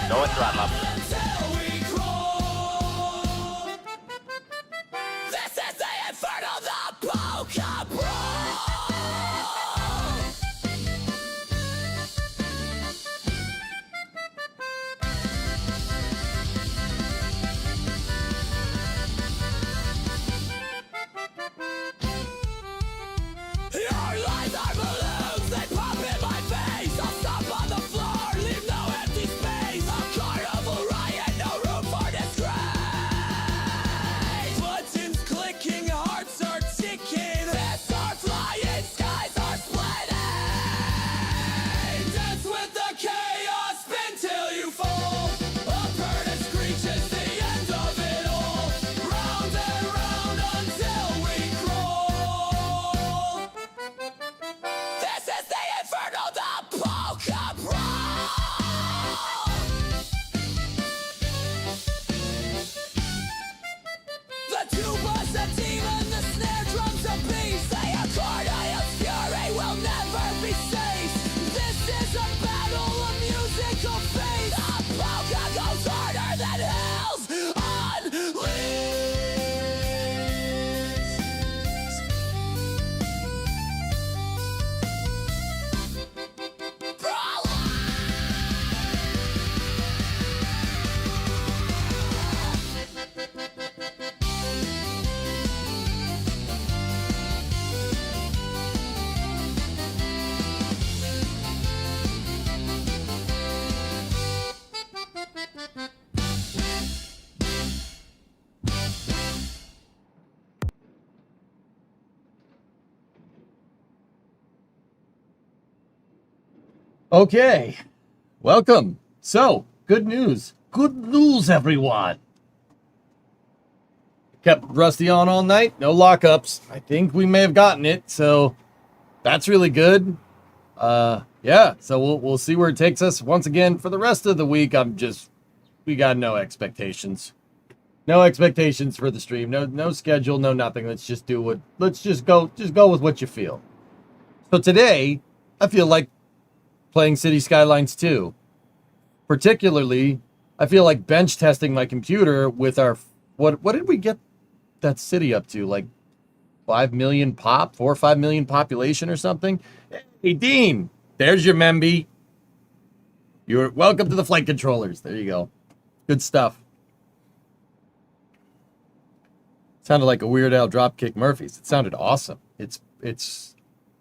Go and throttle up. This is the Inferno, the Pokemon! Your lies are balloons, they pop in my face. I'll stop on the floor, leave no empty space. A carnival riot, no room for disgrace. Buttons clicking, hearts are ticking. Fists are flying, skies are splitting. Dance with the chaos, spin till you fall. A furnace screeches the end of it all. Round and round until we crawl. This is the Inferno, the Pokemon! The tuba's a demon, the snare drum's a beast. The accordion of fury will never be ceased. This is a battle of musical faith. The polka goes harder than hell's unleashed. Okay, welcome. So, good news. Good news, everyone. Kept Rusty on all night. No lockups. I think we may have gotten it, so that's really good. Yeah, so we'll see where it takes us. Once again, for the rest of the week, we got no expectations. No expectations for the stream. No schedule, no nothing. Let's just go with what you feel. So today, I feel like playing City Skylines 2. Particularly, I feel like bench testing my computer with our... What did we get that city up to? Like 5 million pop? 4 or 5 million population or something? Hey, Dean! There's your Memby. You're welcome to the flight controllers. There you go. Good stuff. Sounded like a Weird Al Dropkick Murphys. It sounded awesome. It's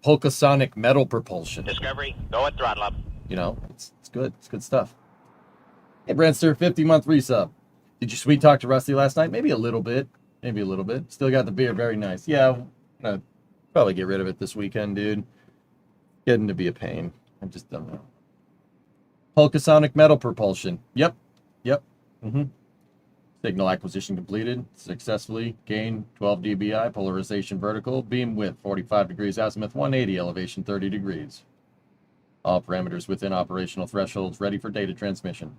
Polkasonic metal propulsion. Discovery, go and throttle up. You know, it's good. It's good stuff. Hey, Brandster, 50-month resub. Did you sweet talk to Rusty last night? Maybe a little bit. Maybe a little bit. Still got the beer. Very nice. Yeah, I'm gonna probably get rid of it this weekend, dude. Getting to be a pain. I just don't know. Polkasonic metal propulsion. Yep. Signal acquisition completed. Successfully. Gain 12 dBi. Polarization vertical. Beam width 45 degrees. Azimuth 180. Elevation 30 degrees. All parameters within operational thresholds. Ready for data transmission.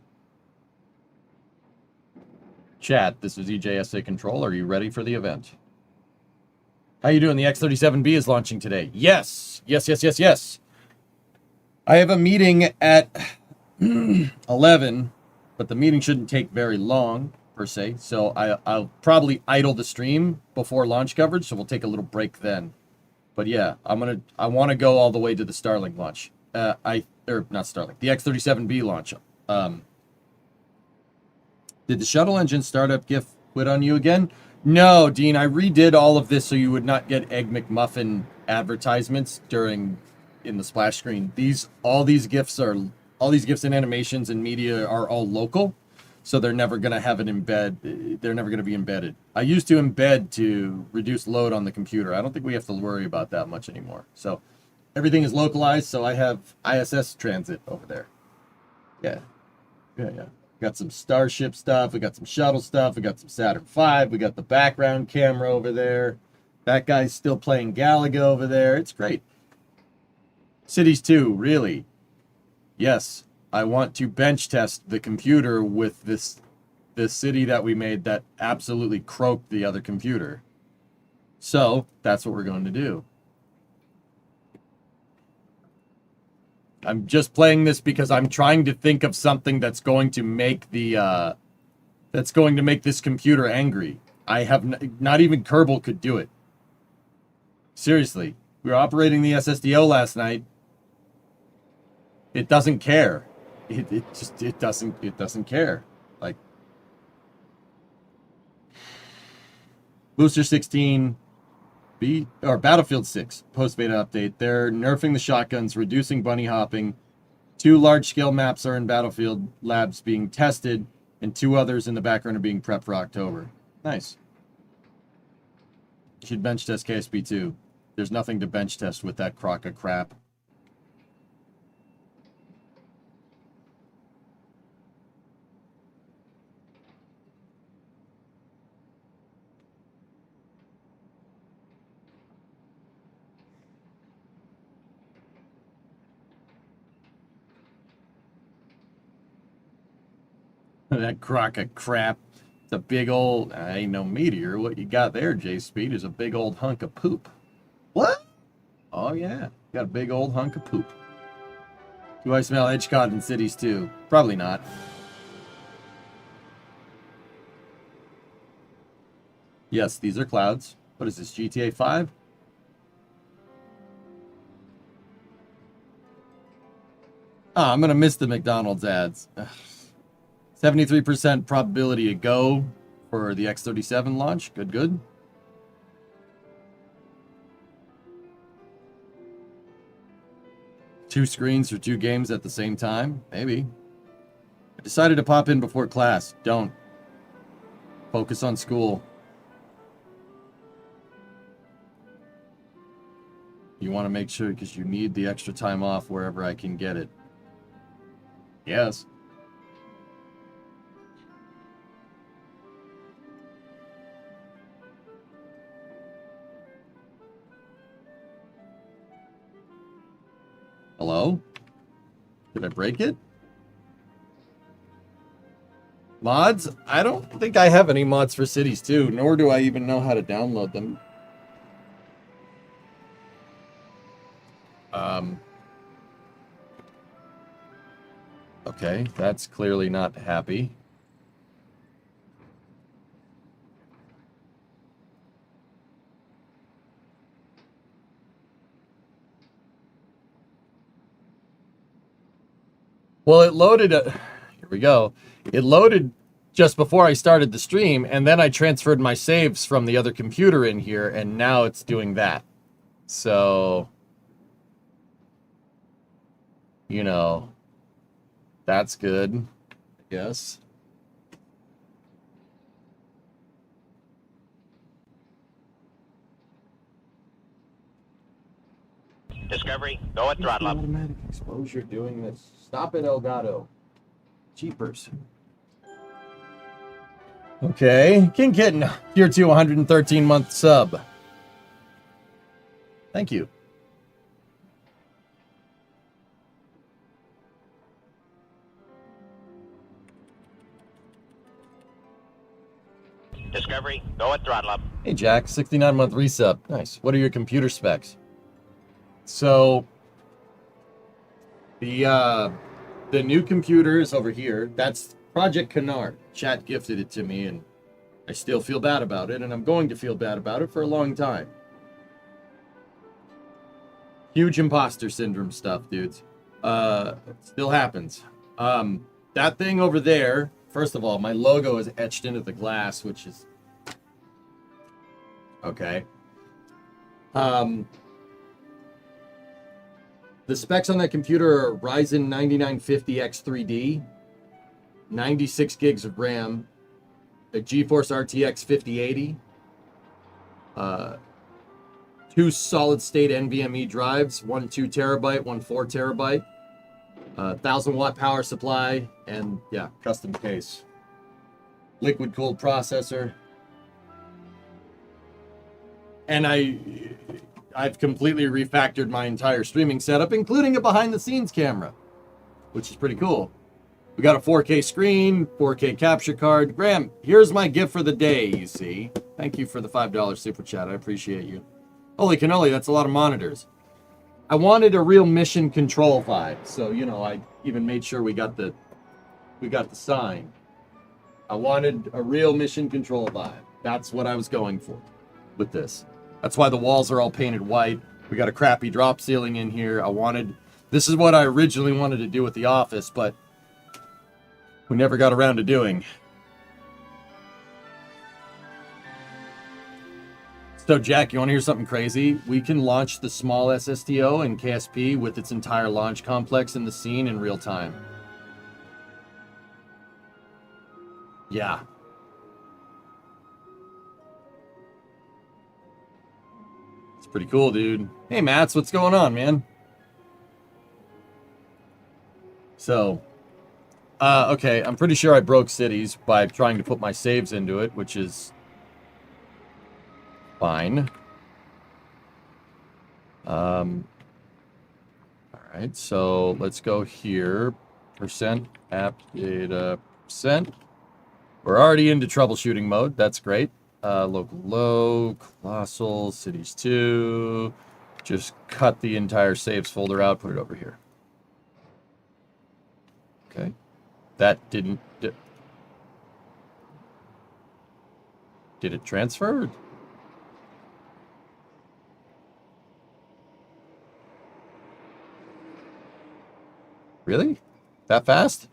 Chat, this is EJSA Control. Are you ready for the event? How you doing? The X37B is launching today. Yes. I have a meeting at 11, but the meeting shouldn't take very long, per se. So I'll probably idle the stream before launch coverage, so we'll take a little break then. But yeah, I want to go all the way to the Starlink launch. Not Starlink, the X37B launch. Did the shuttle engine startup GIF quit on you again? No, Dean, I redid all of this so you would not get Egg McMuffin advertisements in the splash screen. All these GIFs and animations and media are all local, so they're never going to have an embed. They're never going to be embedded. I used to embed to reduce load on the computer. I don't think we have to worry about that much anymore. So everything is localized, so I have ISS transit over there. Yeah. Got some Starship stuff. We got some shuttle stuff. We got some Saturn V. We got the background camera over there. That guy's still playing Galaga over there. It's great. Cities 2, really. Yes, I want to bench test the computer with this city that we made that absolutely croaked the other computer. So, that's what we're going to do. I'm just playing this because I'm trying to think of something that's going to make the that's going to make this computer angry. I have not even Kerbal could do it. Seriously, we were operating the SSDO last night. It doesn't care. It doesn't care. Like Booster 16 or Battlefield 6 post beta update. They're nerfing the shotguns, reducing bunny hopping. 2 large-scale maps are in Battlefield labs being tested, and 2 others in the background are being prepped for October. Nice. You should bench test KSP 2. There's nothing to bench test with that crock of crap. That crock of crap. It's a big old, ain't no meteor. What you got there, J-Speed, is a big old hunk of poop. What? Oh, yeah. Got a big old hunk of poop. Do I smell Edgecott in cities, too? Probably not. Yes, these are clouds. What is this, GTA 5? Ah, I'm going to miss the McDonald's ads. 73% probability to go for the X37 launch. Good, good. Two screens for 2 games at the same time? Maybe. I decided to pop in before class. Don't. Focus on school. You want to make sure because you need the extra time off wherever I can get it. Yes. Hello? Did I break it? Mods? I don't think I have any mods for Cities 2, nor do I even know how to download them. Okay, that's clearly not happy. Well, it loaded, here we go. It loaded just before I started the stream, and then I transferred my saves from the other computer in here, and now it's doing that. So, you know, that's good, I guess. Discovery, go at throttle up. Automatic exposure doing this. Stop it, Elgato. Jeepers. Okay, King Kitten, tier 2, 113-month sub. Thank you. Discovery, go at throttle up. Hey Jack, 69-month resub. Nice. What are your computer specs? So, the new computer is over here. That's Project Canard. Chat gifted it to me, and I still feel bad about it, and I'm going to feel bad about it for a long time. Huge imposter syndrome stuff, dudes. Still happens. That thing over there, first of all, my logo is etched into the glass, which is... okay. The specs on that computer are Ryzen 9950X3D, 96 gigs of RAM, a GeForce RTX 5080, 2 solid-state NVMe drives, one 2 terabyte, one 4 terabyte, 1000-watt power supply, and yeah, custom case. Liquid-cooled processor. And I've completely refactored my entire streaming setup, including a behind-the-scenes camera, which is pretty cool. We got a 4K screen, 4K capture card. Graham, here's my gift for the day, you see. Thank you for the $5 super chat. I appreciate you. Holy cannoli, that's a lot of monitors. I wanted a real mission control vibe. So, you know, I even made sure we got the sign. I wanted a real mission control vibe. That's what I was going for with this. That's why the walls are all painted white. We got a crappy drop ceiling in here. This is what I originally wanted to do with the office, but we never got around to doing. So, Jack, you want to hear something crazy? We can launch the small SSTO in KSP with its entire launch complex in the scene in real time. Yeah. It's pretty cool, dude. Hey, Mats, what's going on, man? So, okay, I'm pretty sure I broke cities by trying to put my saves into it, which is fine. All right, so let's go here. Percent app data percent. We're already into troubleshooting mode. That's great. Local low, colossal, cities 2. Just cut the entire saves folder out, put it over here. Okay. That didn't... Did it transfer? Really? That fast?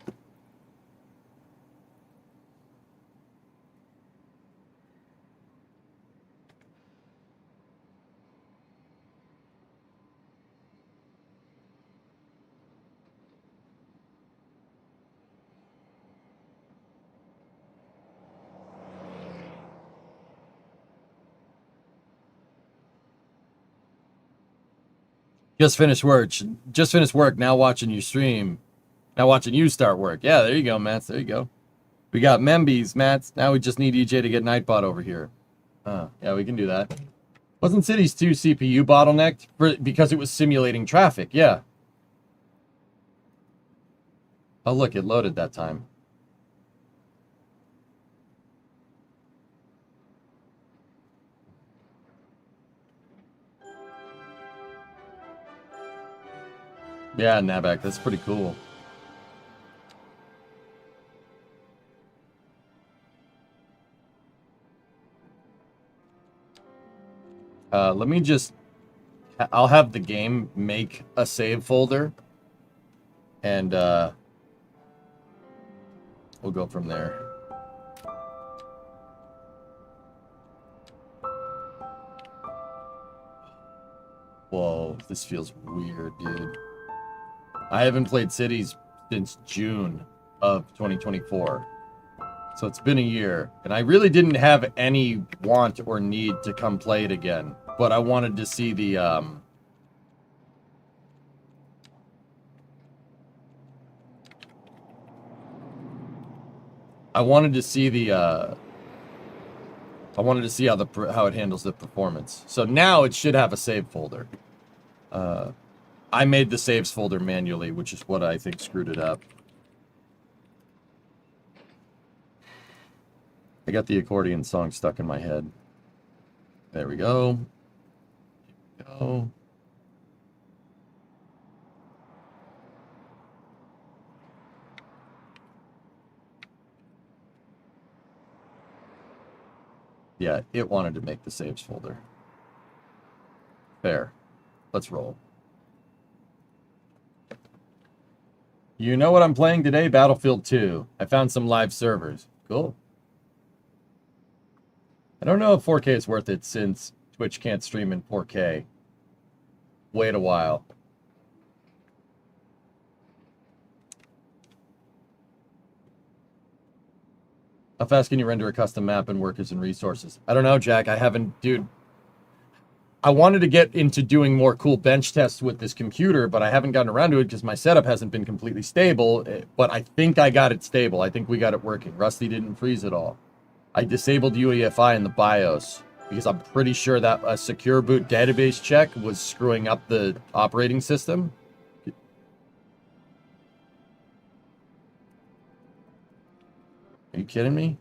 Just finished work. Just finished work. Now watching you stream. Now watching you start work. Yeah, there you go, Mats. There you go. We got Membies, Mats. Now we just need EJ to get Nightbot over here. Yeah, we can do that. Wasn't Cities 2 CPU bottlenecked because it was simulating traffic? Yeah. Oh, look, it loaded that time. Yeah, Nabak, that's pretty cool. Let me just... I'll have the game make a save folder. And, we'll go from there. Whoa, this feels weird, dude. I haven't played Cities since June of 2024. So it's been a year. And I really didn't have any want or need to come play it again. But I wanted to see the, I wanted to see how it handles the performance. So now it should have a save folder. I made the saves folder manually, which is what I think screwed it up. I got the accordion song stuck in my head. There we go. Go. Yeah, it wanted to make the saves folder. Fair. Let's roll. You know what I'm playing today? Battlefield 2. I found some live servers. Cool. I don't know if 4K is worth it since Twitch can't stream in 4K. Wait a while. How fast can you render a custom map and workers and resources? I don't know, Jack. I haven't, dude. I wanted to get into doing more cool bench tests with this computer, but I haven't gotten around to it because my setup hasn't been completely stable. But I think I got it stable. I think we got it working. Rusty didn't freeze at all. I disabled UEFI in the BIOS because I'm pretty sure that a secure boot database check was screwing up the operating system. Are you kidding me?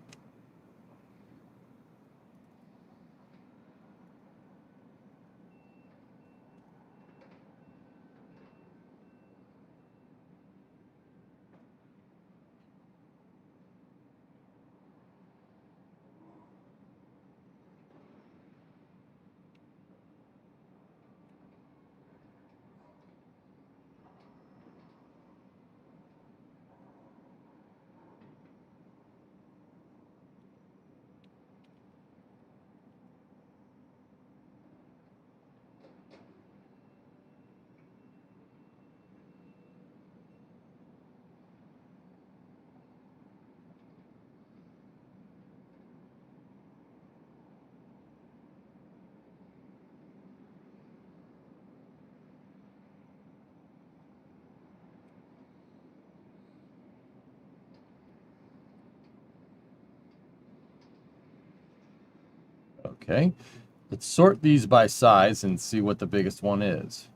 Okay. Let's sort these by size and see what the biggest one is.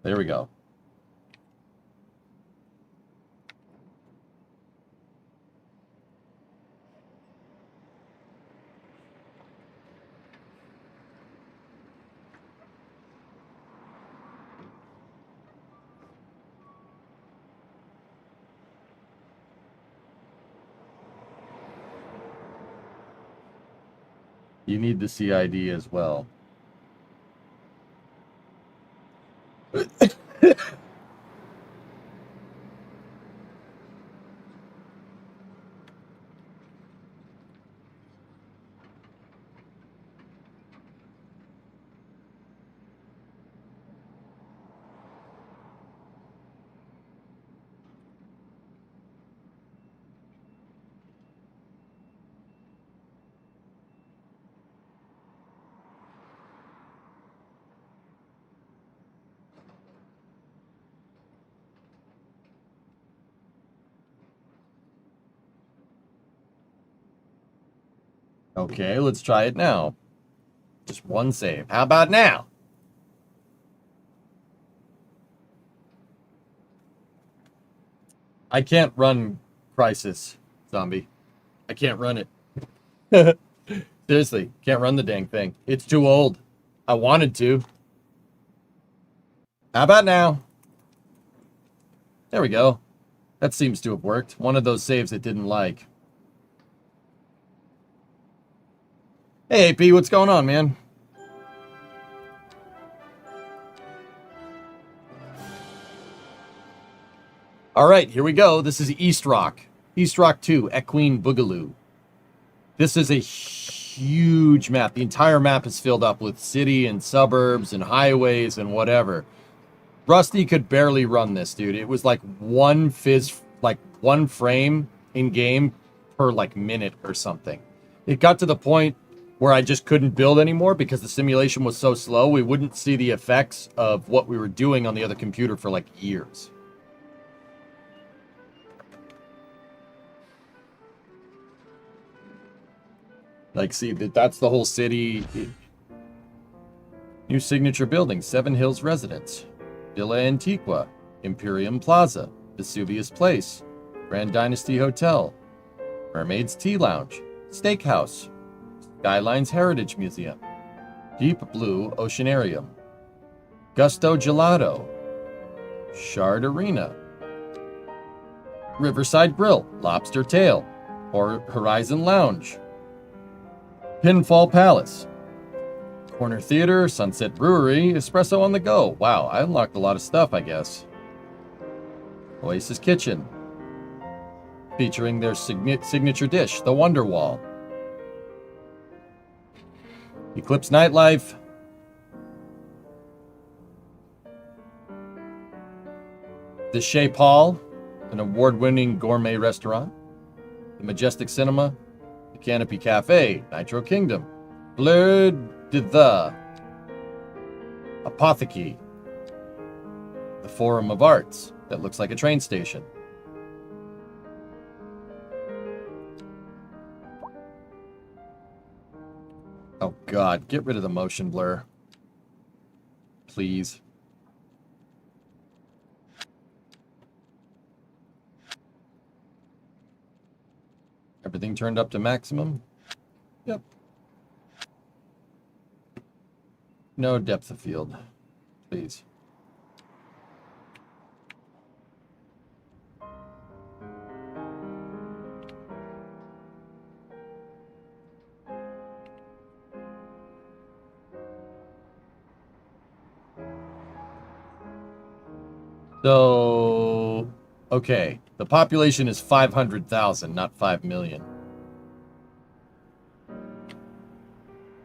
There we go. You need the CID as well. Okay, let's try it now. Just one save. How about now? I can't run Crisis, zombie. I can't run it. Seriously, can't run the dang thing. It's too old. I wanted to. How about now? There we go. That seems to have worked. One of those saves it didn't like. Hey, AP, what's going on, man? All right, here we go. This is East Rock. East Rock 2, Equine Boogaloo. This is a huge map. The entire map is filled up with city and suburbs and highways and whatever. Rusty could barely run this, dude. It was like one frame in game per like minute or something. It got to the point where I just couldn't build anymore because the simulation was so slow. We wouldn't see the effects of what we were doing on the other computer for like years. Like, see, that's the whole city. New signature building, Seven Hills Residence, Villa Antiqua, Imperium Plaza, Vesuvius Place, Grand Dynasty Hotel, Mermaid's Tea Lounge, Steakhouse, Skylines Heritage Museum, Deep Blue Oceanarium, Gusto Gelato, Shard Arena, Riverside Grill, Lobster Tail, or Horizon Lounge, Pinfall Palace, Corner Theater, Sunset Brewery, Espresso on the Go. Wow, I unlocked a lot of stuff, I guess. Oasis Kitchen, featuring their signature dish, the Wonder Wall. Eclipse Nightlife, the Chez Paul, an award-winning gourmet restaurant, the Majestic Cinema, the Canopy Cafe, Nitro Kingdom, Bleu de the Apotheke, the Forum of Arts that looks like a train station. Oh God, get rid of the motion blur. Please. Everything turned up to maximum? Yep. No depth of field, please. So, okay, the population is 500,000, not 5 million.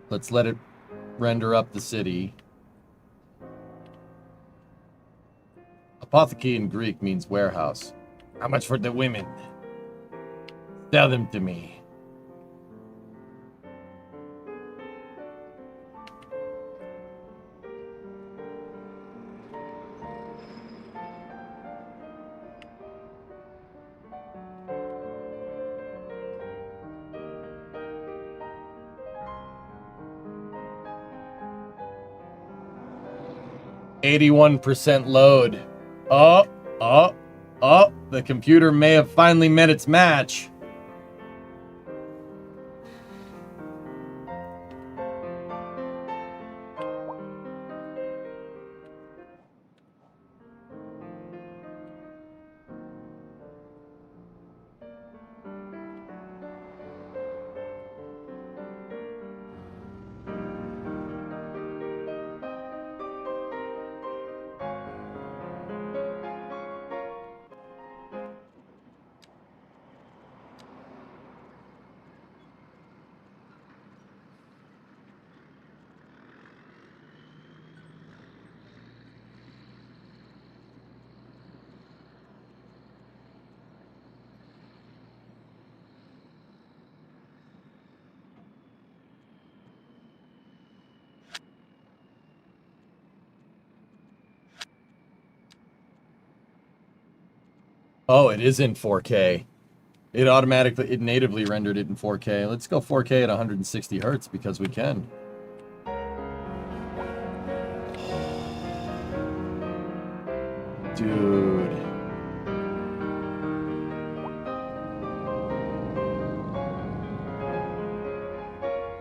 Let's let it render up the city. Apotheke in Greek means warehouse. How much for the women? Sell them to me. 81% load. Oh, oh, oh. The computer may have finally met its match. Oh, it is in 4K. It natively rendered it in 4K. Let's go 4K at 160 hertz because we can. Dude.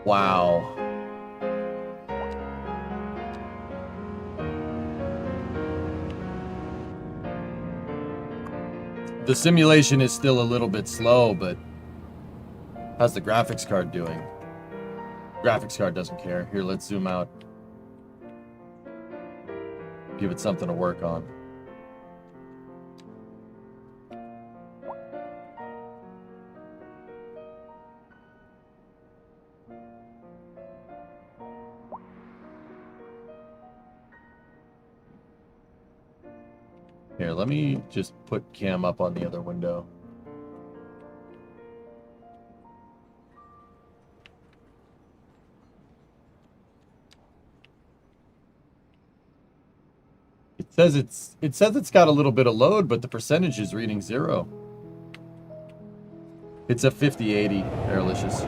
Wow. The simulation is still a little bit slow, but how's the graphics card doing? Graphics card doesn't care. Here, let's zoom out. Give it something to work on. Here, let me just put cam up on the other window. It says it's got a little bit of load, but the percentage is reading 0. It's a 5080 Airlicious.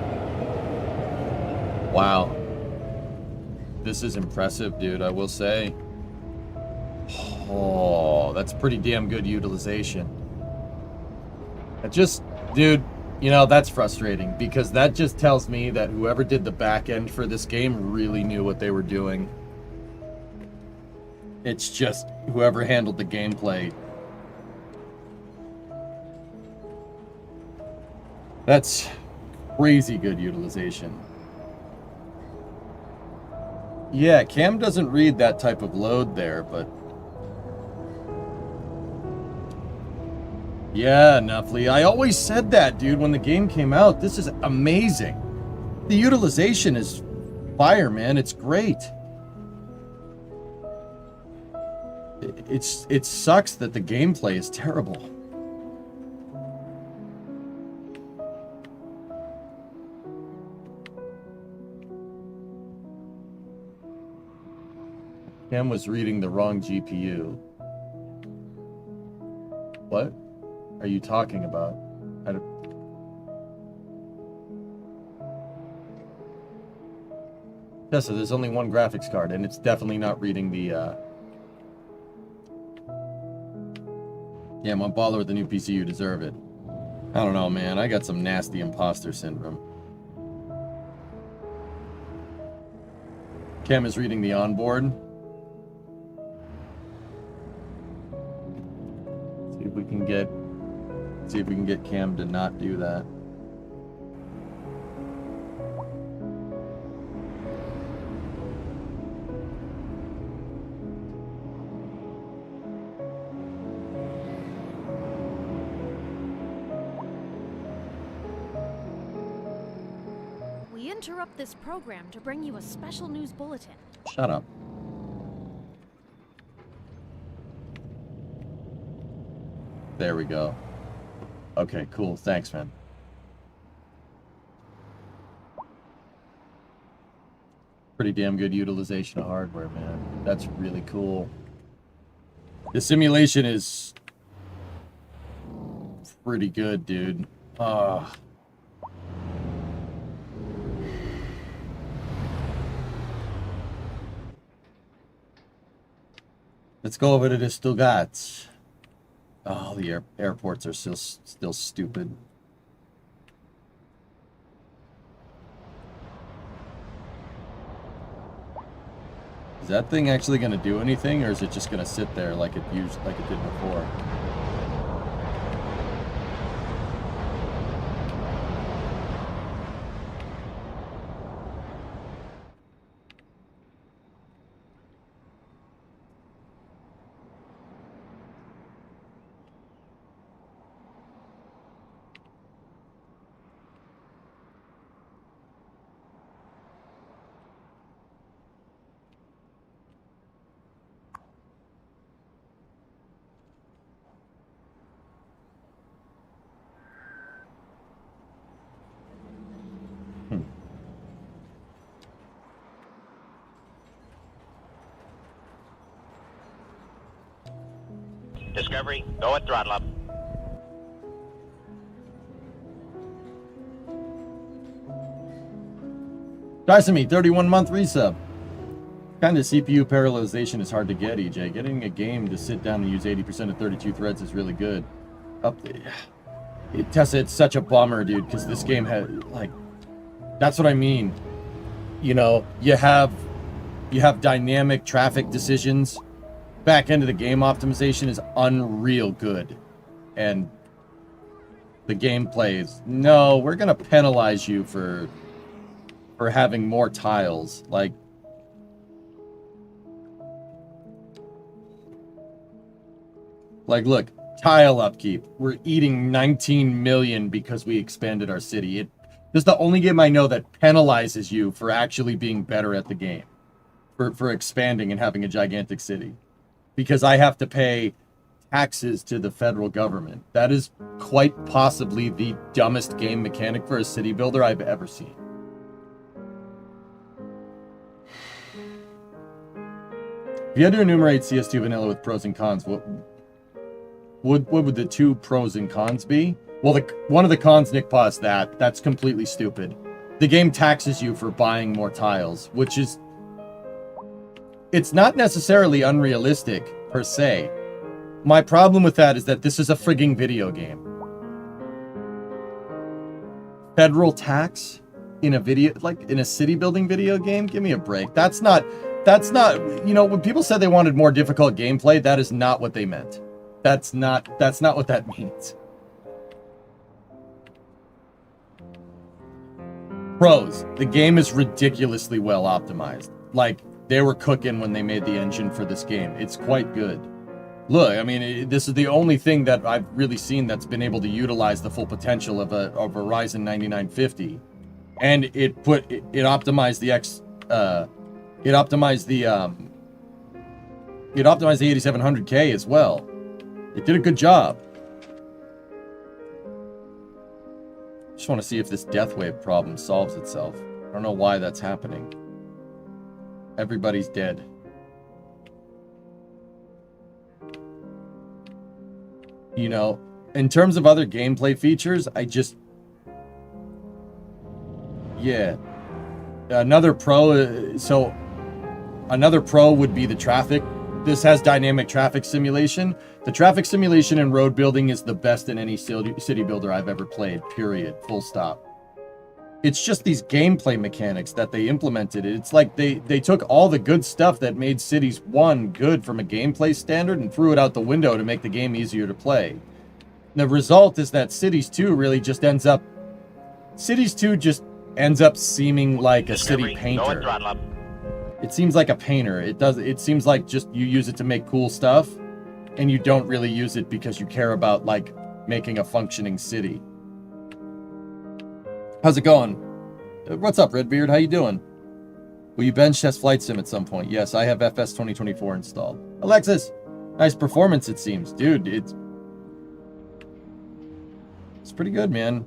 Wow. This is impressive, dude, I will say. Oh, that's pretty damn good utilization. Dude, you know, that's frustrating because that just tells me that whoever did the back end for this game really knew what they were doing. It's just whoever handled the gameplay. That's crazy good utilization. Yeah, cam doesn't read that type of load there, but yeah, Nuffly. I always said that, dude, when the game came out. This is amazing. The utilization is fire, man. It's great. It sucks that the gameplay is terrible. Cam was reading the wrong GPU. What are you talking about? Tessa, there's only one graphics card, and it's definitely not reading the, Yeah, I'm a baller with the new PC, you deserve it. I don't know, man. I got some nasty imposter syndrome. Cam is reading the onboard. See if we can get Cam to not do that. We interrupt this program to bring you a special news bulletin. Shut up. There we go. Okay, cool. Thanks, man. Pretty damn good utilization of hardware, man. That's really cool. The simulation is pretty good, dude. Let's go over to the Stuttgart. Oh, the airports are still stupid. Is that thing actually going to do anything, or is it just going to sit there like it did before? Discovery, go at throttle up. Dysamy, 31-month resub. Kind of CPU parallelization is hard to get, EJ. Getting a game to sit down and use 80% of 32 threads is really good. Tessa, it's such a bummer, dude, because this game has, like, that's what I mean. You know, you have dynamic traffic decisions. Back end of the game optimization is unreal good. And the gameplay is, no, we're going to penalize you for having more tiles. Like, look, tile upkeep. We're eating 19 million because we expanded our city. This is the only game I know that penalizes you for actually being better at the game. For expanding and having a gigantic city. Because I have to pay taxes to the federal government. That is quite possibly the dumbest game mechanic for a city builder I've ever seen. If you had to enumerate CS2 vanilla with pros and cons, what would the two pros and cons be? Well, one of the cons, Nick Paw, is that's completely stupid. The game taxes you for buying more tiles, which is... It's not necessarily unrealistic, per se. My problem with that is that this is a frigging video game. Federal tax in a video, like in a city building video game? Give me a break. That's not, you know, when people said they wanted more difficult gameplay, that is not what they meant. That's not what that means. Pros, the game is ridiculously well optimized. Like, they were cooking when they made the engine for this game. It's quite good. Look, I mean, this is the only thing that I've really seen that's been able to utilize the full potential of a Ryzen 9950, and it optimized the 8700K as well. It did a good job. Just want to see if this death wave problem solves itself. I don't know why that's happening. Everybody's dead. You know, in terms of other gameplay features, yeah. Another pro would be the traffic. This has dynamic traffic simulation. The traffic simulation in road building is the best in any city builder I've ever played, period, full stop. It's just these gameplay mechanics that they implemented. It's like they took all the good stuff that made Cities 1 good from a gameplay standard and threw it out the window to make the game easier to play. The result is that Cities 2 really just ends up seeming like a city painter. It seems like a painter. It seems like just you use it to make cool stuff and you don't really use it because you care about like making a functioning city. How's it going? What's up, Redbeard? How you doing? Will you bench test Flight Sim at some point? Yes, I have FS 2024 installed. Alexis, nice performance it seems. Dude, it's pretty good, man.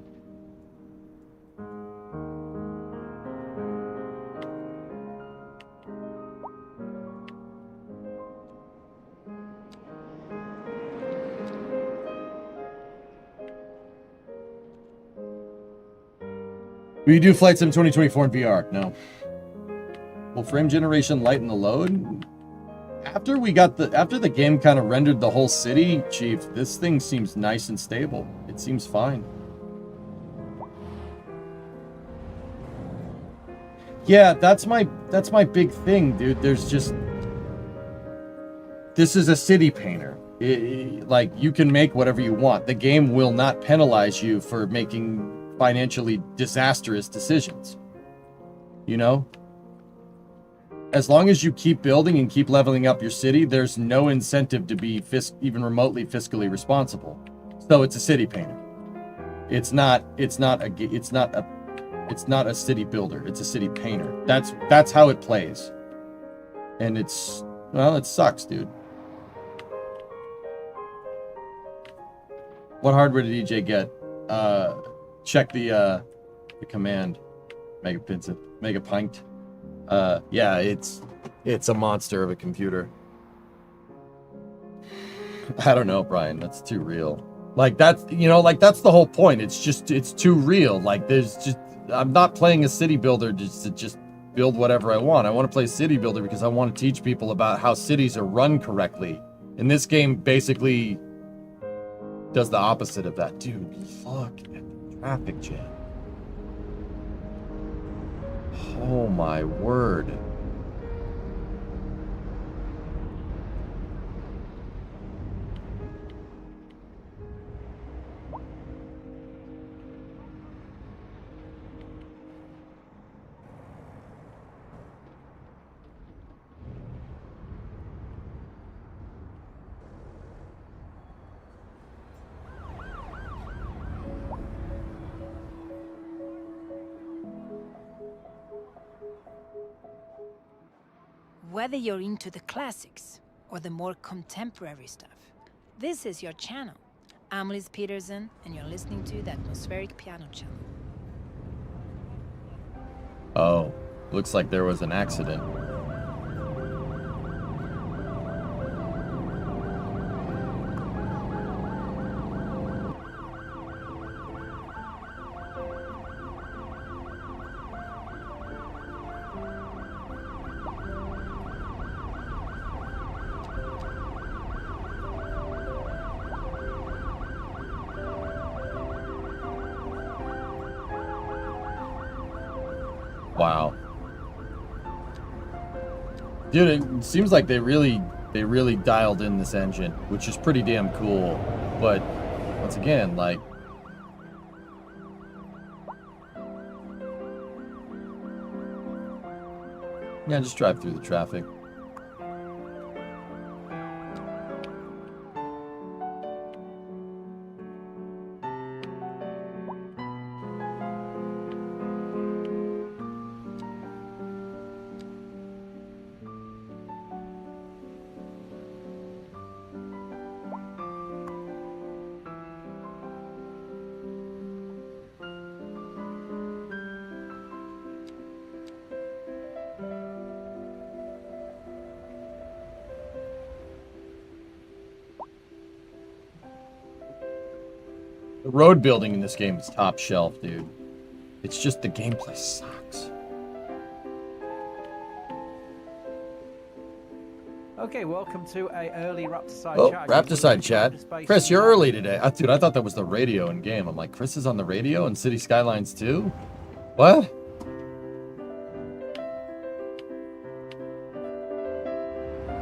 Will you do Flight Sim 2024 in VR? No. Will frame generation lighten the load? after the game kind of rendered the whole city, Chief, this thing seems nice and stable. It seems fine. Yeah, that's my big thing, dude. There's just, this is a city painter. Like, you can make whatever you want. The game will not penalize you for making financially disastrous decisions. You know? As long as you keep building and keep leveling up your city, there's no incentive to be even remotely fiscally responsible. So it's a city painter. It's not a city builder. It's a city painter. That's how it plays. And it's, well, it sucks, dude. What hardware did EJ get? Check the command. Mega pint. Yeah, it's a monster of a computer. I don't know, Brian. That's too real. Like, that's, like, that's the whole point. It's too real. Like, I'm not playing a city builder to just build whatever I want. I want to play city builder because I want to teach people about how cities are run correctly. And this game basically does the opposite of that. Dude, look at the traffic jam. Oh my word. Whether you're into the classics or the more contemporary stuff, this is your channel. I'm Liz Peterson, and you're listening to the Atmospheric Piano Channel. Oh, looks like there was an accident. Wow. Dude, it seems like they really dialed in this engine, which is pretty damn cool. But once again, like, yeah, just drive through the traffic. The road building in this game is top shelf, dude. It's just the gameplay sucks. Okay, welcome to a early Raptorside chat. Raptorside chat. Chris, you're early today. Dude, I thought that was the radio in game. I'm like, Chris is on the radio in City Skylines 2? What?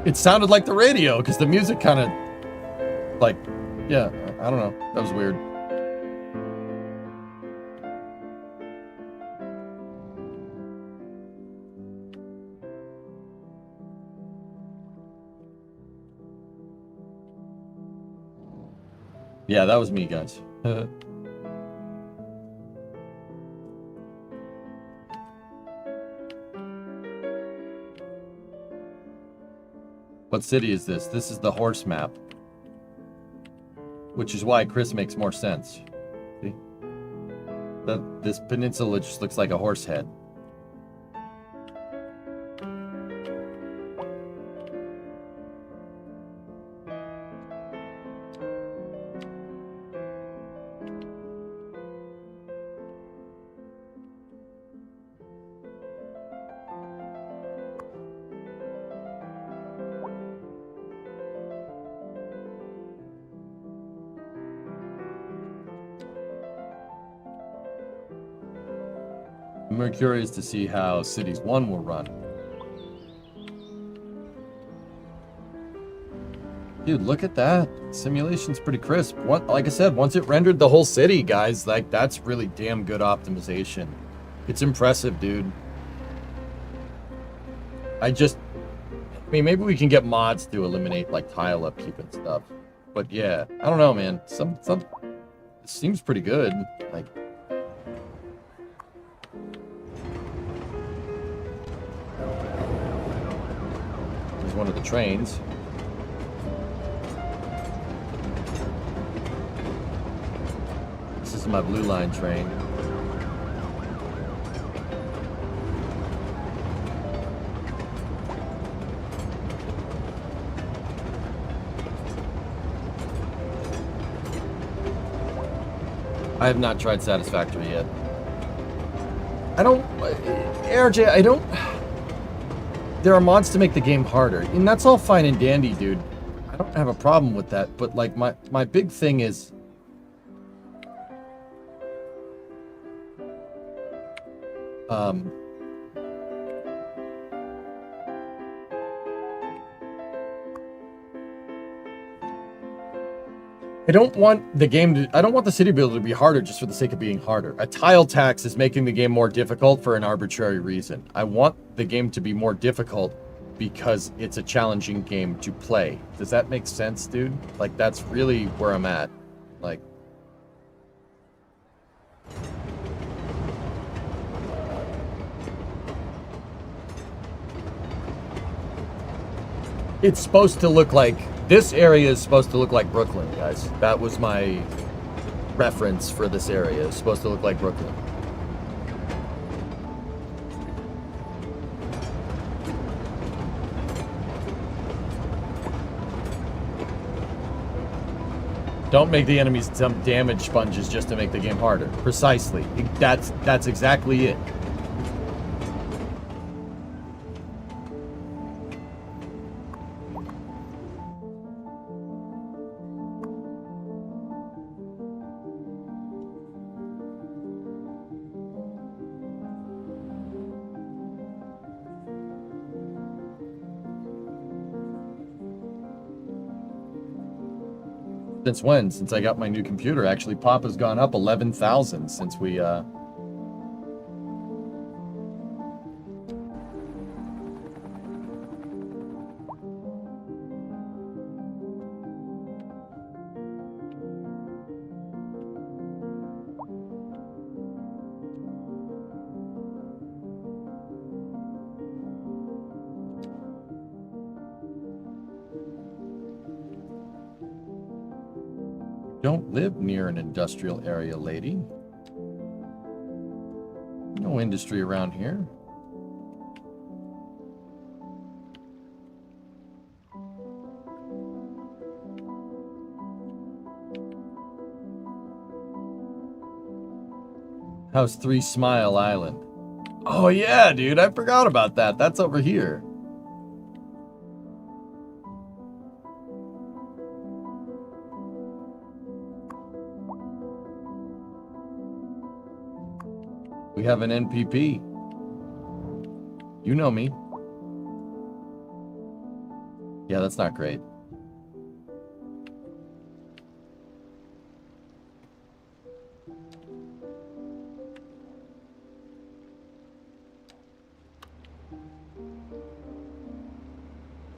It sounded like the radio because the music kind of, like, yeah, I don't know. That was weird. Yeah, that was me, guys. What city is this? This is the horse map. Which is why Chris makes more sense. See? This peninsula just looks like a horse head. I'm very curious to see how Cities 1 will run. Dude, look at that. Simulation's pretty crisp. Like I said, once it rendered the whole city, guys, like, that's really damn good optimization. It's impressive, dude. I mean, maybe we can get mods to eliminate, like, tile upkeep and stuff. But yeah, I don't know, man. It seems pretty good. Like, there's one of the trains. This is my blue line train. I have not tried Satisfactory yet. RJ, there are mods to make the game harder, and that's all fine and dandy, dude. I don't have a problem with that, but like my big thing is I don't want the city builder to be harder just for the sake of being harder. A tile tax is making the game more difficult for an arbitrary reason. I want the game to be more difficult because it's a challenging game to play. Does that make sense, dude? Like, that's really where I'm at. Like, it's supposed to look like, this area is supposed to look like Brooklyn, guys. That was my reference for this area. It's supposed to look like Brooklyn. Don't make the enemies some damage sponges just to make the game harder. Precisely. That's exactly it. Since when? Since I got my new computer. Actually, Pop has gone up 11,000 since we, don't live near an industrial area, lady. No industry around here. How's 3 Smile Island? Oh yeah, dude, I forgot about that. That's over here. We have an NPP. You know me. Yeah, that's not great.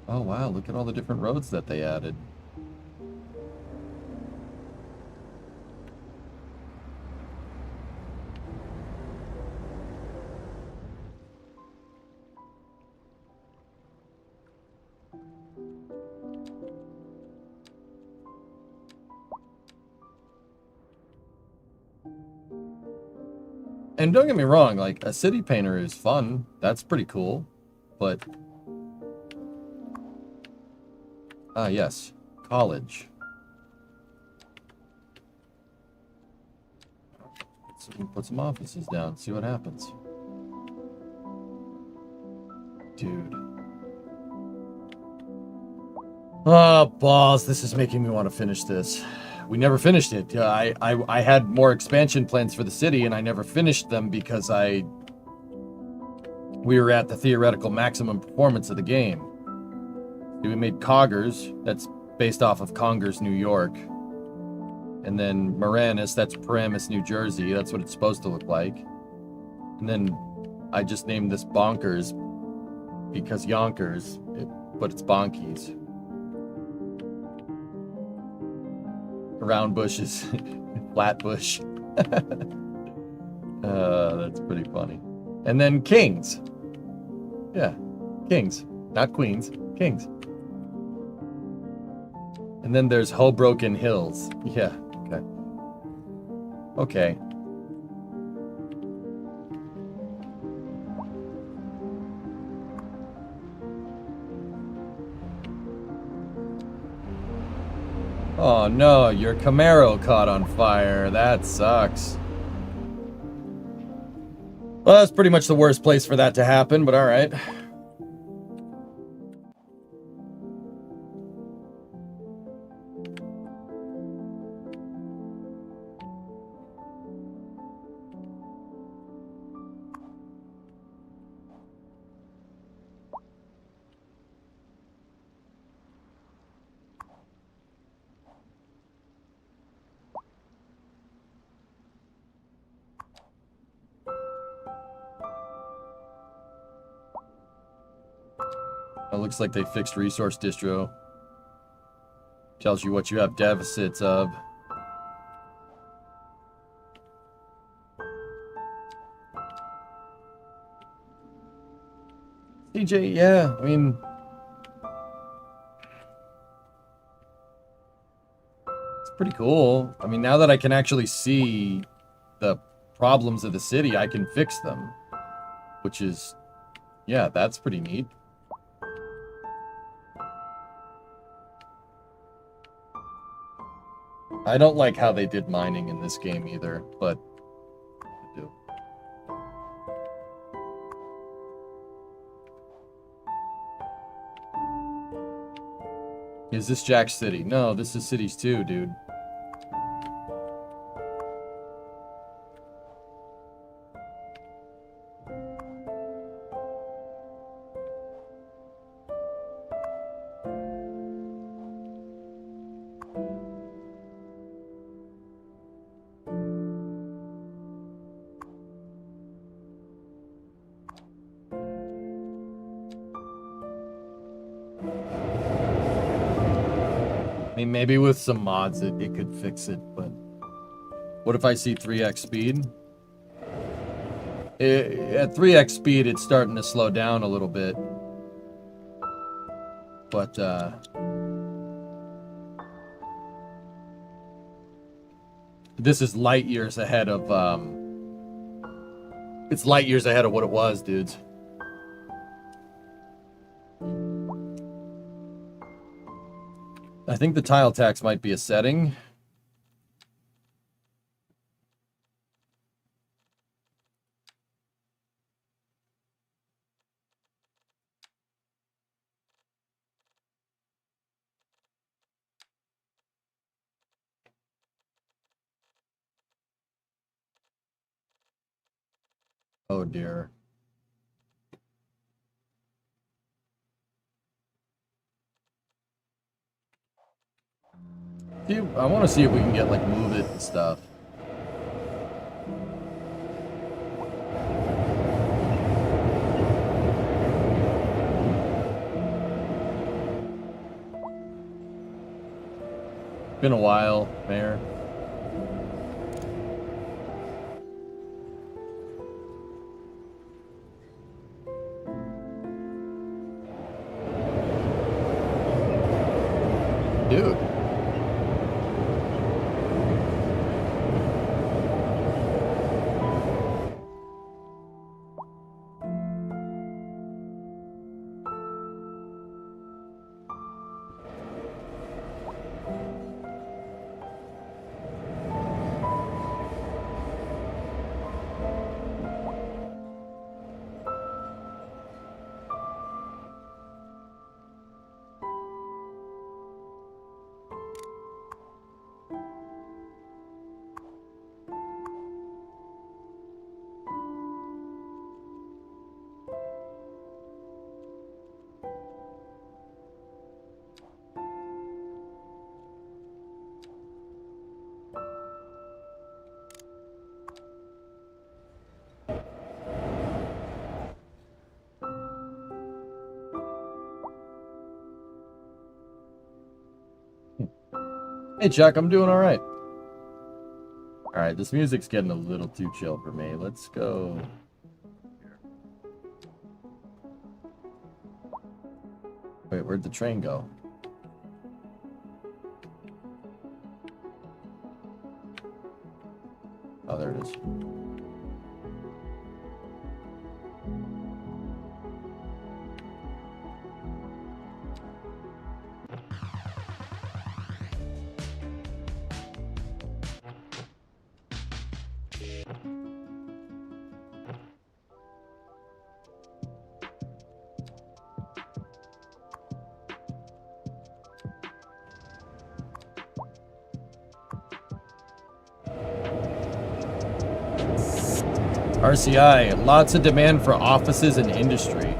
Oh wow, look at all the different roads that they added. And don't get me wrong, like, a city painter is fun. That's pretty cool. But... yes. College. Put some offices down, see what happens. Dude. Oh, balls. This is making me want to finish this. We never finished it. I had more expansion plans for the city, and I never finished them because I we were at the theoretical maximum performance of the game. We made Coggers, that's based off of Congers, New York. And then Moranis, that's Paramus, New Jersey. That's what it's supposed to look like. And then I just named this Bonkers because Yonkers, but it's Bonkies. Round bush is flat bush. That's pretty funny. And then Kings. Yeah, Kings. Not Queens, Kings. And then there's Hoboken Hills. Yeah, okay. Okay. Oh no, your Camaro caught on fire. That sucks. Well, that's pretty much the worst place for that to happen, but alright. It looks like they fixed resource distro. Tells you what you have deficits of. CJ, yeah, I mean... it's pretty cool. I mean, now that I can actually see the problems of the city, I can fix them. Which is... yeah, that's pretty neat. I don't like how they did mining in this game either, but I do. Is this Jack City? No, this is Cities 2, dude. I mean, maybe with some mods it could fix it, but... what if I see 3x speed? At 3x speed, it's starting to slow down a little bit. But, this is light years ahead of, it's light years ahead of what it was, dudes. I think the tile tax might be a setting. Oh dear. Dude, I want to see if we can get, like, move it and stuff. Been a while, Mayor. Dude. Hey, Chuck, I'm doing all right. All right, this music's getting a little too chill for me. Let's go. Wait, where'd the train go? Oh, there it is. RCI, lots of demand for offices and industry.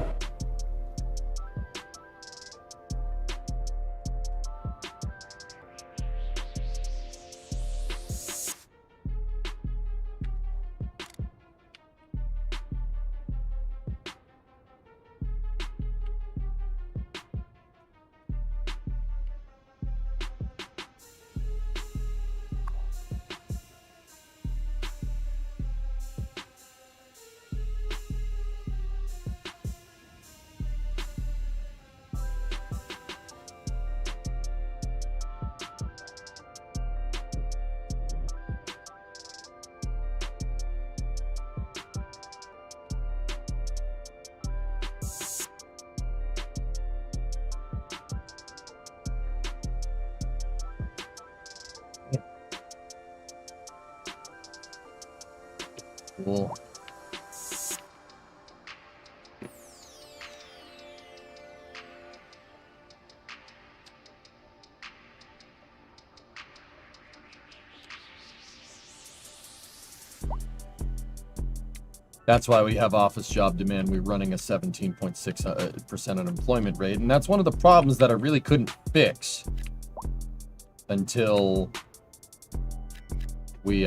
Cool. That's why we have office job demand. We're running a 17.6% unemployment rate. And that's one of the problems that I really couldn't fix until we,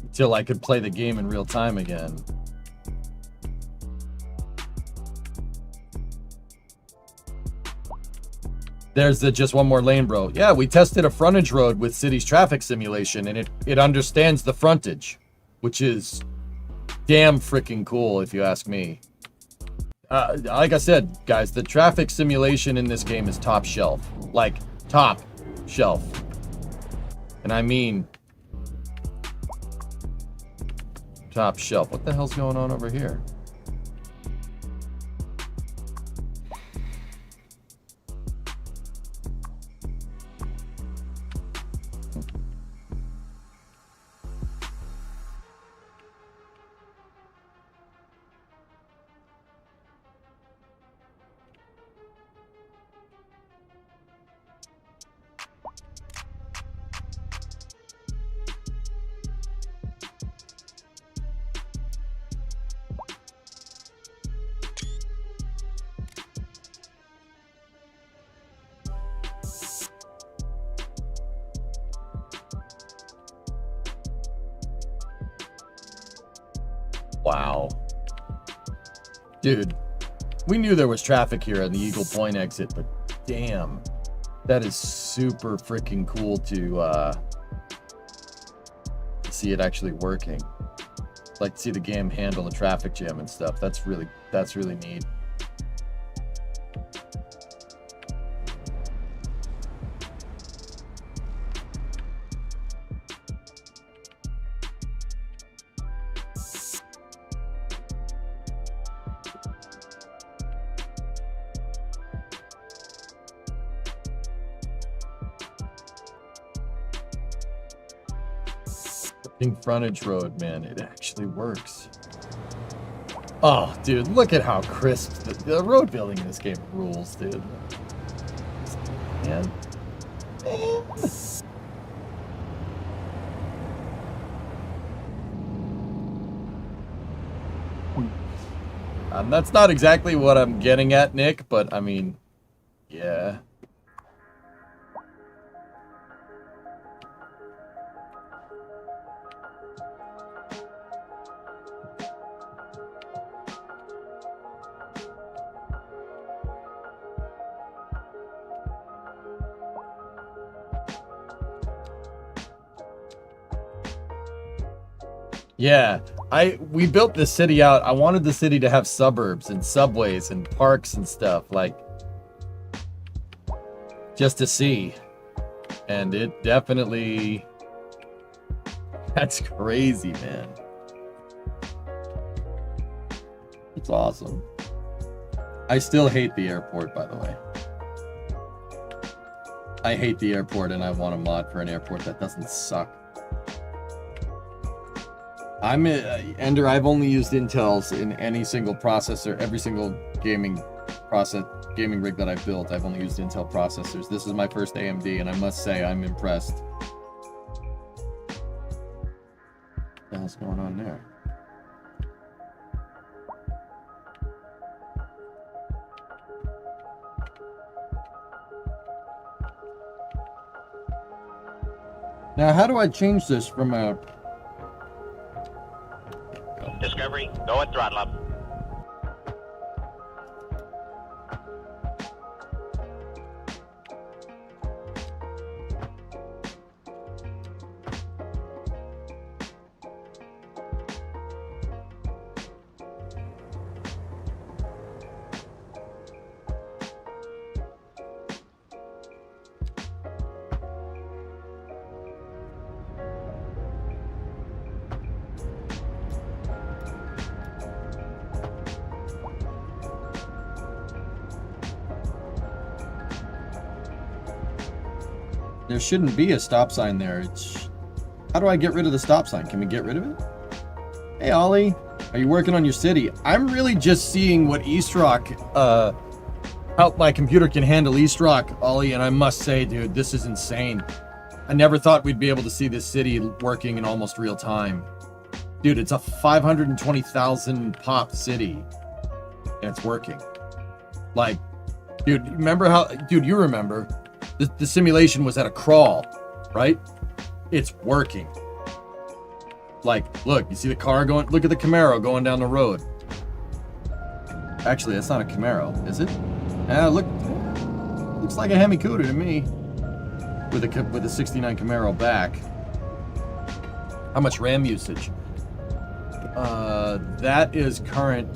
until I could play the game in real time again. There's the just one more lane, bro. Yeah, we tested a frontage road with city's traffic simulation, and it understands the frontage, which is damn freaking cool, if you ask me. Like I said, guys, the traffic simulation in this game is top shelf. Like, top shelf. And I mean top shelf. What the hell's going on over here? Wow. Dude, we knew there was traffic here on the Eagle Point exit, but damn, that is super freaking cool to see it actually working. Like to see the game handle the traffic jam and stuff. That's really neat. Frontage road, man, it actually works. Oh, dude, look at how crisp the road building in this game rules, dude. Man. That's not exactly what I'm getting at, Nick, but I mean, yeah. Yeah, we built this city out. I wanted the city to have suburbs and subways and parks and stuff, like, just to see. And it definitely, that's crazy, man. It's awesome. I still hate the airport, by the way. I hate the airport, and I want a mod for an airport that doesn't suck. Ender, I've only used Intels in any single processor, every single gaming rig that I've built. I've only used Intel processors. This is my first AMD, and I must say I'm impressed. What the hell's going on there? Now, how do I change this from a... Discovery, go at throttle up. There shouldn't be a stop sign there. How do I get rid of the stop sign? Can we get rid of it? Hey, Ollie. Are you working on your city? I'm really just seeing what East Rock, how my computer can handle East Rock, Ollie, and I must say, dude, this is insane. I never thought we'd be able to see this city working in almost real time. Dude, it's a 520,000 pop city, and it's working. Like, dude, remember how, dude, you remember, the simulation was at a crawl, right? It's working. Like, look, you see the car going, look at the Camaro going down the road. Actually, that's not a Camaro, is it? Look, looks like a Hemi Cuda to me. With a 69 Camaro back. How much RAM usage? That is current.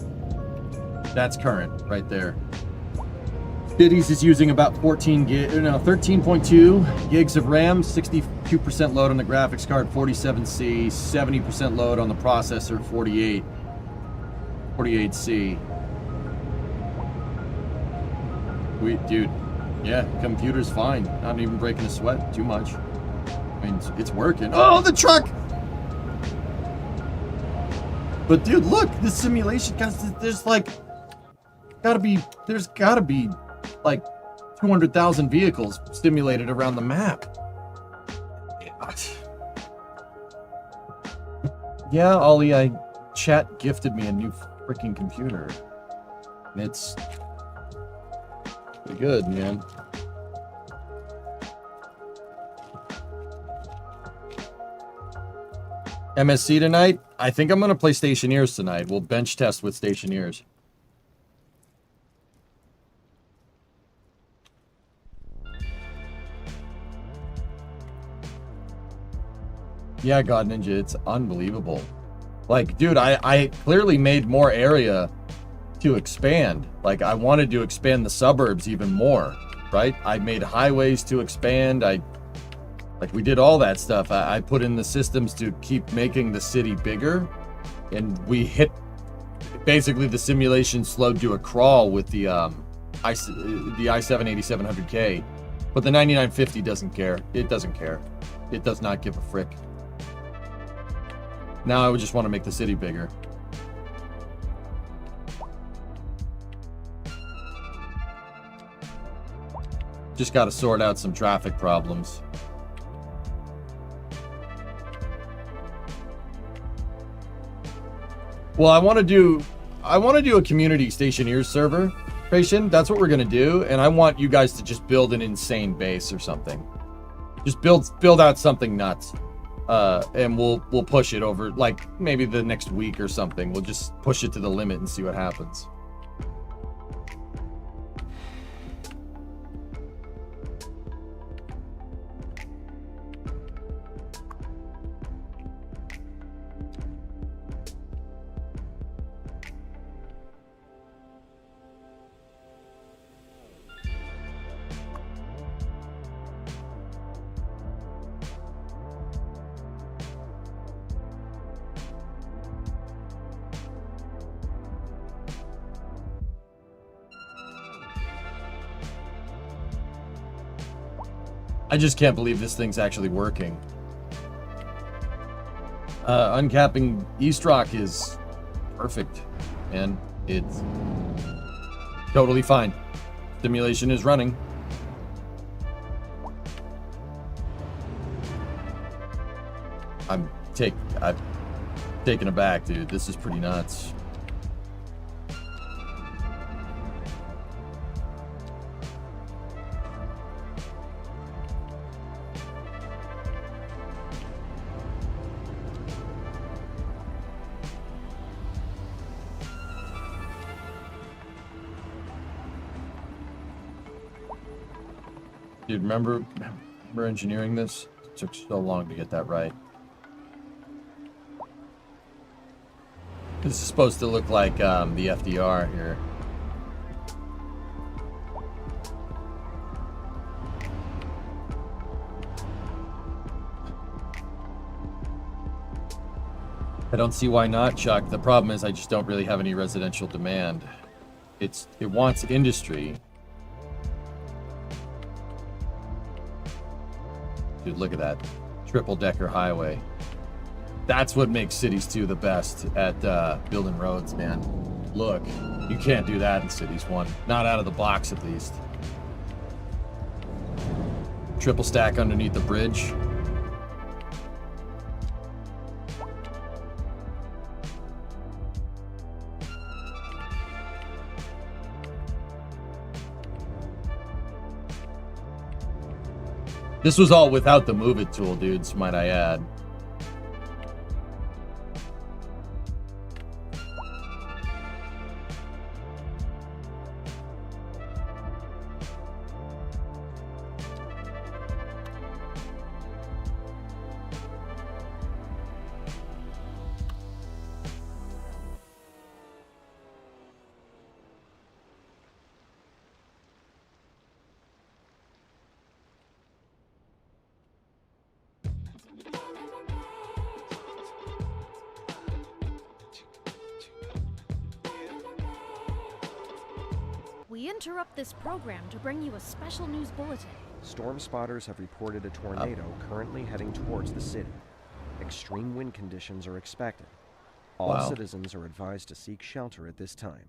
That's current right there. Cities is using about 13.2 gigs of RAM, 62% load on the graphics card, 47C, 70% load on the processor, 48C. Dude, yeah, computer's fine. Not even breaking a sweat too much. I mean, it's working. Oh, the truck! But dude, look, this simulation, guys, there's gotta be like 200,000 vehicles stimulated around the map. Yeah, Ollie, chat gifted me a new freaking computer. And it's pretty good, man. MSC tonight? I think I'm gonna play Stationeers tonight. We'll bench test with Stationeers. Yeah, God Ninja, it's unbelievable. Like, dude, I clearly made more area to expand. Like, I wanted to expand the suburbs even more, right? I made highways to expand. We did all that stuff. I put in the systems to keep making the city bigger, and we hit, basically the simulation slowed to a crawl with the i7-8700K, but the 9950 doesn't care. It doesn't care. It does not give a frick. Now I would just want to make the city bigger. Just got to sort out some traffic problems. Well, I want to do a community Stationeers server creation. That's what we're going to do, and I want you guys to just build an insane base or something. Just build out something nuts. And we'll push it over, like, maybe the next week or something. We'll just push it to the limit and see what happens. I just can't believe this thing's actually working. Uncapping East Rock is perfect, and it's totally fine. Simulation is running. I'm taken aback, dude. This is pretty nuts. Dude, remember engineering this? It took so long to get that right. This is supposed to look like the FDR here. I don't see why not, Chuck. The problem is I just don't really have any residential demand. It wants industry. Dude, look at that. Triple-decker highway. That's what makes Cities 2 the best at building roads, man. Look, you can't do that in Cities 1. Not out of the box, at least. Triple stack underneath the bridge. This was all without the Move It tool, dudes, might I add. We interrupt this program to bring you a special news bulletin. Storm spotters have reported a tornado currently heading towards the city. Extreme wind conditions are expected. All citizens are advised to seek shelter at this time.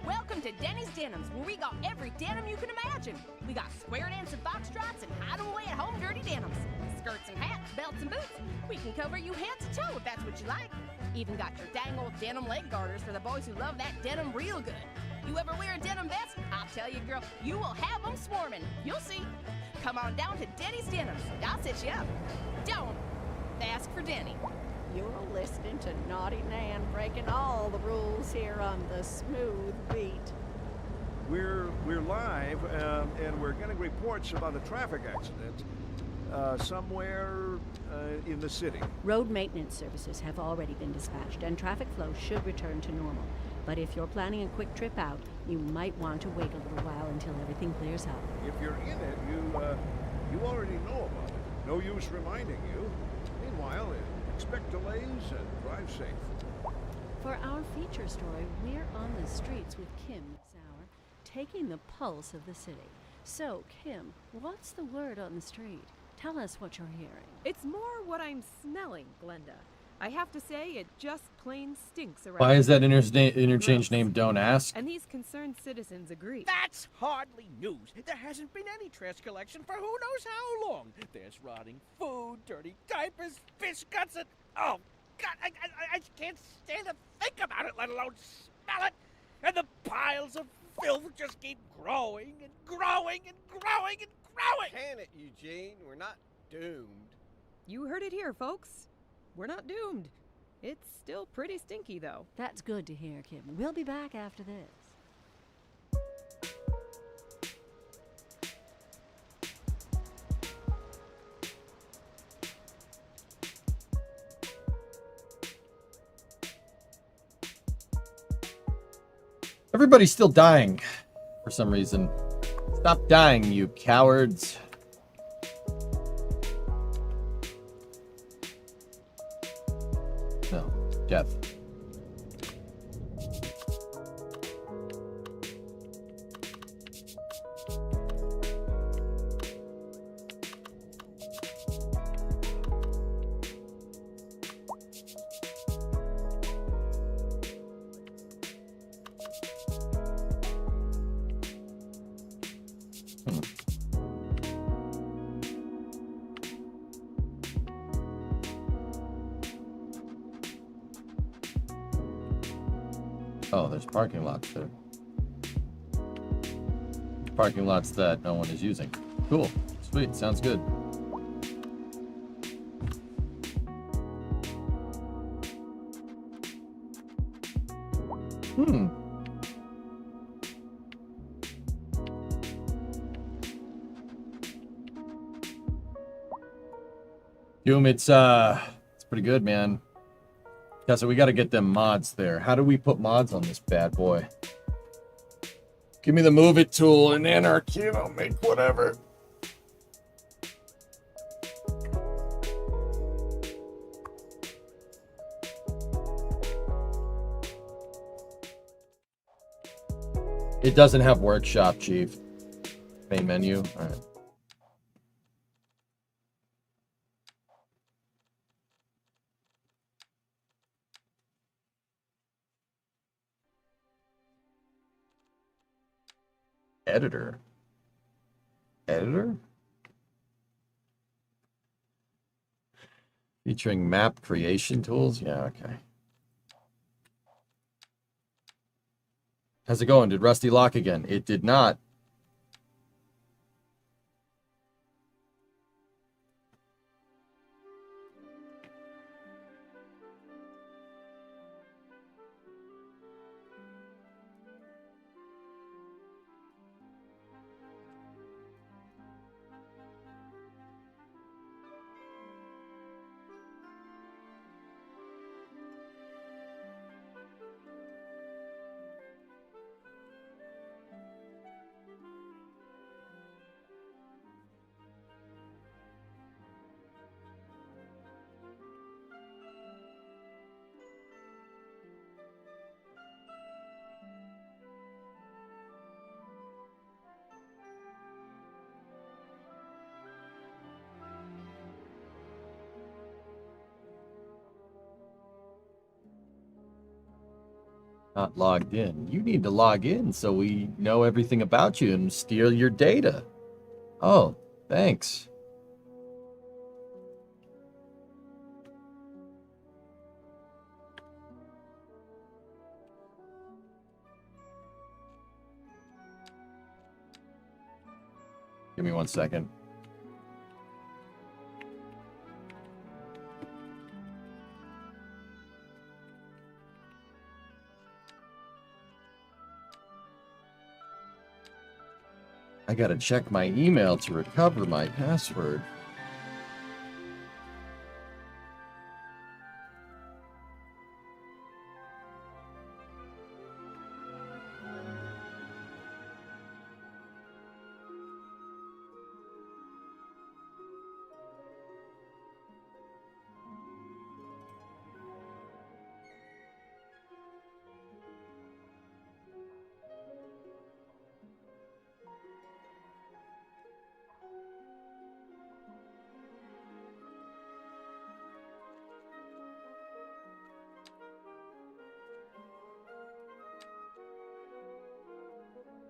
Welcome to Denny's Denims, where we got every denim you can imagine. We got square dancing foxtrots and hide 'em away at home dirty denims. Skirts and hats, belts and boots. We can cover you head to toe if that's what you like. Even got your dang old denim leg garters for the boys who love that denim real good. You ever wear a denim vest? I'll tell you, girl, you will have them swarming. You'll see. Come on down to Denny's Denims. I'll set you up. Don't ask for Denny. You're listening to Naughty Nan breaking all the rules here on the Smooth Beat. We're live, and we're getting reports about a traffic accident somewhere in the city. Road maintenance services have already been dispatched, and traffic flow should return to normal. But if you're planning a quick trip out, you might want to wait a little while until everything clears up. If you're in it, you already know about it. No use reminding you. Meanwhile, expect delays and drive safe. For our feature story, we're on the streets with Kim this hour, taking the pulse of the city. So, Kim, what's the word on the street? Tell us what you're hearing. It's more what I'm smelling, Glenda. I have to say, it just plain stinks around. Why is that interchange name Don't Ask? And these concerned citizens agree. That's hardly news. There hasn't been any trash collection for who knows how long. There's rotting food, dirty diapers, fish guts, and... Oh, God, I can't stand to think about it, let alone smell it. And the piles of filth just keep growing and growing and growing and growing. Can it, Eugene? We're not doomed. You heard it here, folks. We're not doomed. It's still pretty stinky, though. That's good to hear, Kim. We'll be back after this. Everybody's still dying for some reason. Stop dying, you cowards. No. Death. Oh, there's parking lots there. Parking lots that no one is using. Cool. Sweet. Sounds good. Doom, it's pretty good, man. Yeah, so we got to get them mods there. How do we put mods on this bad boy? Give me the move it tool and anarchy and I'll make whatever. It doesn't have workshop, Chief. Main menu. All right. Editor. Editor? Featuring map creation tools? Yeah, okay. How's it going? Did Rusty lock again? It did not. Not logged in. You need to log in so we know everything about you and steal your data. Oh, thanks. Give me 1 second. I gotta check my email to recover my password.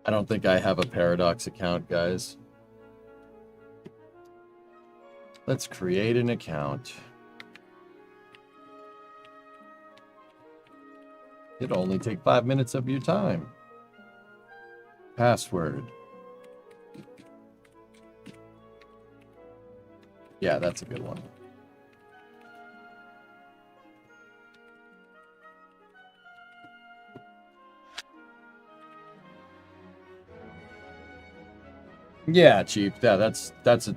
I don't think I have a Paradox account, guys. Let's create an account. It'll only take 5 minutes of your time. Password. Yeah, that's a good one. Yeah, Chief. Yeah, that's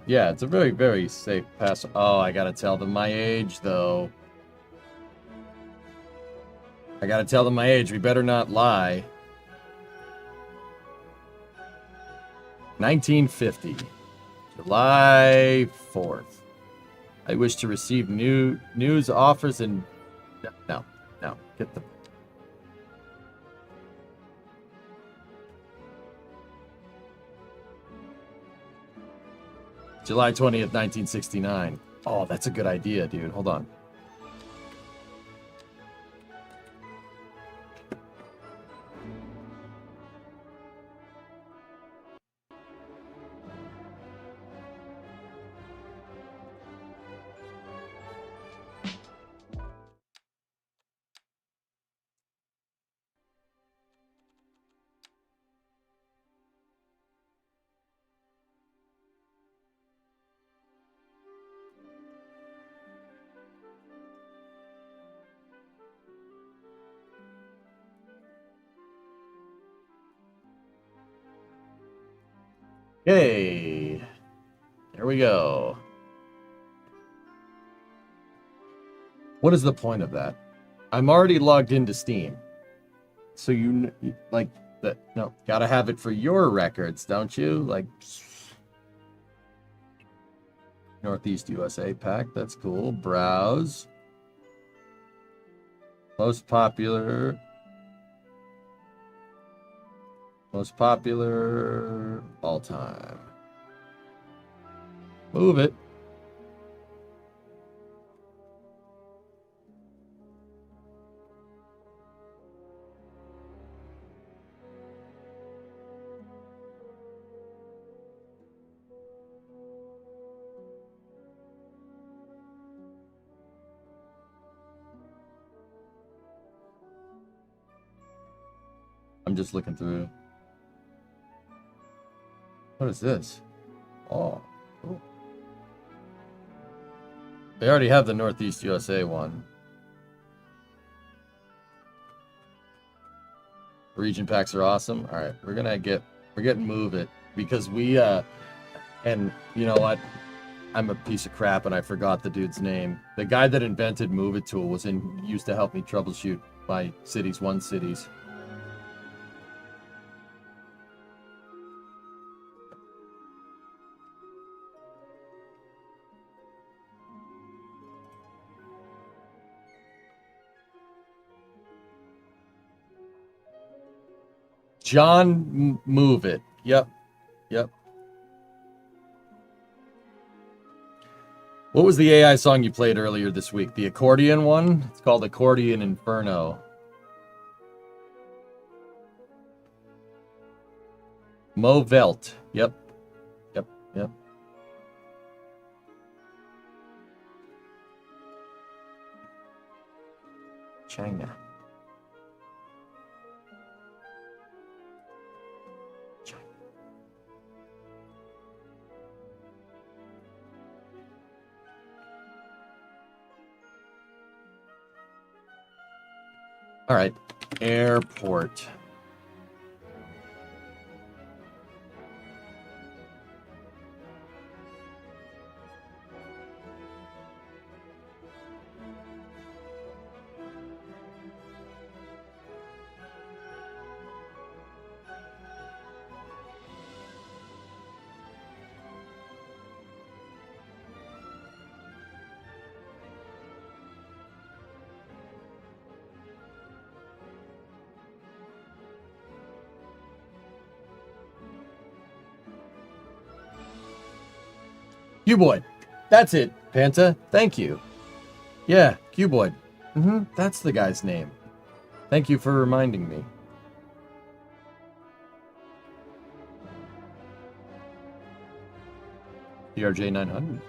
yeah, it's a very, very safe pass. Oh, I gotta tell them my age, though. I gotta tell them my age. We better not lie. 1950. July 4th. I wish to receive news offers and No, no. Get the... July 20th, 1969. Oh, that's a good idea, dude. Hold on. Okay. There we go. What is the point of that? I'm already logged into Steam. So you like that? No, gotta have it for your records, don't you? Like Northeast USA pack. That's cool. Browse. Most popular. Most popular all time. Move it. I'm just looking through. What is this? Oh, cool. They already have the Northeast USA one. Region packs are awesome. All right, we're getting Move It because we and you know what? I'm a piece of crap and I forgot the dude's name. The guy that invented Move It tool used to help me troubleshoot my Cities 1 cities. John Move It. Yep. Yep. What was the AI song you played earlier this week? The accordion one? It's called Accordion Inferno. Mo Velt. Yep. Yep. Yep. China. All right. Airport. Cuboid. That's it, Panta. Thank you. Yeah, Cuboid. That's the guy's name. Thank you for reminding me. DRJ 900.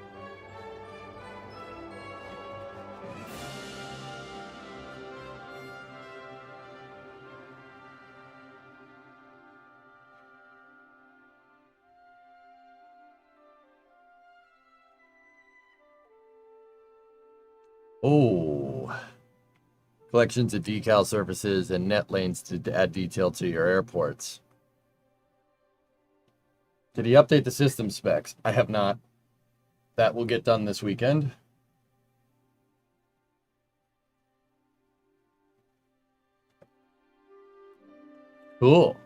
Oh. Collections of decal surfaces and net lanes to add detail to your airports. Did he update the system specs? I have not. That will get done this weekend. Cool.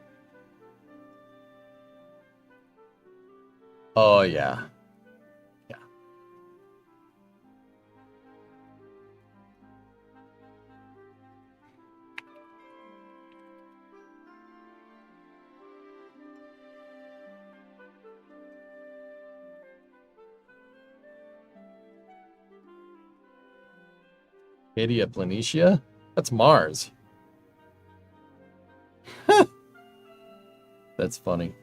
Oh, yeah. Yeah. Hadia Planitia? That's Mars. That's funny.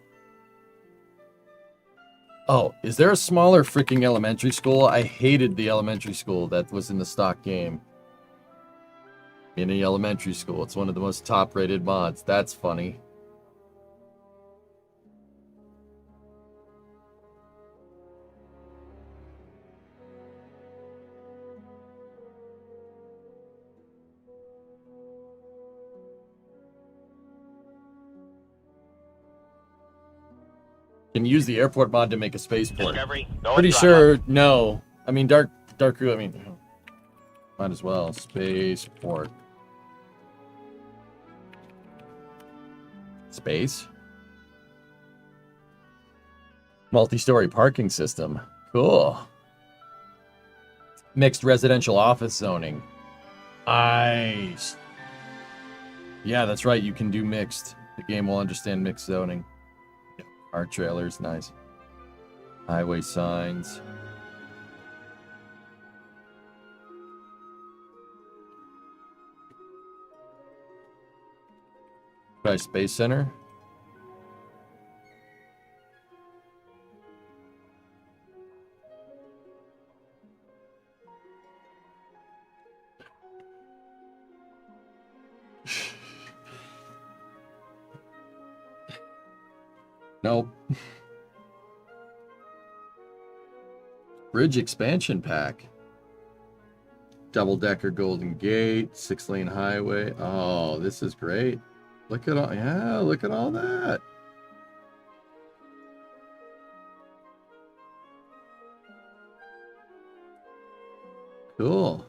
Oh, is there a smaller freaking elementary school? I hated the elementary school that was in the stock game. Mini elementary school. It's one of the most top-rated mods. That's funny. Can use the airport mod to make a spaceport. Discovery, go Pretty and throttle sure no. I mean Dark Crew, I mean might as well. Spaceport. Space. Multi-story parking system. Cool. Mixed residential office zoning. Nice. Yeah, that's right. You can do mixed. The game will understand mixed zoning. Car trailers, nice. Highway signs. Try Space Center. Nope. Bridge expansion pack. Double-decker Golden Gate, 6-lane highway. Oh, this is great. Look at all, yeah, look at all that. Cool.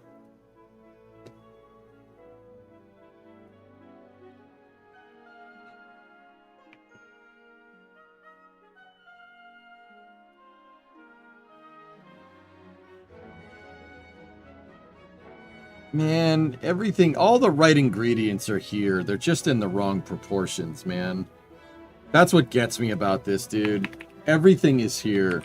Man, everything, all the right ingredients are here. They're just in the wrong proportions, man. That's what gets me about this, dude. Everything is here.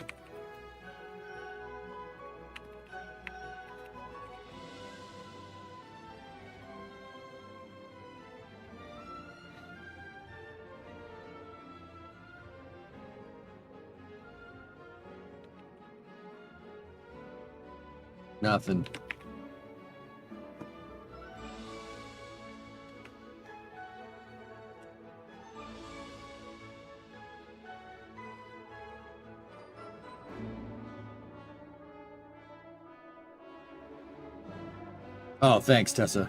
Nothing. Oh, thanks, Tessa.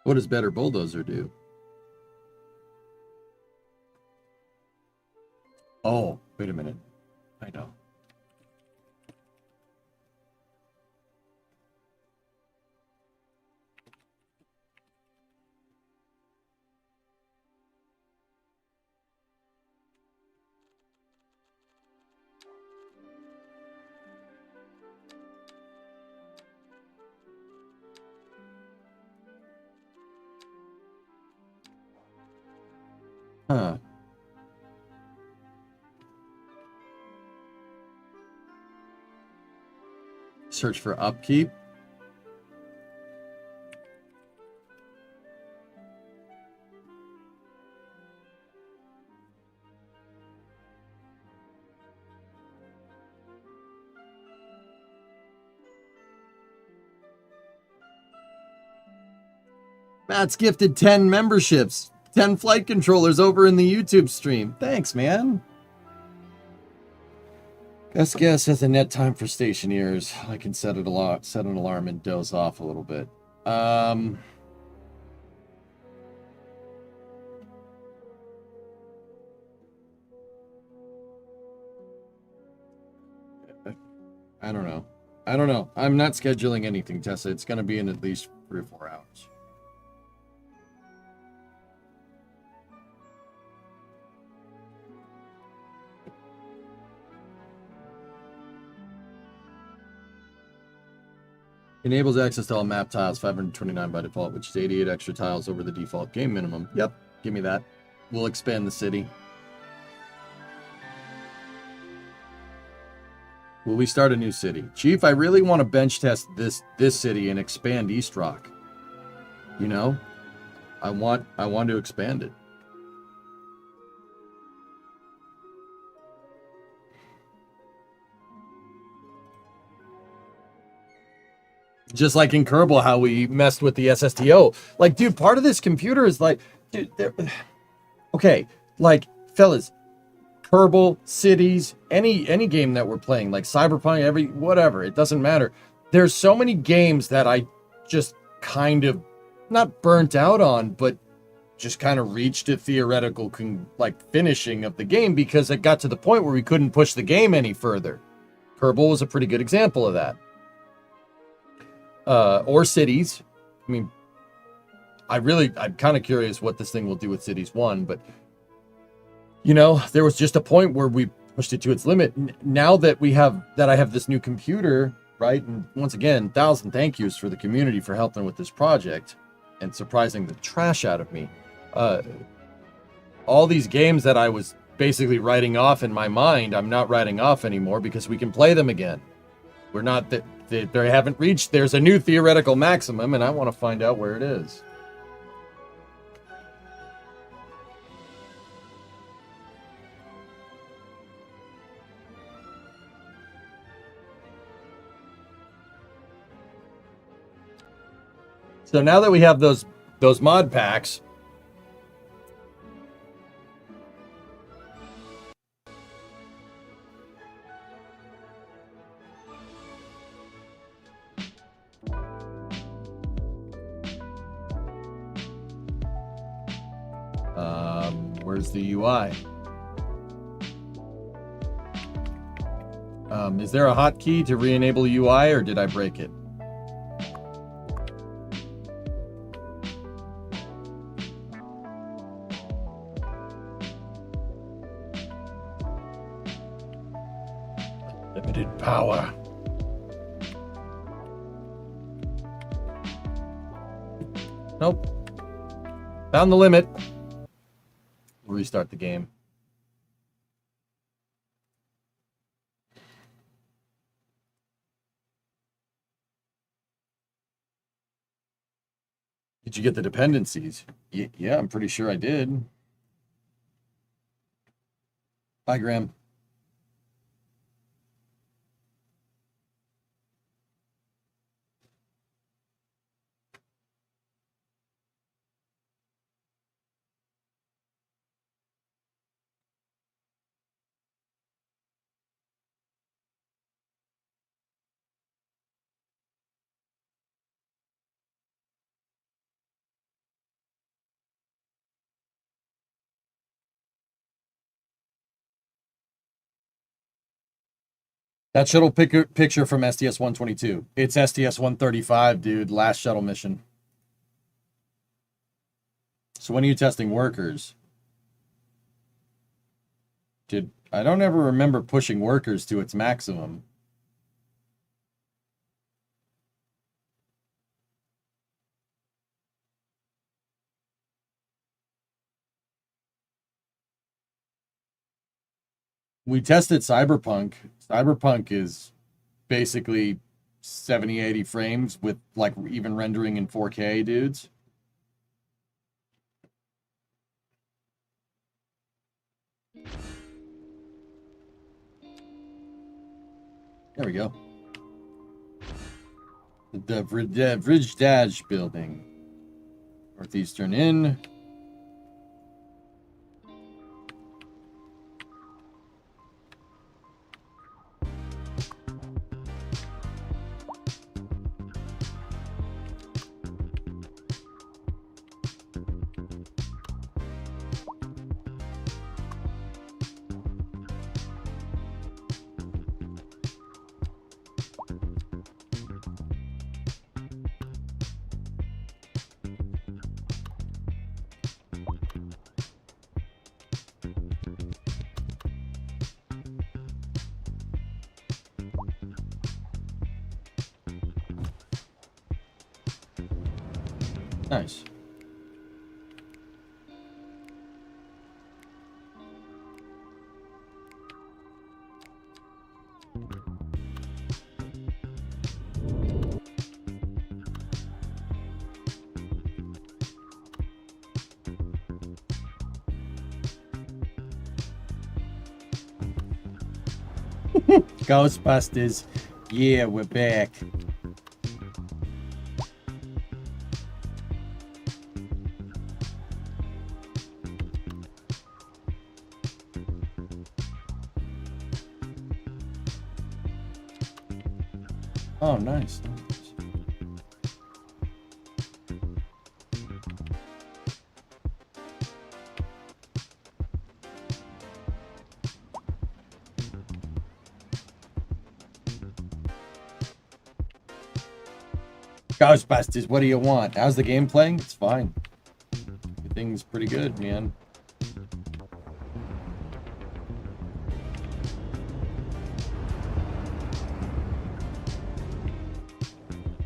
What does Better Bulldozer do? Oh, wait a minute. I know. Huh. Search for upkeep. Matt's gifted 10 memberships, 10 flight controllers over in the YouTube stream. Thanks, man. Best guess has a net time for stationeers. I can set an alarm and doze off a little bit. I don't know. I don't know. I'm not scheduling anything, Tessa. It's going to be in at least 3 or 4 hours. Enables access to all map tiles, 529 by default, which is 88 extra tiles over the default game minimum. Yep, give me that. We'll expand the city. Will we start a new city? Chief, I really want to bench test this city and expand East Rock. You know? I want to expand it. Just like in Kerbal, how we messed with the SSTO. Like, dude, part of this computer is like, dude, okay, like, fellas, Kerbal, Cities, any game that we're playing, like Cyberpunk, whatever, it doesn't matter. There's so many games that I just kind of, not burnt out on, but just kind of reached a theoretical, finishing of the game because it got to the point where we couldn't push the game any further. Kerbal was a pretty good example of that. Or Cities. I mean, I'm kind of curious what this thing will do with Cities 1, but you know, there was just a point where we pushed it to its limit. Now that I have this new computer, right? And once again, 1,000 thank yous for the community for helping with this project and surprising the trash out of me. All these games that I was basically writing off in my mind, I'm not writing off anymore because we can play them again. We're not that they haven't reached. There's a new theoretical maximum, and I want to find out where it is. So now that we have those mod packs, where's the UI? Is there a hotkey to re-enable UI, or did I break it? Limited power. Nope. Found the limit. We'll restart the game. Did you get the dependencies? Yeah, I'm pretty sure I did. Bye, Graham. That shuttle picture from STS-122. It's STS-135, dude. Last shuttle mission. So when are you testing workers? I don't ever remember pushing workers to its maximum. We tested Cyberpunk. Cyberpunk is basically 70, 80 frames with like even rendering in 4K, dudes. There we go. The Vrijdaj building. Northeastern Inn. Nice. Ghostbusters. Yeah, we're back. Oh, nice. Ghostbusters, what do you want? How's the game playing? It's fine. Everything's pretty good, man.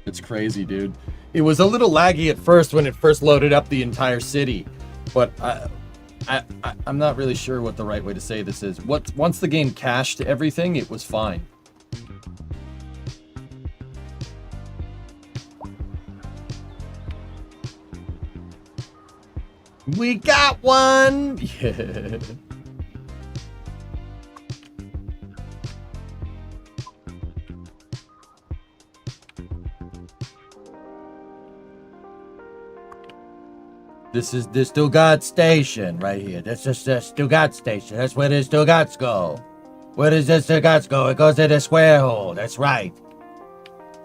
It's crazy, dude. It was a little laggy at first when it first loaded up the entire city, but I'm not really sure what the right way to say this is. Once the game cached everything, it was fine. We got one! Yeah. This is the Stuttgart station right here. This is the Stuttgart station. That's where the Stuttgarts go. Where does the Stuttgarts go? It goes to the square hole. That's right.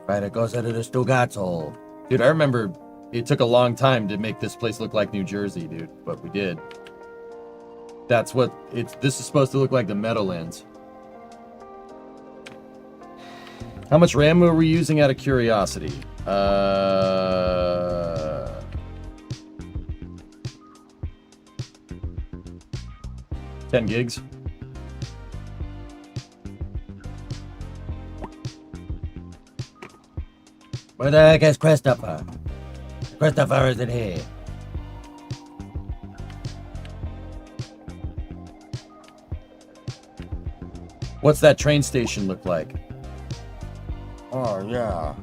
Right, it goes into the Stuttgarts hole. Dude, I remember it took a long time to make this place look like New Jersey, dude. But we did. That's what this is supposed to look like, the Meadowlands. How much RAM were we using out of curiosity? 10 gigs. Where the heck is Christopher? Christopher isn't here. What's that train station look like? Oh, yeah.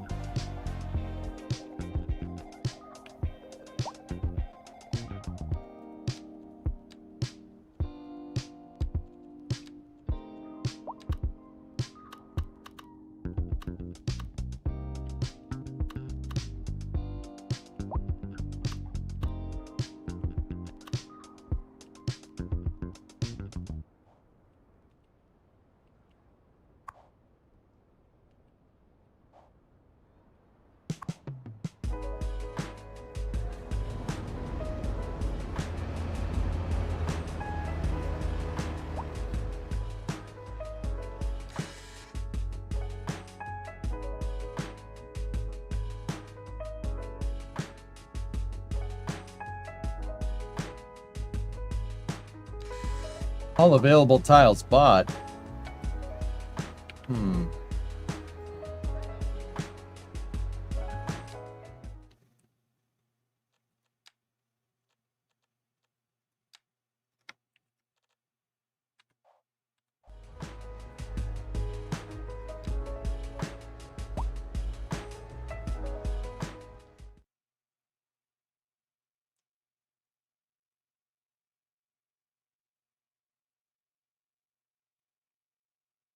All available tiles bought.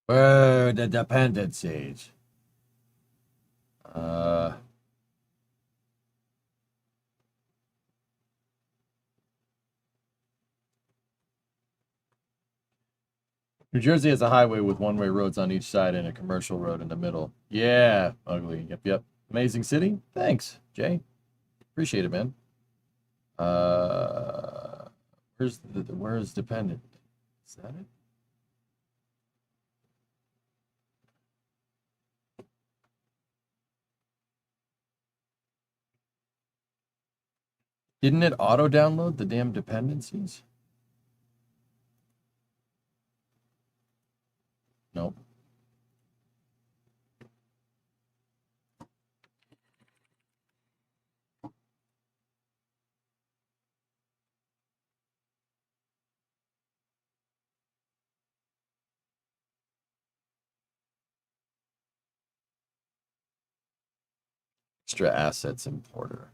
Where are the dependencies? New Jersey has a highway with one-way roads on each side and a commercial road in the middle. Yeah, ugly. Yep. Amazing city. Thanks, Jay. Appreciate it, man. Where's dependent? Is that it? Didn't it auto-download the damn dependencies? Nope. Extra assets importer.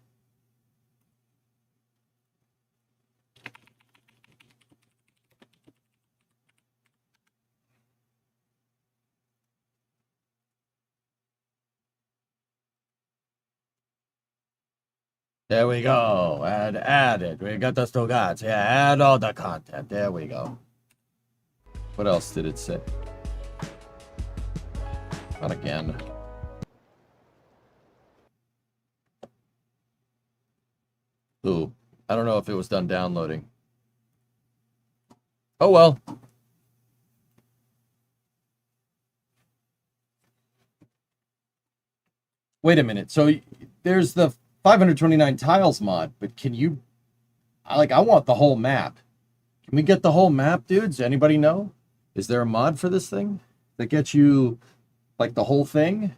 There we go. And add it. We got the Stogats. Yeah, add all the content. There we go. What else did it say? Not again. Ooh, I don't know if it was done downloading. Oh well. Wait a minute. So there's the 529 tiles mod, but can you... I want the whole map. Can we get the whole map, dudes? Anybody know? Is there a mod for this thing that gets you, like, the whole thing?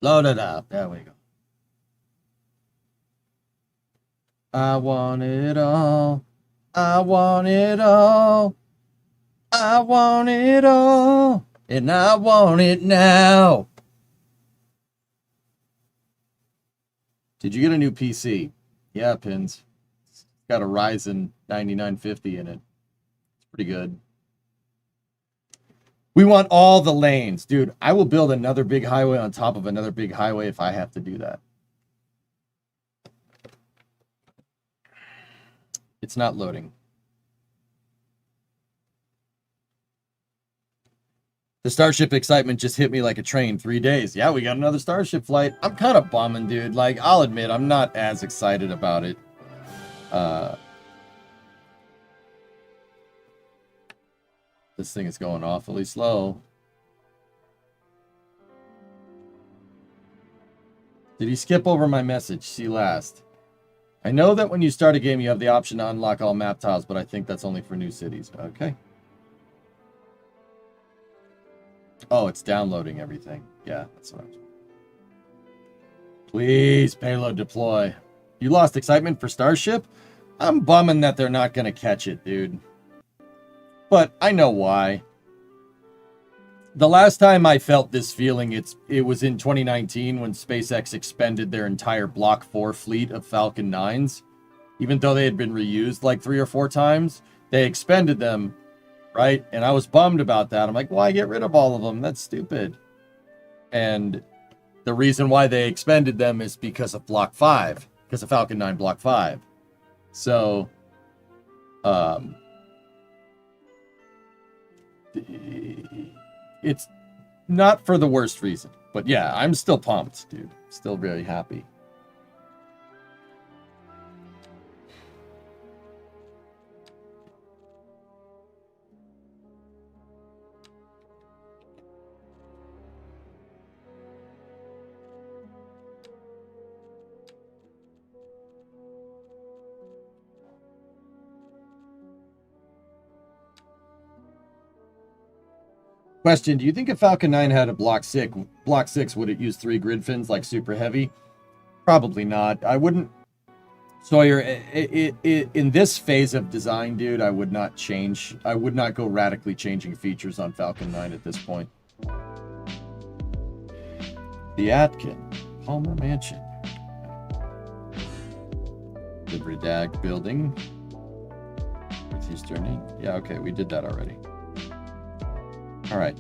Load it up. There we go. I want it all. I want it all. I want it all. And I want it now. Did you get a new PC? Yeah, Pins. It's got a Ryzen 9950 in it. It's pretty good. We want all the lanes. Dude, I will build another big highway on top of another big highway if I have to do that. It's not loading. The Starship excitement just hit me like a train. 3 days. Yeah, we got another Starship flight. I'm kind of bumming, dude. Like, I'll admit, I'm not as excited about it. This thing is going awfully slow. Did he skip over my message? See last. I know that when you start a game, you have the option to unlock all map tiles, but I think that's only for new cities. Okay. Oh, it's downloading everything. Yeah, that's what I'm doing. Please, payload deploy. You lost excitement for Starship? I'm bumming that they're not going to catch it, dude. But I know why. The last time I felt this feeling, it was in 2019 when SpaceX expended their entire Block 4 fleet of Falcon 9s. Even though they had been reused like 3 or 4 times, they expended them, right? And I was bummed about that. I'm like, why get rid of all of them? That's stupid. And the reason why they expended them is because of Block 5, because of Falcon 9 Block 5. So, it's not for the worst reason. But yeah, I'm still pumped, dude. Still very happy. Question, do you think if Falcon 9 had a Block 6, would it use 3 grid fins like Super Heavy? Probably not. I wouldn't... Sawyer, in this phase of design, dude, I would not change... I would not go radically changing features on Falcon 9 at this point. The Atkin. Palmer Mansion. The Bredag Building. Northeastern Inn. Yeah, okay, we did that already. All right.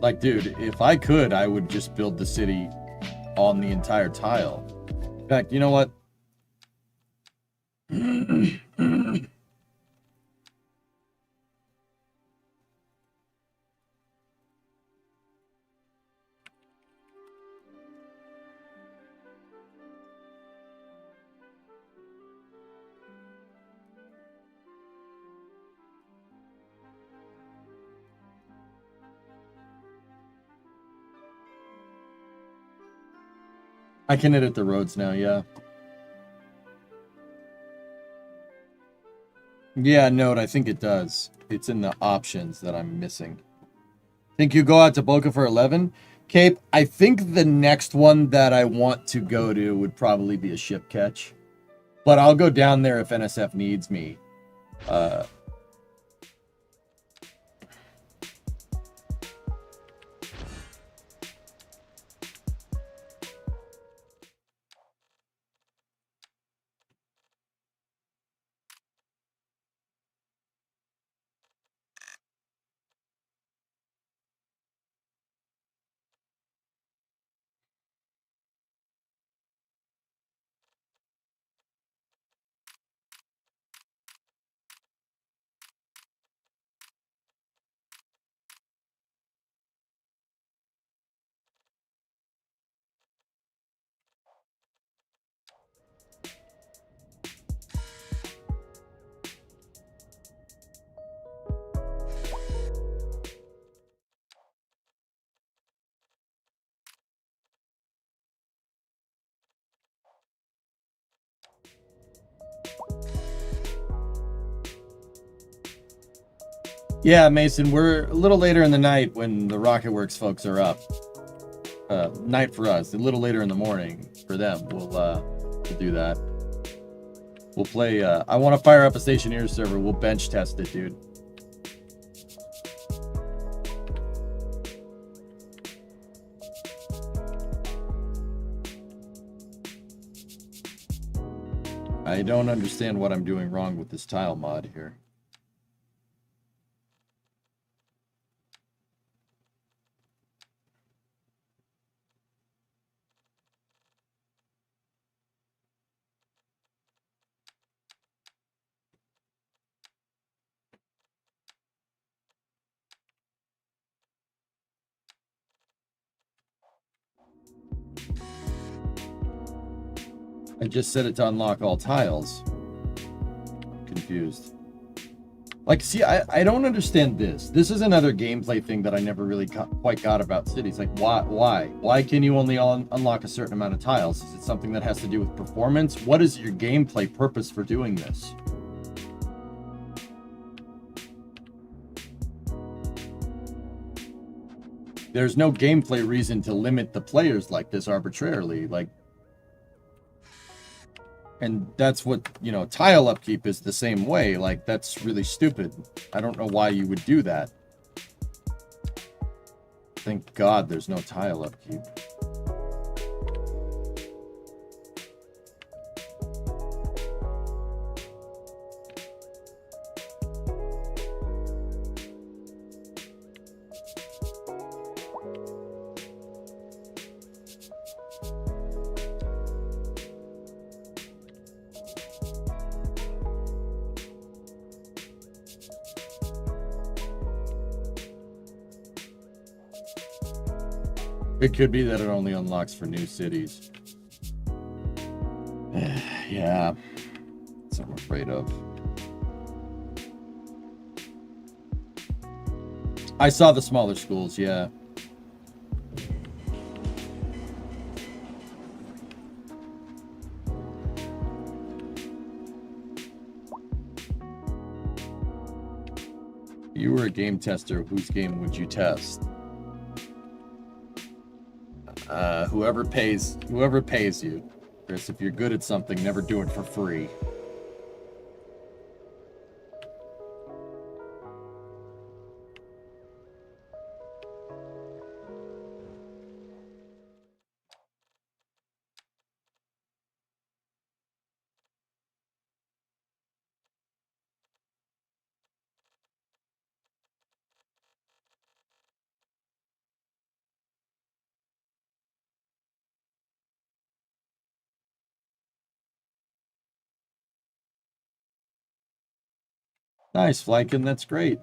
Like, dude, if I could, I would just build the city on the entire tile. In fact, you know what? I can edit the roads now, yeah. Yeah, note, I think it does. It's in the options that I'm missing. Think you go out to Boca for 11? Cape, I think the next one that I want to go to would probably be a ship catch. But I'll go down there if NSF needs me. Yeah, Mason, we're a little later in the night when the Rocketworks folks are up. Night for us, a little later in the morning for them. We'll do that. We'll play, I want to fire up a Stationeer server. We'll bench test it, dude. I don't understand what I'm doing wrong with this tile mod here. I just set it to unlock all tiles. Confused. Like, see, I don't understand this. This is another gameplay thing that I never really quite got about cities. Like, why? Why can you only unlock a certain amount of tiles? Is it something that has to do with performance? What is your gameplay purpose for doing this? There's no gameplay reason to limit the players like this arbitrarily. Like, and that's what, you know, tile upkeep is the same way. Like, that's really stupid. I don't know why you would do that. Thank God there's no tile upkeep. It could be that it only unlocks for new cities. Yeah, that's what I'm afraid of. I saw the smaller schools, yeah. If you were a game tester, whose game would you test? Whoever pays you. Chris, if you're good at something, never do it for free. Nice, Flykin, that's great.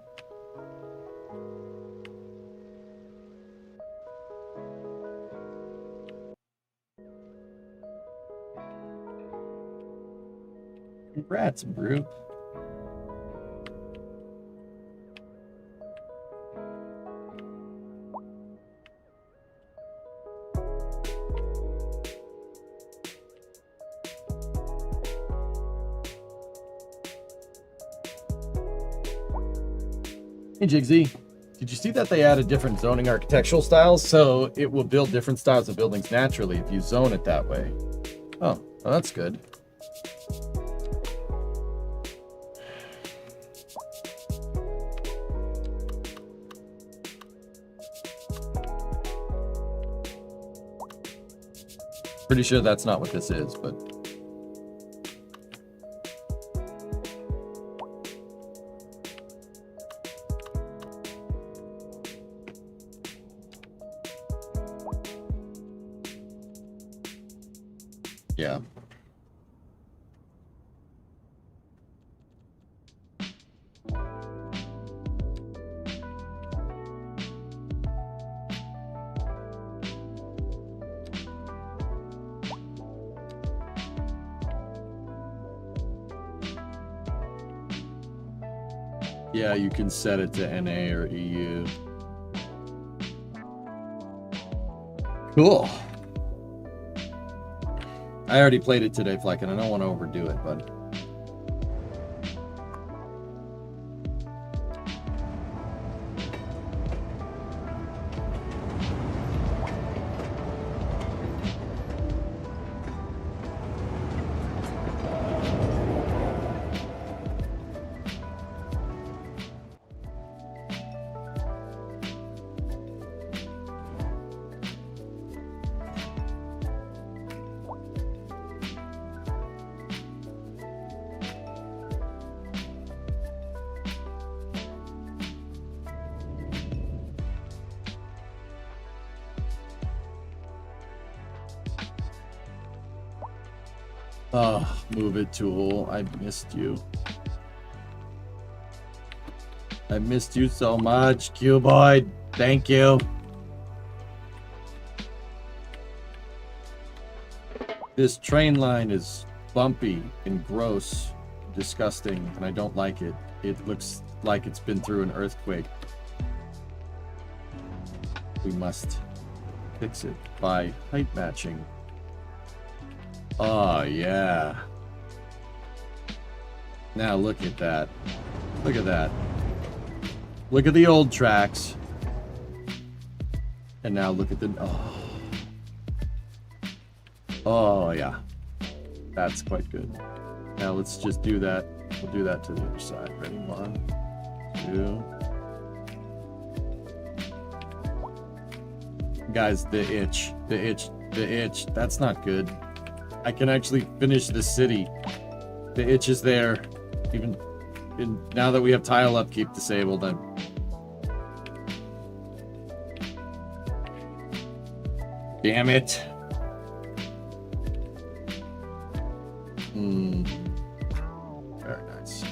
Congrats, Brew. Hey, Jigsy. Did you see that they added different zoning architectural styles? So it will build different styles of buildings naturally if you zone it that way. Oh, well, that's good. Pretty sure that's not what this is, but... yeah. Yeah, you can set it to NA or EU. Cool. I already played it today, Fleck, and I don't want to overdo it, but... Oh, move it, tool. I missed you. I missed you so much, Cuboid. Thank you. This train line is bumpy and gross, disgusting, and I don't like it. It looks like it's been through an earthquake. We must fix it by height matching. Oh, yeah. Now look at that. Look at that. Look at the old tracks. And now look at the... oh. Oh, yeah. That's quite good. Now let's just do that. We'll do that to the other side. Ready? 1, 2. Guys, the itch. The itch. The itch. That's not good. I can actually finish this city. The itch is there. Even now that we have tile upkeep disabled, damn it. Very nice.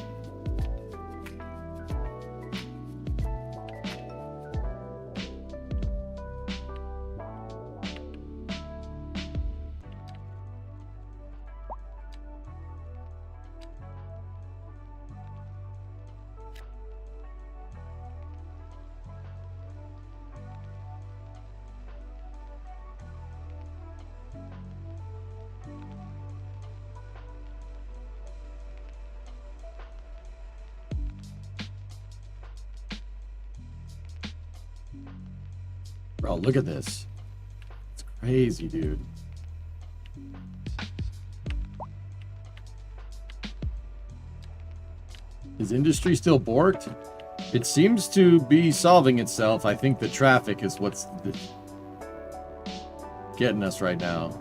Bro, look at this. It's crazy, dude. Is industry still borked? It seems to be solving itself. I think the traffic is what's getting us right now.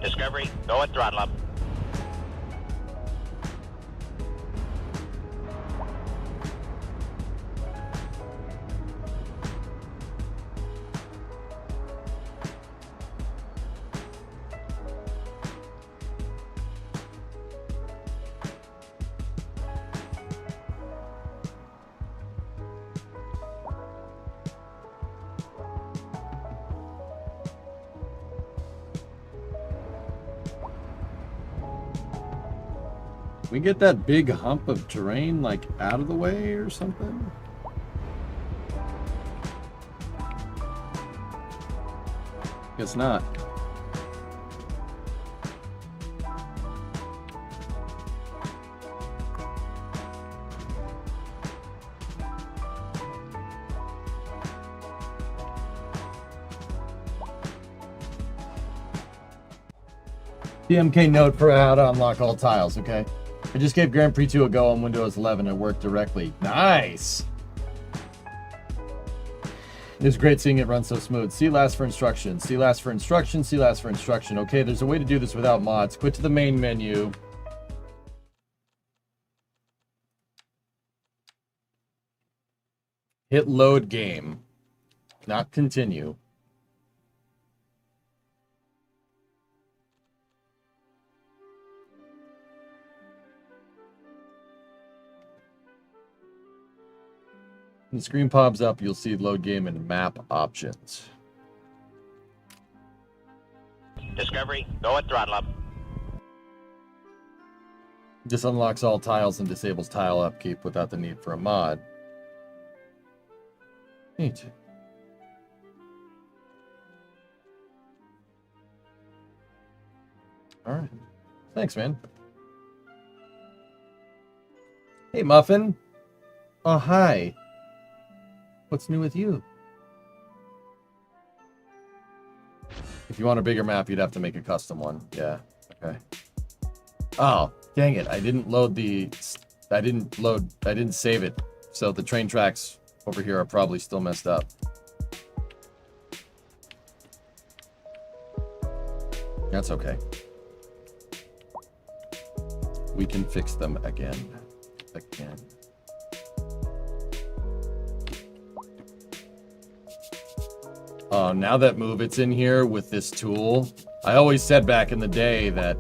Discovery, go and throttle up. We get that big hump of terrain, like, out of the way or something? Guess not. DMK note for how to unlock all tiles, okay? I just gave Grand Prix 2 a go on Windows 11. It worked directly. Nice! It was great seeing it run so smooth. See last for instructions. See last for instructions. See last for instruction. Okay, there's a way to do this without mods. Quit to the main menu. Hit load game. Not continue. When the screen pops up, you'll see load game and map options. Discovery, go and throttle up. This unlocks all tiles and disables tile upkeep without the need for a mod. Neat. Alright. Thanks, man. Hey, Muffin. Oh, hi. What's new with you? If you want a bigger map, you'd have to make a custom one. Yeah. Okay. Oh, dang it. I didn't save it. So the train tracks over here are probably still messed up. That's okay. We can fix them again. Oh, now that Move It's in here with this tool, I always said back in the day that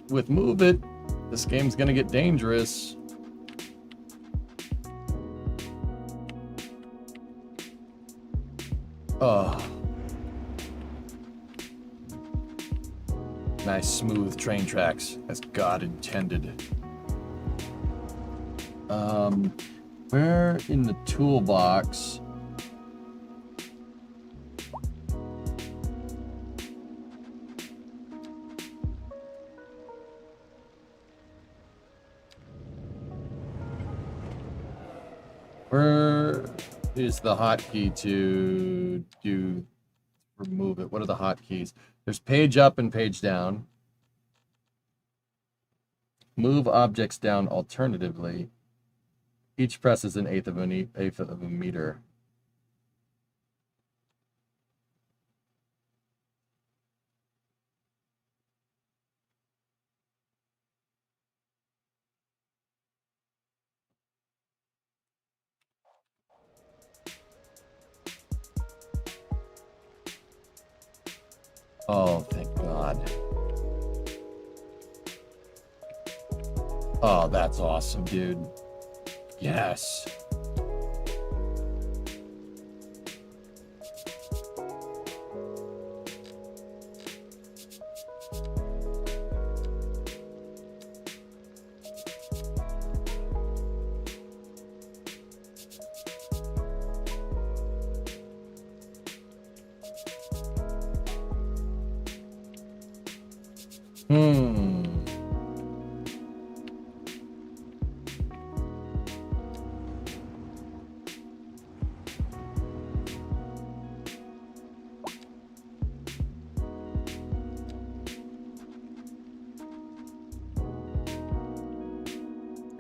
with Move It, this game's gonna get dangerous. Oh. Nice smooth train tracks, as God intended. Where in the toolbox? Where is the hotkey to remove it? What are the hotkeys? There's page up and page down. Move objects down alternatively. Each press is an eighth of a meter. Oh, thank God. Oh, that's awesome, dude. Yes.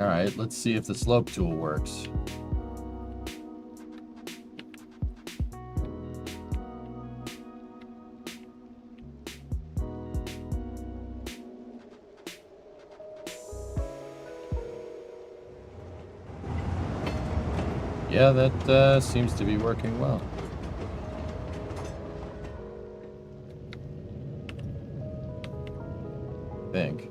All right, let's see if the slope tool works. Yeah, that seems to be working well. I think.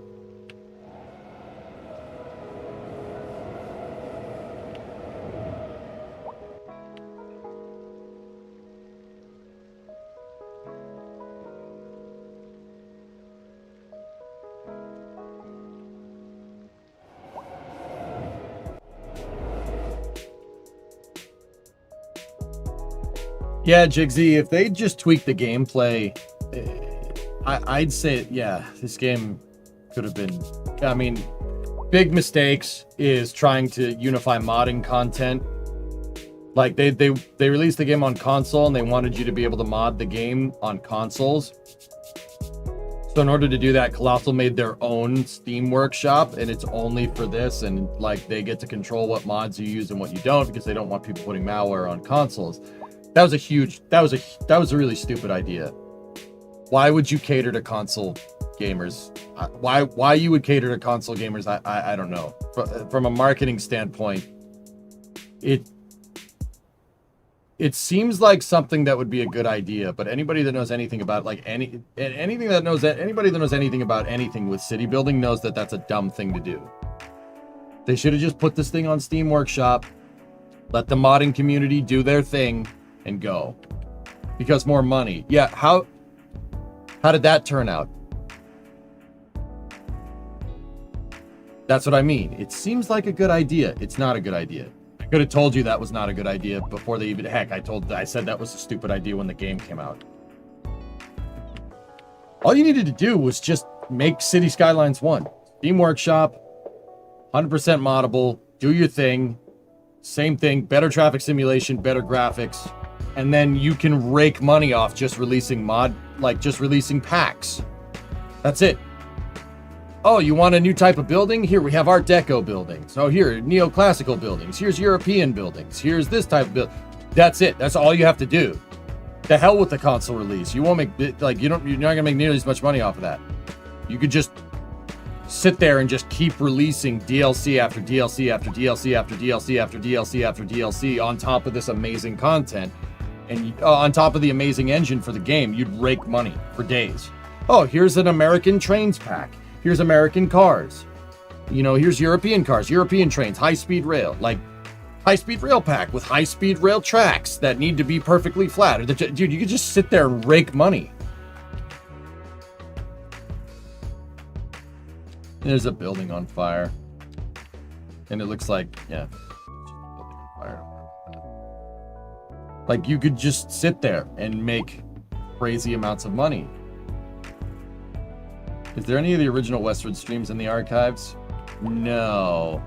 Yeah, Jigsy, if they just tweak the gameplay, I'd say, yeah, this game could have been, I mean, big mistakes is trying to unify modding content. Like, they released the game on console, and they wanted you to be able to mod the game on consoles. So in order to do that, Colossal made their own Steam workshop, and it's only for this, and, like, they get to control what mods you use and what you don't, because they don't want people putting malware on consoles. That was a really stupid idea. Why would you cater to console gamers? Why you would cater to console gamers? I don't know. From a marketing standpoint, it seems like something that would be a good idea. But anybody that knows anything about anybody that knows anything about anything with city building knows that that's a dumb thing to do. They should have just put this thing on Steam Workshop, let the modding community do their thing, and go. Because more money. Yeah, how did that turn out? That's what I mean. It seems like a good idea. It's not a good idea. I could have told you that was not a good idea before they even, heck, I said that was a stupid idea when the game came out. All you needed to do was just make City Skylines 1. Steam Workshop, 100% moddable, do your thing, same thing, better traffic simulation, better graphics. And then you can rake money off just releasing just releasing packs. That's it. Oh, you want a new type of building? Here, we have Art Deco buildings. Oh, here, neoclassical buildings. Here's European buildings. Here's this type of building. That's it. That's all you have to do. The hell with the console release. You won't make, you're not gonna make nearly as much money off of that. You could just sit there and just keep releasing DLC after DLC after DLC after DLC after DLC after DLC on top of this amazing content. And on top of the amazing engine for the game, you'd rake money for days. Oh, here's an American trains pack. Here's American cars. You know, here's European cars, European trains, high-speed rail. Like, high-speed rail pack with high-speed rail tracks that need to be perfectly flat. Dude, you could just sit there and rake money. There's a building on fire. And it looks like, yeah, building on fire. Like, you could just sit there and make crazy amounts of money. Is there any of the original Westwood streams in the archives? No.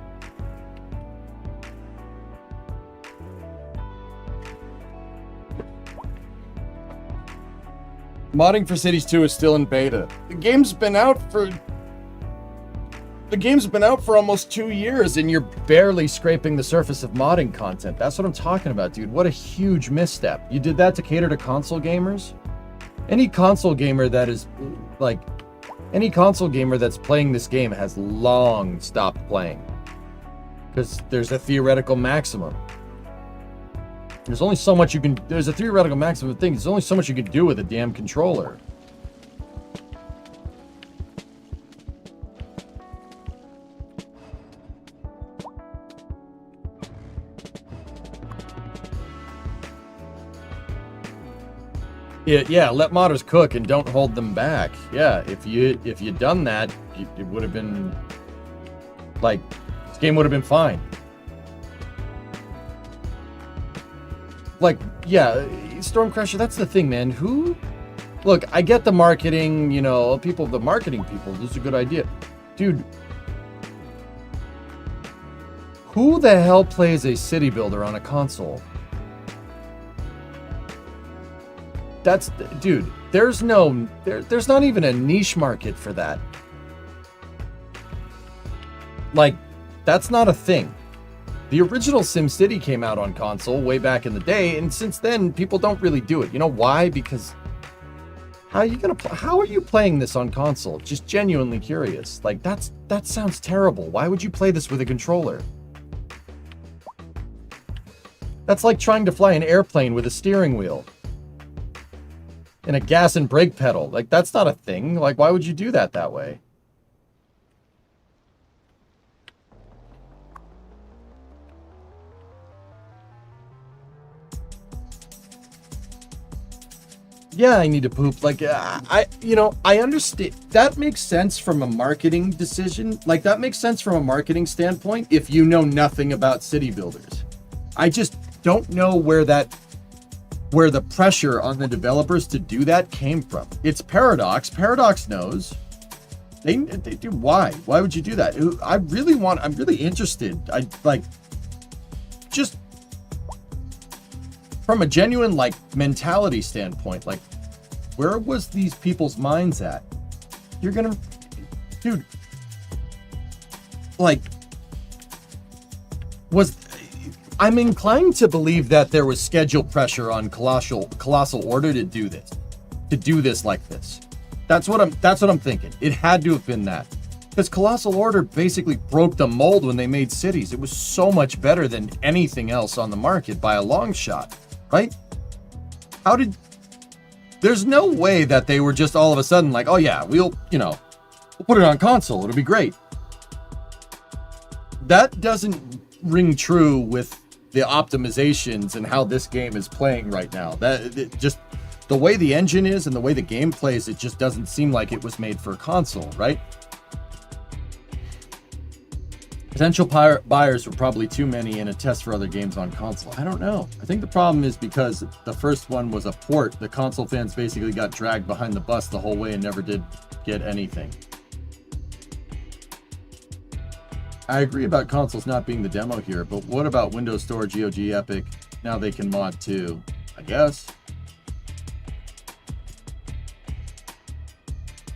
Modding for Cities 2 is still in beta. The game's been out for almost 2 years, and you're barely scraping the surface of modding content. That's what I'm talking about, dude. What a huge misstep. You did that to cater to console gamers? Any console gamer that's playing this game has long stopped playing. Because there's a theoretical maximum. There's only so much you can... There's a theoretical maximum of things. There's only so much you can do with a damn controller. Yeah, let modders cook and don't hold them back. Yeah, if you'd done that, it would have been... Like, this game would have been fine. Like, yeah, Stormcrusher, that's the thing, man. Look, I get the marketing, the marketing people, this is a good idea. Dude, who the hell plays a city builder on a console? Dude, there's not even a niche market for that. Like, That's not a thing. The original SimCity came out on console way back in the day, and since then, people don't really do it. You know why? Because how are you playing this on console? Just genuinely curious. Like, that sounds terrible. Why would you play this with a controller? That's like trying to fly an airplane with a steering wheel and a gas and brake pedal. Like, that's not a thing. Like, why would you do that way? Yeah, I need to poop. Like, I understand. That makes sense from a marketing decision. Like, that makes sense from a marketing standpoint if you know nothing about city builders. I just don't know where the pressure on the developers to do that came from. It's Paradox. Paradox knows. They do. Why? Why would you do that? I'm really interested. Just from a genuine, like, mentality standpoint, like, where was these people's minds at? You're gonna, dude, like, I'm inclined to believe that there was schedule pressure on Colossal Order to do this like this. That's what I'm thinking. It had to have been that. Because Colossal Order basically broke the mold when they made Cities. It was so much better than anything else on the market by a long shot. Right? There's no way that they were just all of a sudden like, oh yeah, we'll put it on console. It'll be great. That doesn't ring true with the optimizations and how this game is playing right now. Just the way the engine is and the way the game plays, it just doesn't seem like it was made for a console, right? Potential buyers were probably too many in a test for other games on console. I don't know. I think the problem is because the first one was a port, the console fans basically got dragged behind the bus the whole way and never did get anything. I agree about consoles not being the demo here, but what about Windows Store, GOG, Epic? Now they can mod too, I guess.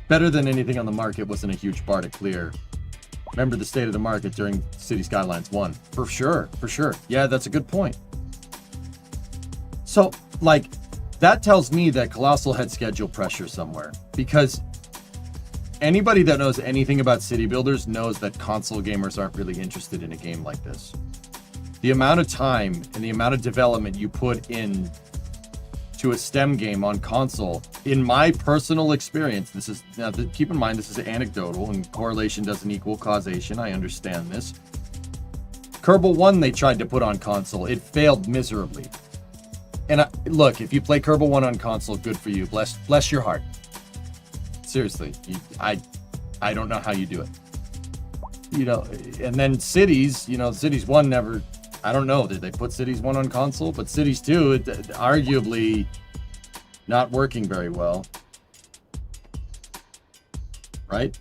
Better than anything on the market wasn't a huge bar to clear. Remember the state of the market during City Skylines 1. For sure. Yeah, that's a good point. So, like, that tells me that Colossal had schedule pressure somewhere. Because anybody that knows anything about city builders knows that console gamers aren't really interested in a game like this. The amount of time and the amount of development you put in to a STEM game on console, in my personal experience, keep in mind this is anecdotal and correlation doesn't equal causation. I understand this. Kerbal 1 they tried to put on console. It failed miserably. And look, if you play Kerbal 1 on console, good for you. Bless your heart. Seriously, I don't know how you do it. And then Cities, Cities 1 never, I don't know, did they put Cities 1 on console? But Cities 2, arguably not working very well. Right?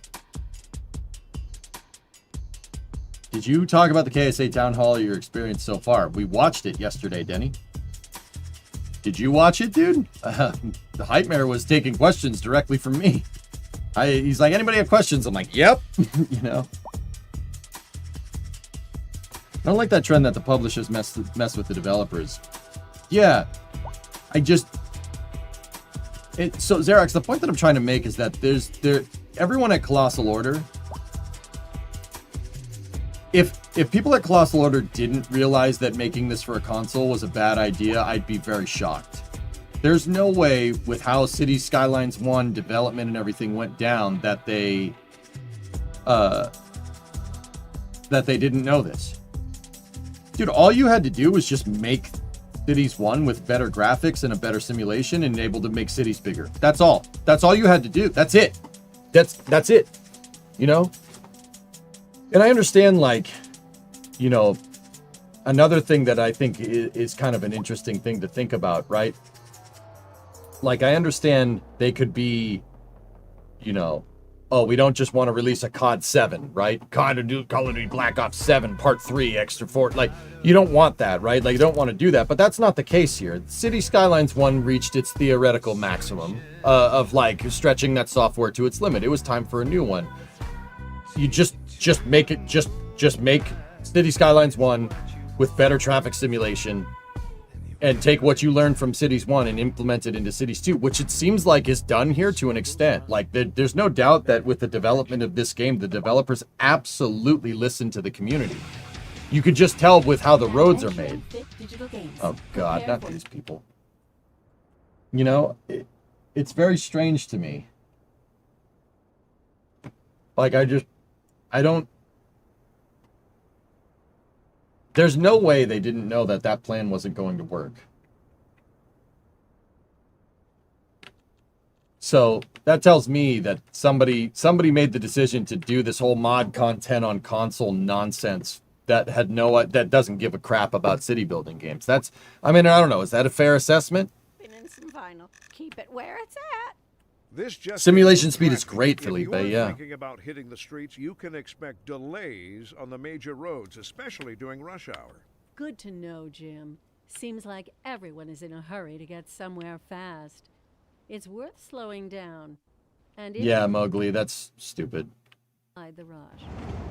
Did you talk about the KSA Town Hall or your experience so far? We watched it yesterday, Denny. Did you watch it, dude? The Hype Mayor was taking questions directly from me. He's like, anybody have questions? I'm like, yep. I don't like that trend that the publishers mess with the developers. Yeah. So Xerox, the point that I'm trying to make is that everyone at Colossal Order, if people at Colossal Order didn't realize that making this for a console was a bad idea, I'd be very shocked. There's no way with how Cities Skylines 1 development and everything went down that they didn't know this. Dude, all you had to do was just make Cities 1 with better graphics and a better simulation and able to make cities bigger. That's all. That's all you had to do. That's it. That's it. And I understand, another thing that I think is kind of an interesting thing to think about, right? Like, I understand they could be, oh, we don't just want to release a COD 7, right? Call of Duty Black Ops 7 Part 3 Extra 4. Like, you don't want that, right? Like, you don't want to do that. But that's not the case here. City Skylines 1 reached its theoretical maximum of, stretching that software to its limit. It was time for a new one. You just make it, just just make City Skylines 1 with better traffic simulation and take what you learned from Cities 1 and implement it into Cities 2, which it seems like is done here to an extent. Like, there's no doubt that with the development of this game, the developers absolutely listen to the community. You could just tell with how the roads are made. Oh, God, not these people. You know, it's very strange to me. Like, I don't... There's no way they didn't know that that plan wasn't going to work. So that tells me that somebody made the decision to do this whole mod content on console nonsense that doesn't give a crap about city building games. That's, I mean, I don't know. Is that a fair assessment? Pin in some vinyl. Keep it where it's at. This just Simulation speed is great, Felipe, if you're yeah. thinking about hitting the streets, you can expect delays on the major roads, especially during rush hour. Good to know, Jim. Seems like everyone is in a hurry to get somewhere fast. It's worth slowing down. And Yeah, Mowgli, that's stupid. The rush.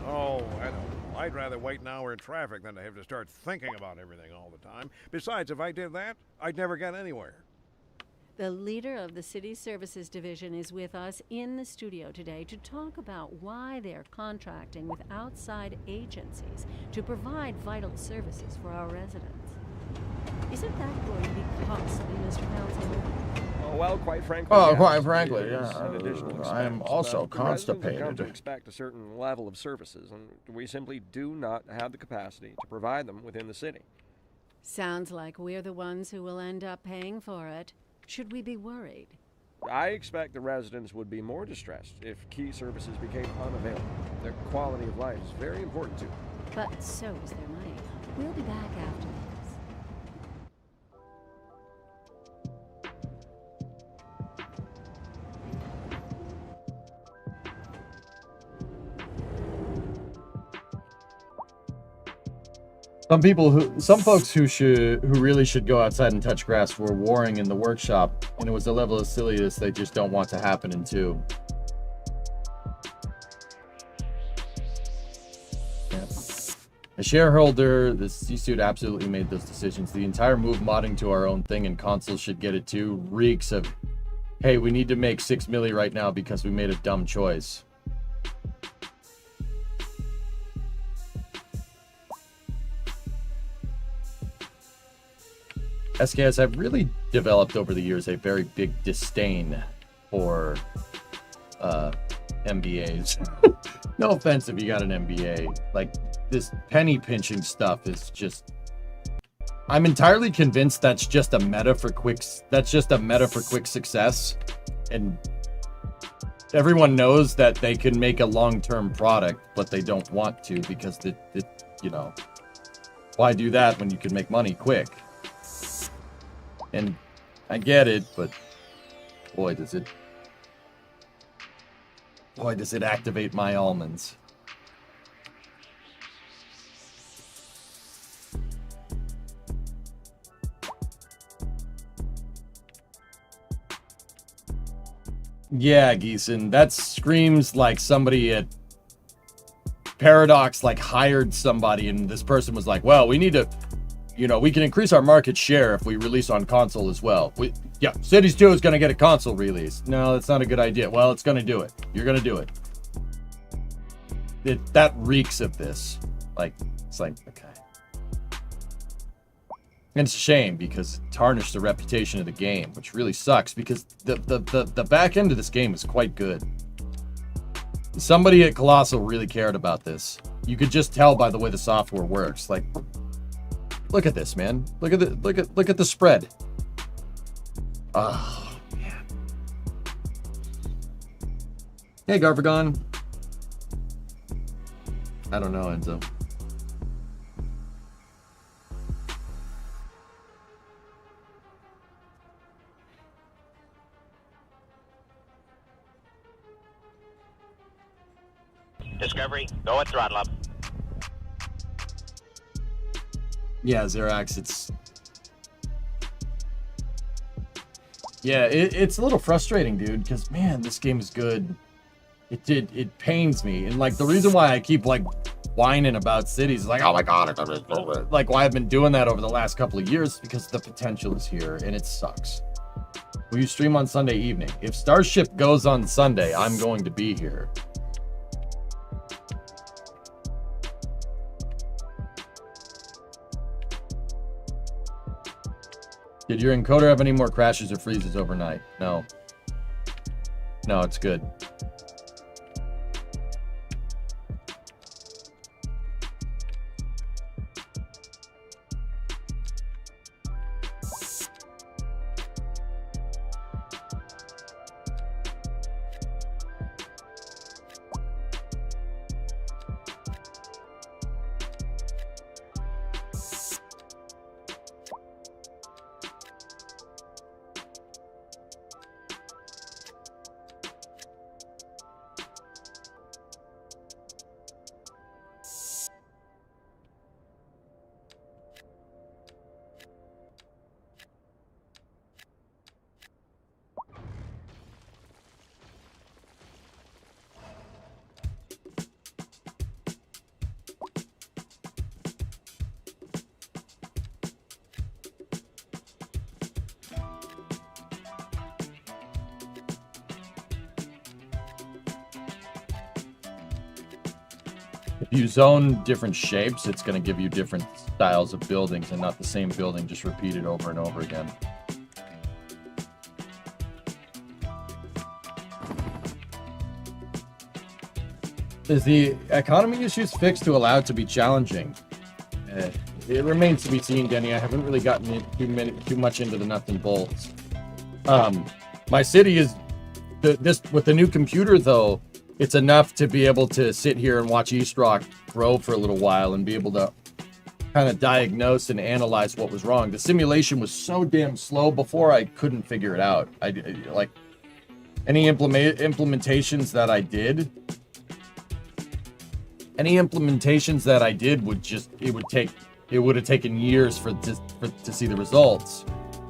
Oh, I don't know. I'd rather wait an hour in traffic than to have to start thinking about everything all the time. Besides, if I did that, I'd never get anywhere. The leader of the City Services Division is with us in the studio today to talk about why they're contracting with outside agencies to provide vital services for our residents. Isn't that going to be costly, Mr. Councilman? Well, quite frankly, Oh, yes, quite frankly, it is yeah. an additional I am expense, also but the residents have come constipated. to expect a certain level of services, and we simply do not have the capacity to provide them within the city. Sounds like we're the ones who will end up paying for it. Should we be worried? I expect the residents would be more distressed if key services became unavailable. Their quality of life is very important to them. But so is their money. We'll be back after this. Some folks who really should go outside and touch grass were warring in the workshop, and it was a level of silliness they just don't want to happen in 2. Yeah. A shareholder, the C-suit absolutely made those decisions. The entire move modding to our own thing and consoles should get it too reeks of, hey, we need to make 6 milli right now because we made a dumb choice. SKS, have really developed over the years a very big disdain for MBAs. No offense if you got an MBA. Like, this penny pinching stuff is just... I'm entirely convinced that's just a meta for quick success. And everyone knows that they can make a long-term product, but they don't want to because you know, why do that when you can make money quick? And I get it, but boy, does it activate my almonds. Yeah, Geeson, that screams like somebody at Paradox like hired somebody and this person was like, well, we need to, you know, we can increase our market share if we release on console as well. Yeah, Cities 2 is going to get a console release. No, that's not a good idea. Well, it's going to do it. You're going to do it. That reeks of this. Like, it's like, okay. And it's a shame because it tarnished the reputation of the game, which really sucks because the back end of this game is quite good. Somebody at Colossal really cared about this. You could just tell by the way the software works. Like, look at this, man. Look at the spread. Oh, man. Hey, Garvagon. I don't know, Enzo. Discovery, go and throttle up. Yeah, Xerax, it's a little frustrating, dude, because, man, this game is good. It pains me. And, like, the reason why I keep, like, whining about cities. Like, oh my God, like why I've been doing that over the last couple of years, because the potential is here and it sucks. Will you stream on Sunday evening? If Starship goes on Sunday, I'm going to be here. Did your encoder have any more crashes or freezes overnight? No. No, it's good. If you zone different shapes, it's going to give you different styles of buildings and not the same building just repeated over and over again. Is the economy issues fixed to allow it to be challenging? It remains to be seen, Denny. I haven't really gotten too much into the nuts and bolts. My city is this with the new computer, though. It's enough to be able to sit here and watch East Rock grow for a little while and be able to kind of diagnose and analyze what was wrong. The simulation was so damn slow before, I couldn't figure it out. I like any implementations that I did. Any implementations that I did would have taken years to see the results.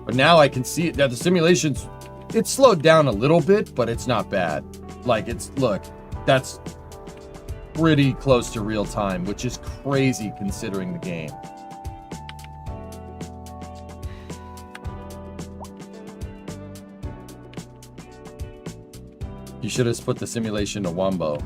But now I can see it. Now the simulations, it's slowed down a little bit, but it's not bad. Like look, that's pretty close to real time, which is crazy considering the game. You should have put the simulation to Wombo.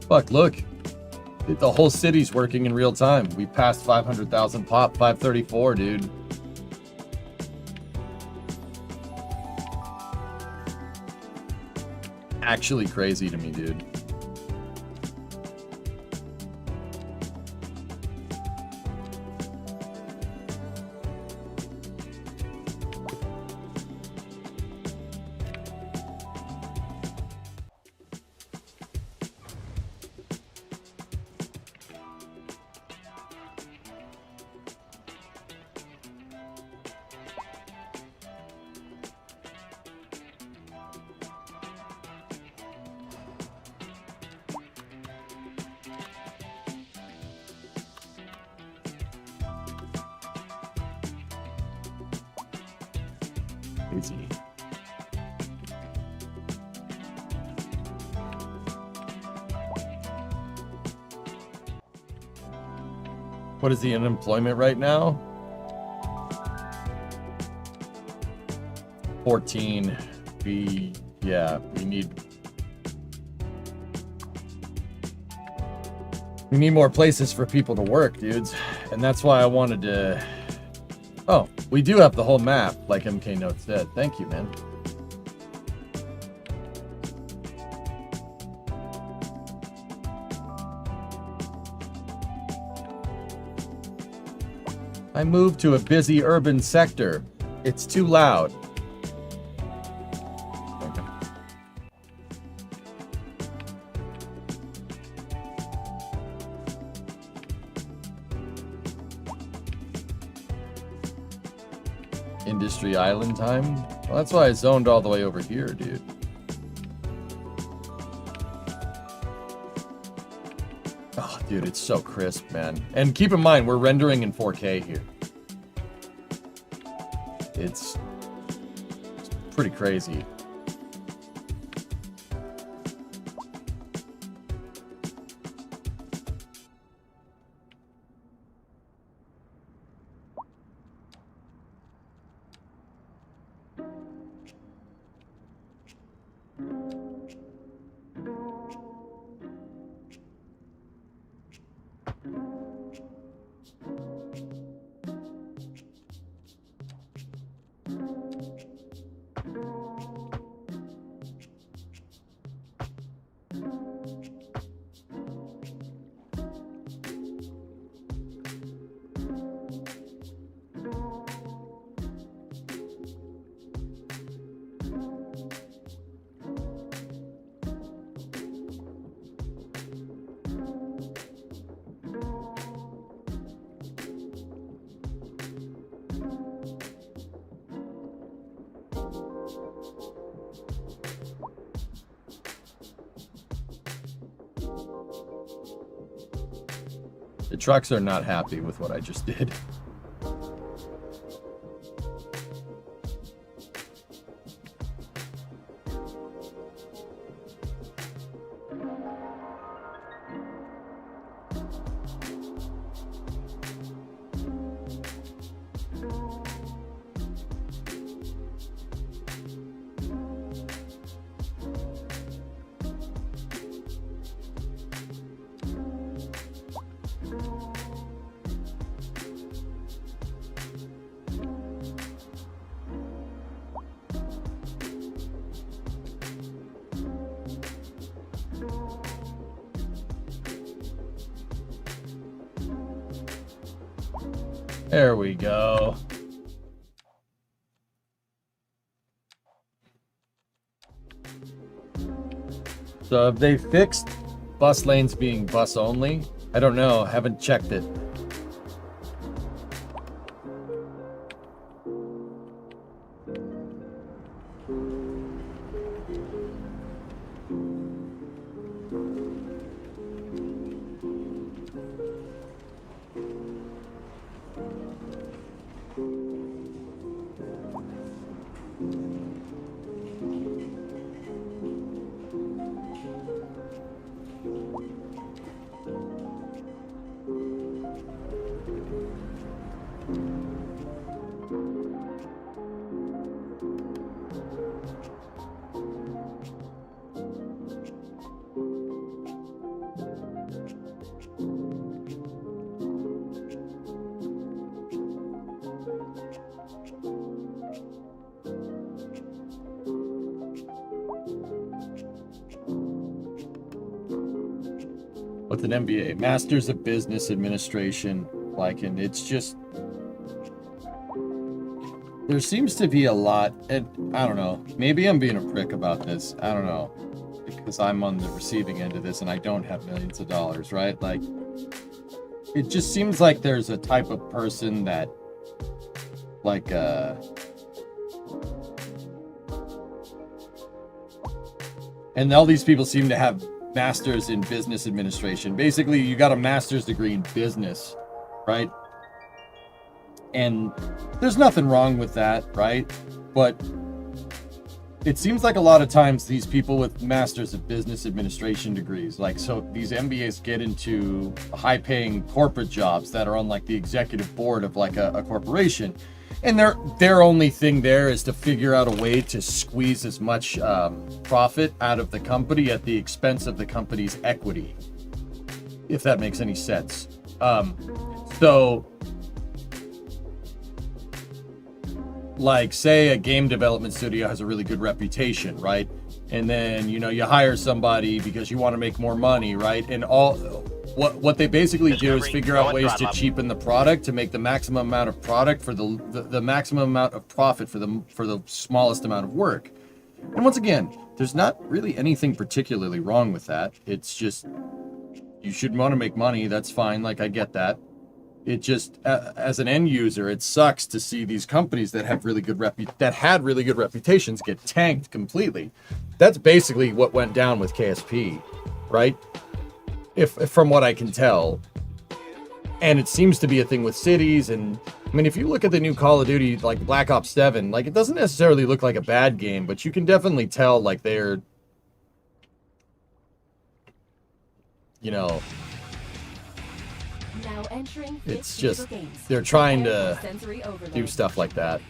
Fuck, look. The whole city's working in real time. We passed 500,000 pop, 534, dude. Actually crazy to me, dude. Easy. What is the unemployment right now? 14. We need more places for people to work, dudes. And that's why I wanted to... Oh, we do have the whole map, like MK Note said. Thank you, man. I moved to a busy urban sector. It's too loud. Industry Island time? Well, that's why I zoned all the way over here, dude. Oh, dude, it's so crisp, man. And keep in mind, we're rendering in 4K here. It's pretty crazy. The trucks are not happy with what I just did. There we go. So have they fixed bus lanes being bus only? I don't know. Haven't checked it. What's an MBA? Masters of Business Administration. Like, and it's just, there seems to be a lot, and I don't know, maybe I'm being a prick about this. I don't know, because I'm on the receiving end of this and I don't have millions of dollars, right? Like, it just seems like there's a type of person that, like, and all these people seem to have masters in business administration. Basically, you got a master's degree in business, right? And there's nothing wrong with that, right? But it seems like a lot of times these people with masters of business administration degrees, like, so these MBAs get into high-paying corporate jobs that are on like the executive board of like a corporation. And their only thing there is to figure out a way to squeeze as much profit out of the company at the expense of the company's equity, if that makes any sense. So, like, say a game development studio has a really good reputation, right? And then, you know, you hire somebody because you want to make more money, right? And what they basically do is figure out ways to cheapen the product to make the maximum amount of product for the maximum amount of profit for the smallest amount of work. And once again, there's not really anything particularly wrong with that. It's just, you should want to make money. That's fine. Like, I get that. It just, as an end user, it sucks to see these companies that have really good had really good reputations get tanked completely. That's basically what went down with KSP, right? if from what I can tell. And it seems to be a thing with cities. And I mean, if you look at the new Call of Duty, like Black Ops 7, like it doesn't necessarily look like a bad game, but you can definitely tell like they're, you know, now entering it's just they're trying to do stuff like that.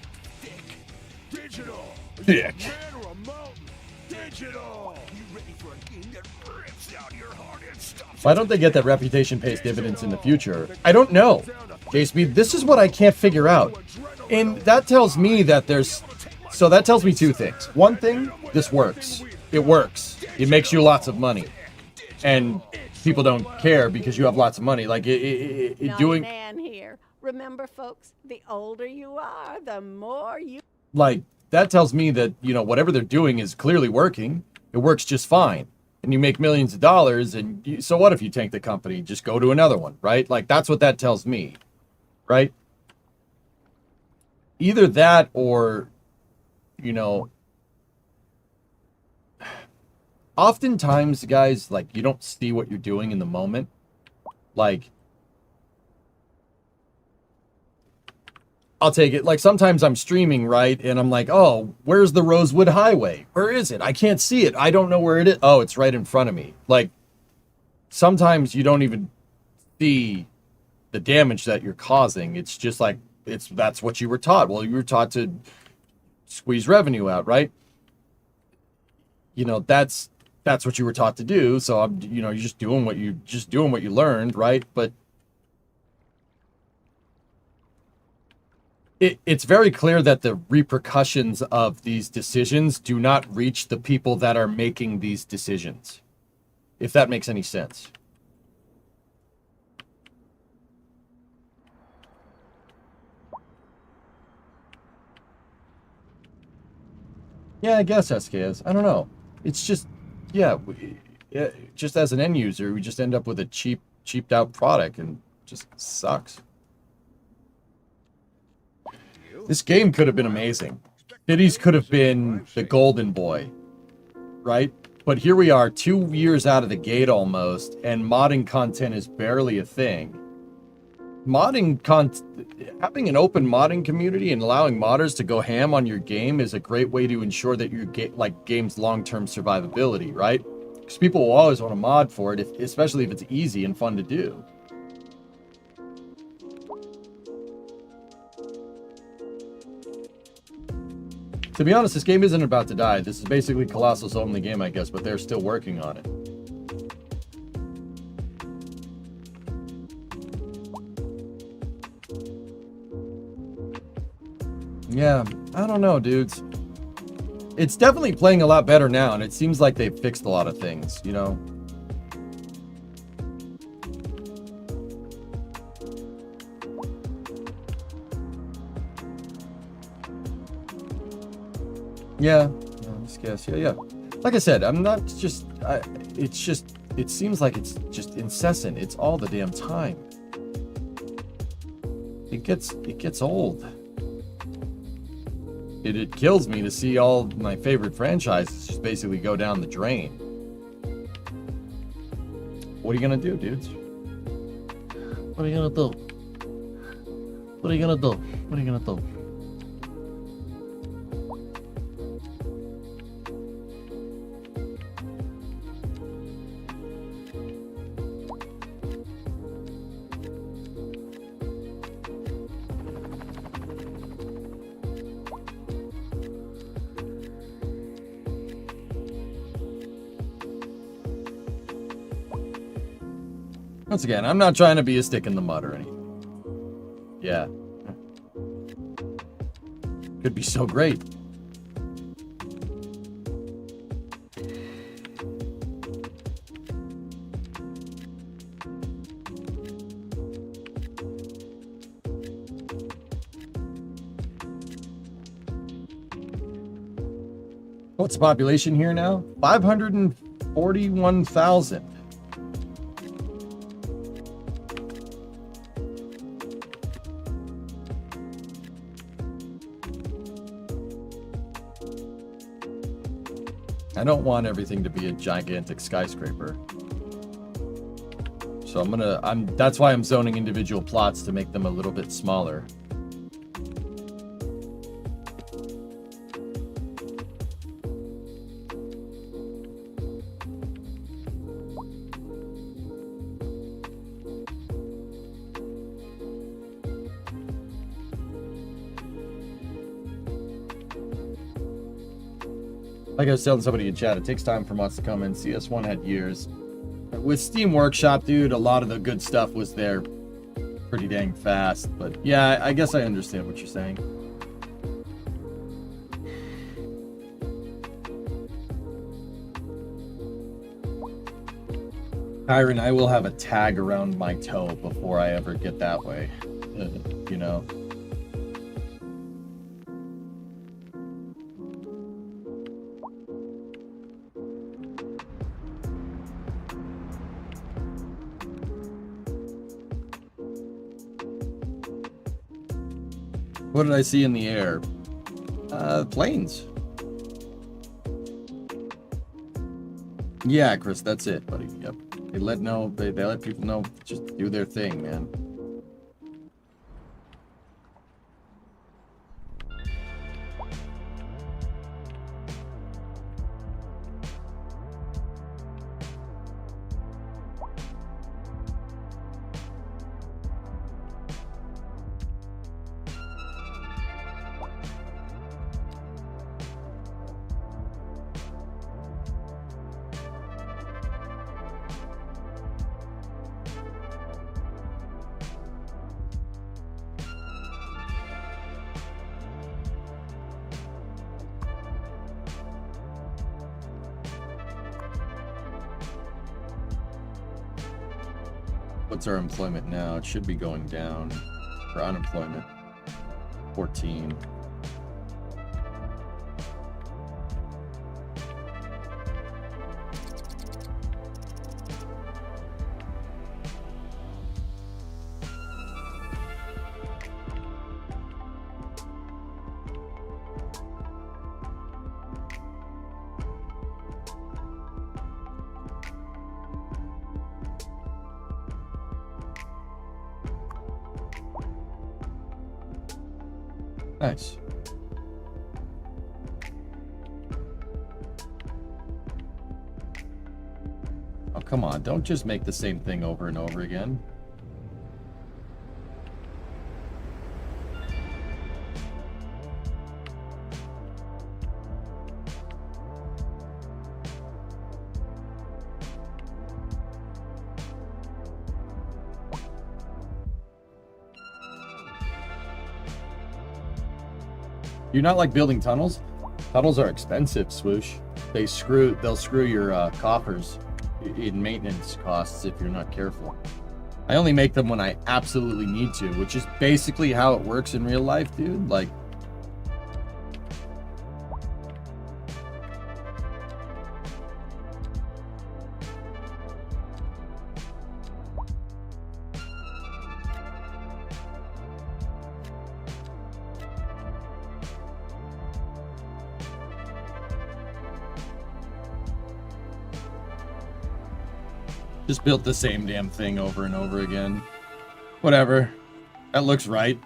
Dick. Why don't they get that reputation pays dividends in the future? I don't know. JSB, this is what I can't figure out. And that tells me that so that tells me two things. One thing, this works. It works. It makes you lots of money. And people don't care because you have lots of money. Like doing man here. Remember, folks, the older you are, the more you like that tells me that, you know, whatever they're doing is clearly working. It works just fine. And you make millions of dollars, and so what if you tank the company? Just go to another one, right? Like, that's what that tells me, right? Either that or, you know, oftentimes, guys, like, you don't see what you're doing in the moment. Like, I'll take it. Like, sometimes I'm streaming, right? And I'm like, oh, where's the Rosewood Highway? Where is it? I can't see it. I don't know where it is. Oh, it's right in front of me. Like, sometimes you don't even see the damage that you're causing. It's just like, that's what you were taught. Well, you were taught to squeeze revenue out, right? You know, that's what you were taught to do. So I'm, you know, you're just doing what you learned, right? But it's very clear that the repercussions of these decisions do not reach the people that are making these decisions, if that makes any sense. Yeah, I guess SKS. I don't know. It's just, yeah, just as an end user, we just end up with a cheaped out product and it just sucks. This game could have been amazing. Cities could have been the golden boy, right? But here we are 2 years out of the gate almost, and modding content is barely a thing. Having an open modding community and allowing modders to go ham on your game is a great way to ensure that your game's long-term survivability, right? Because people will always want to mod for it, especially if it's easy and fun to do. To be honest, this game isn't about to die. This is basically Colossal's only game, I guess, but they're still working on it. Yeah, I don't know, dudes. It's definitely playing a lot better now, and it seems like they've fixed a lot of things, you know? Yeah, I guess. Yeah. Like I said, I'm not just. It seems like it's just incessant. It's all the damn time. It gets old. It kills me to see all my favorite franchises just basically go down the drain. What are you gonna do, dudes? What are you gonna do? What are you gonna do? What are you gonna do? Once again, I'm not trying to be a stick in the mud or anything. Yeah. Could be so great. What's the population here now? 541,000. I don't want everything to be a gigantic skyscraper. So that's why I'm zoning individual plots to make them a little bit smaller. Like I was telling somebody in chat, it takes time for mods to come in. CS1 had years. With Steam Workshop, dude, a lot of the good stuff was there pretty dang fast. But yeah, I guess I understand what you're saying. Kyron, I will have a tag around my toe before I ever get that way. You know? What did I see in the air? Planes. Yeah, Chris, that's it, buddy. Yep. They let people know, just do their thing, man. What's our employment now? It should be going down. For unemployment, 14. Nice. Oh, come on. Don't just make the same thing over and over again. You're not like building tunnels? Tunnels are expensive, Swoosh. They'll screw your coffers in maintenance costs if you're not careful. I only make them when I absolutely need to, which is basically how it works in real life, dude. Like, just built the same damn thing over and over again. Whatever. That looks right.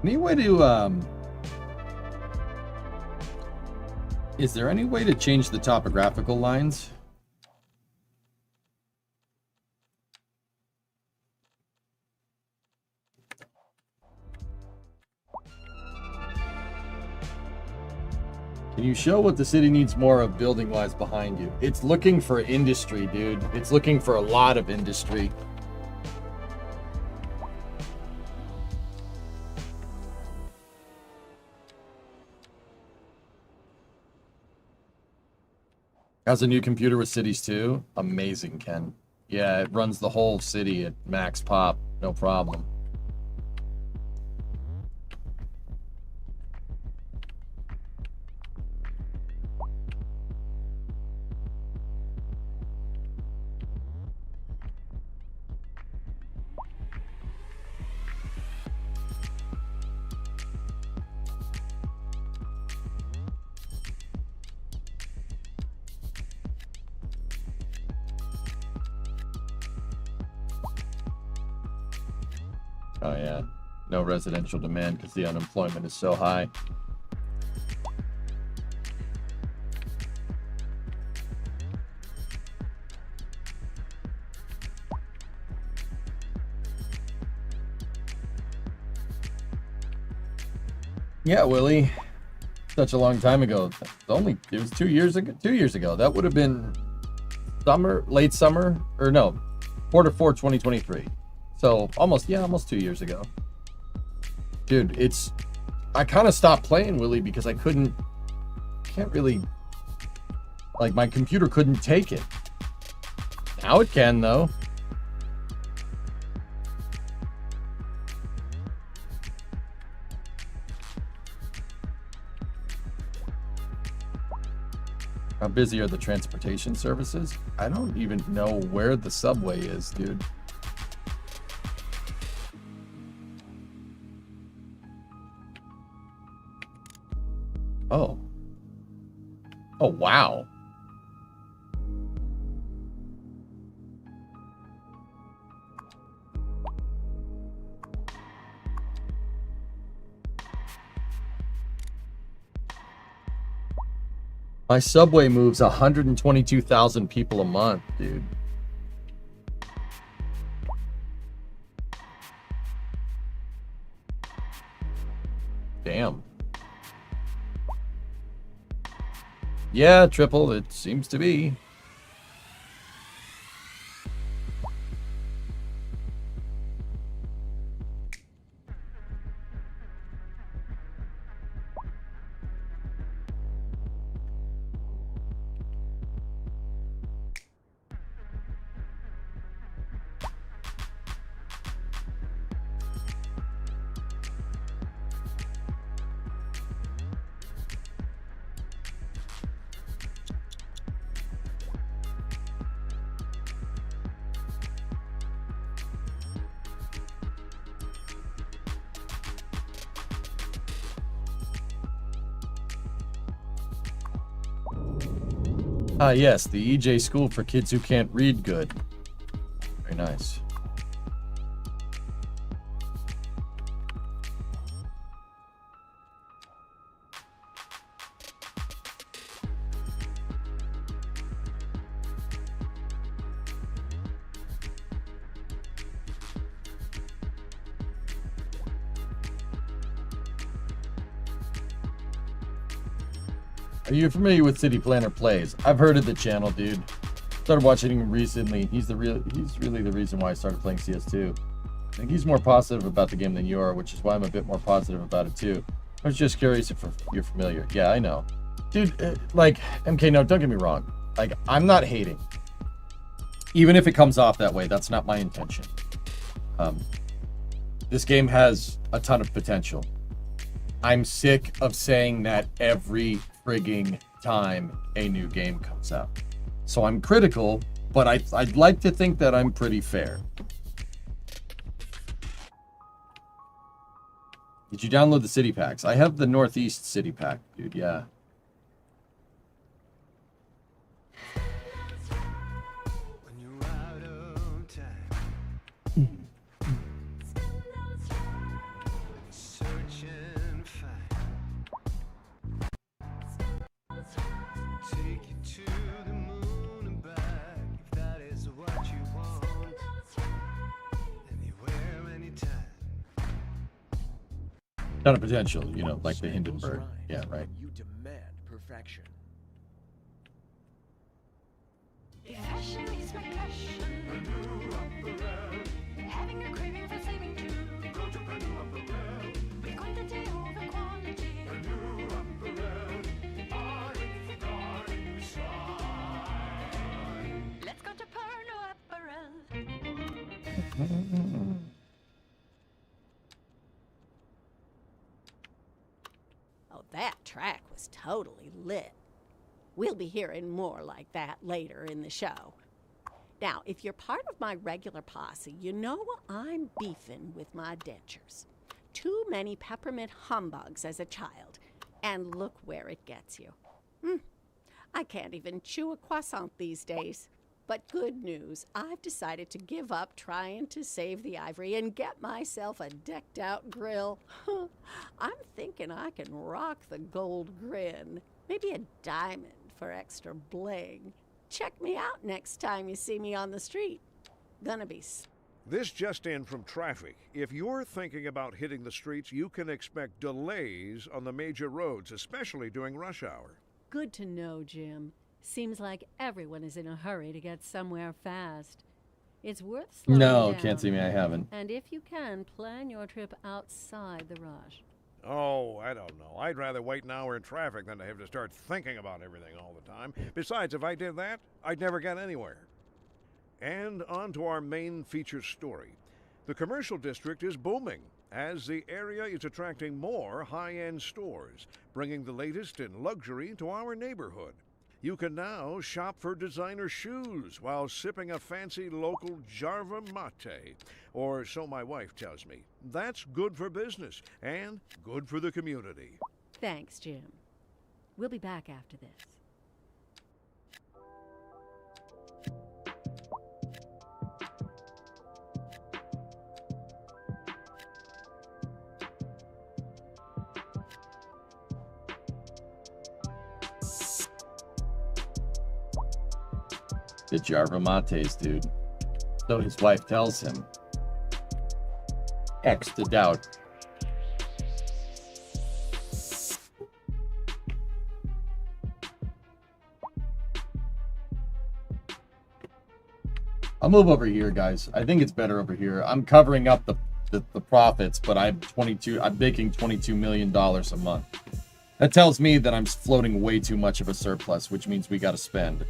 Any way to, is there any way to change the topographical lines? Can you show what the city needs more of building-wise behind you? It's looking for industry, dude. It's looking for a lot of industry. Has a new computer with cities too? Amazing, Ken. Yeah, it runs the whole city at max pop. No problem. Oh yeah, no residential demand because the unemployment is so high. Yeah, Willie. Such a long time ago. It was 2 years ago. 2 years ago. That would have been late summer, or no, quarter 4, 2023. So almost 2 years ago. Dude, I kind of stopped playing, Willie, because can't really, like, my computer couldn't take it. Now it can, though. How busy are the transportation services? I don't even know where the subway is, dude. Oh. Oh, wow. My subway moves 122,000 people a month, dude. Damn. Yeah, Triple, it seems to be. Ah, yes, the EJ School for kids who can't read good. Very nice. Are you familiar with City Planner Plays? I've heard of the channel, dude. Started watching him recently. He's really the reason why I started playing CS2. I think he's more positive about the game than you are, which is why I'm a bit more positive about it too. I was just curious if you're familiar. Yeah, I know. Dude, like, MK, no, don't get me wrong. Like, I'm not hating. Even if it comes off that way, that's not my intention. This game has a ton of potential. I'm sick of saying that every frigging time a new game comes out. So I'm critical, but I'd like to think that I'm pretty fair. Did you download the city packs? I have the Northeast city pack, dude, yeah. Ton of potential, you know, like the Hindenburg. Yeah, right. You demand action. Fashion is my passion. Having a craving for saving too. Go to Purdue Apparel. With quantity over quality. Purdue Apparel. Let's go to Purdue Apparel. Oh, that track was totally lit. We'll be hearing more like that later in the show. Now, if you're part of my regular posse, you know I'm beefing with my dentures. Too many peppermint humbugs as a child, and look where it gets you. I can't even chew a croissant these days. But good news, I've decided to give up trying to save the ivory and get myself a decked-out grill. I'm thinking I can rock the gold grin, maybe a diamond for extra bling. Check me out next time you see me on the street. Gonna be... This just in from traffic. If you're thinking about hitting the streets, you can expect delays on the major roads, especially during rush hour. Good to know, Jim. Seems like everyone is in a hurry to get somewhere fast. It's worth slowing No, down. can't see me, I haven't. And if you can, plan your trip outside the rush. Oh, I don't know. I'd rather wait an hour in traffic than to have to start thinking about everything all the time. Besides, if I did that, I'd never get anywhere. And on to our main feature story. The commercial district is booming as the area is attracting more high-end stores, bringing the latest in luxury to our neighborhood. You can now shop for designer shoes while sipping a fancy local Jarva mate, or so my wife tells me. That's good for business and good for the community. Thanks, Jim. We'll be back after this. The Jarva mates, dude. So his wife tells him. X to doubt. I'll move over here, guys. I think it's better over here. I'm covering up the profits, but I'm making $22 million a month. That tells me that I'm floating way too much of a surplus, which means we got to spend.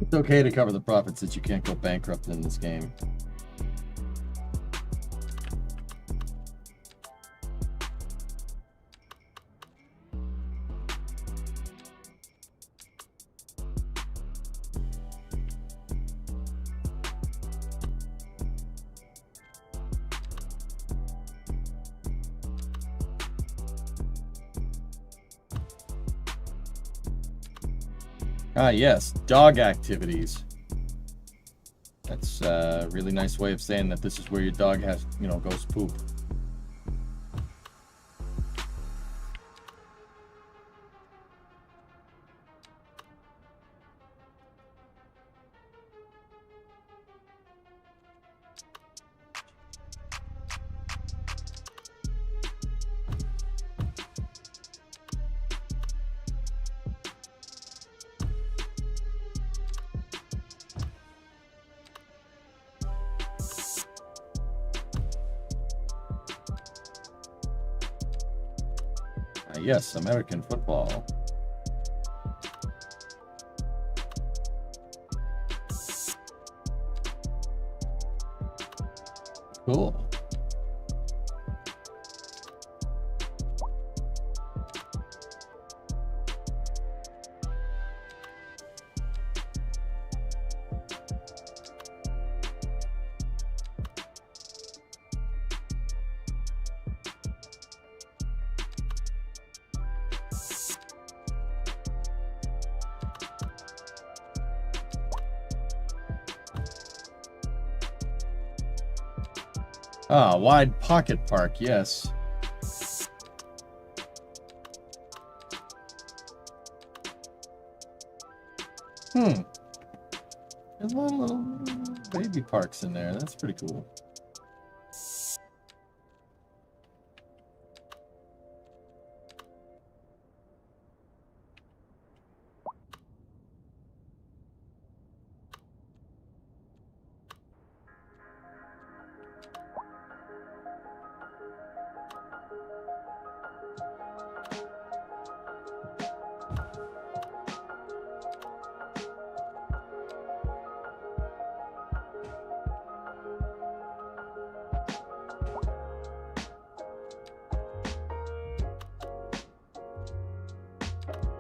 It's okay to cover the profits since you can't go bankrupt in this game. Ah, yes, dog activities. That's a really nice way of saying that this is where your dog has, goes poop. yes, American football. Cool. Ah, wide pocket park, yes. There's a lot of little baby parks in there. That's pretty cool.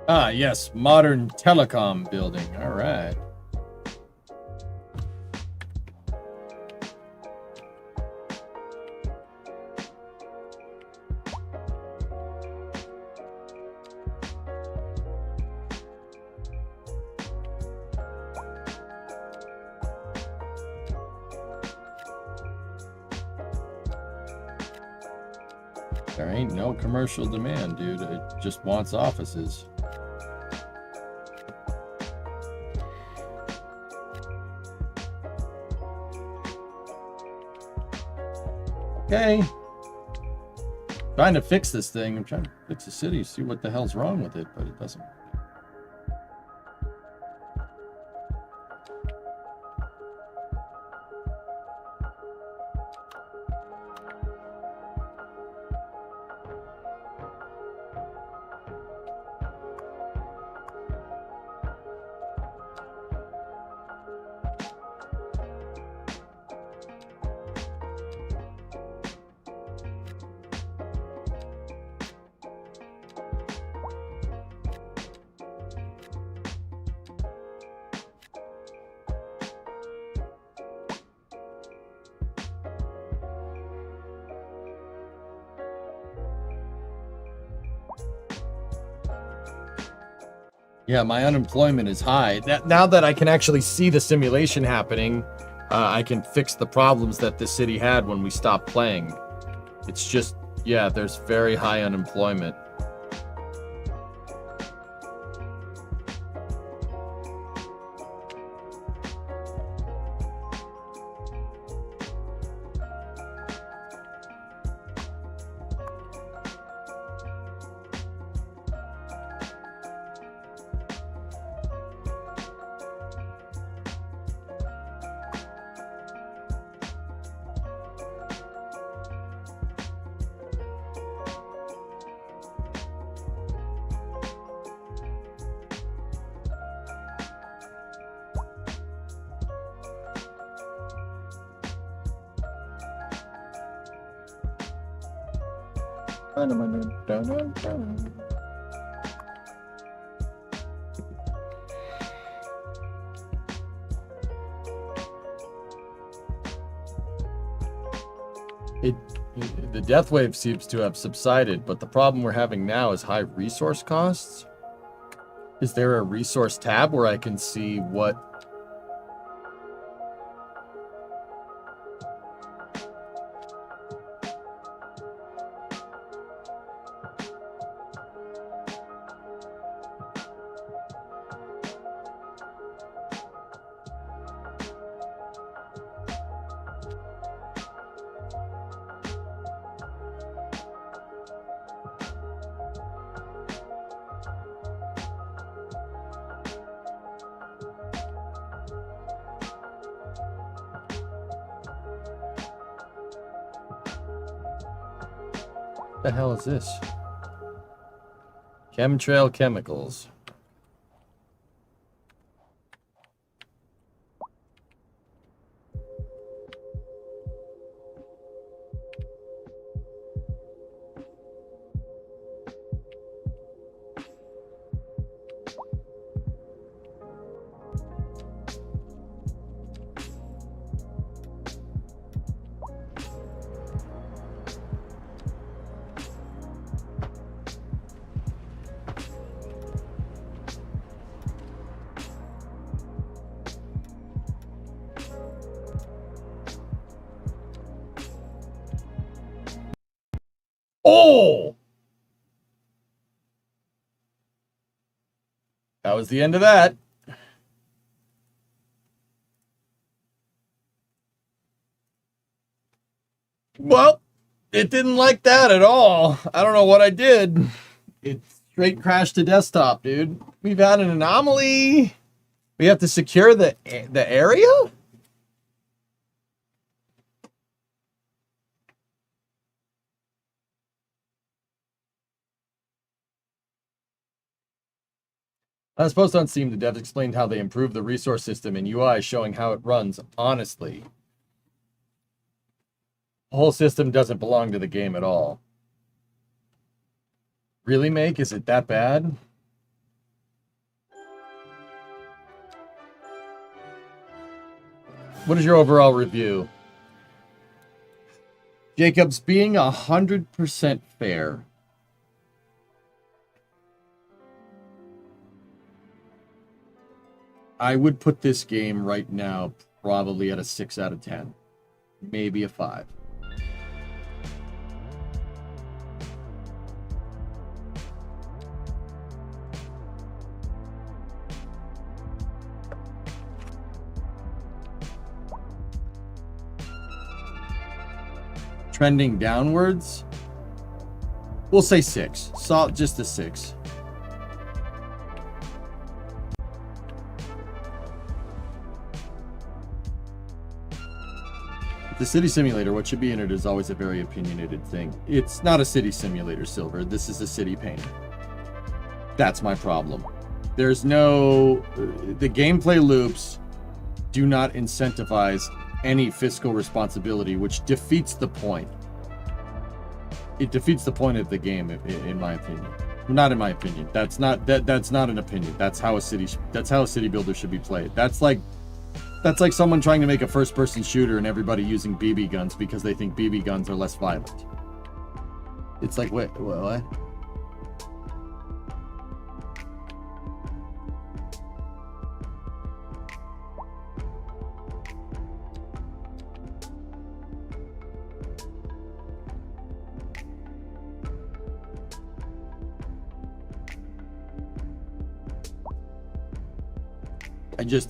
Ah, yes, modern telecom building. All right. There ain't no commercial demand, dude. It just wants offices. Okay. Trying to fix this thing. I'm trying to fix the city, see what the hell's wrong with it, but it doesn't. Yeah, my unemployment is high. Now that I can actually see the simulation happening, I can fix the problems that the city had when we stopped playing. It's just, yeah, there's very high unemployment. The death wave seems to have subsided, but the problem we're having now is high resource costs. Is there a resource tab where I can see what... the hell is this? Chemtrail chemicals. Oh! That was the end of that. Well, it didn't like that at all. I don't know what I did. It straight crashed to desktop, dude. We've had an anomaly. We have to secure the area? As posted on Steam, the devs explained how they improved the resource system and UI, showing how it runs honestly. The whole system doesn't belong to the game at all. Really, Make? Is it that bad? What is your overall review? Jacobs, being 100% fair, I would put this game right now probably at a 6 out of 10. Maybe a 5. Trending downwards, we'll say 6. Just a 6. The city simulator, what should be in it, is always a very opinionated thing. It's not a city simulator, Silver. This is a city painter. That's my problem. There's no... The gameplay loops do not incentivize any fiscal responsibility, which defeats the point. It defeats the point of the game, in my opinion. Not in my opinion. That's not an opinion. That's how a city builder should be played. That's like someone trying to make a first-person shooter and everybody using BB guns because they think BB guns are less violent. It's like, wait, what?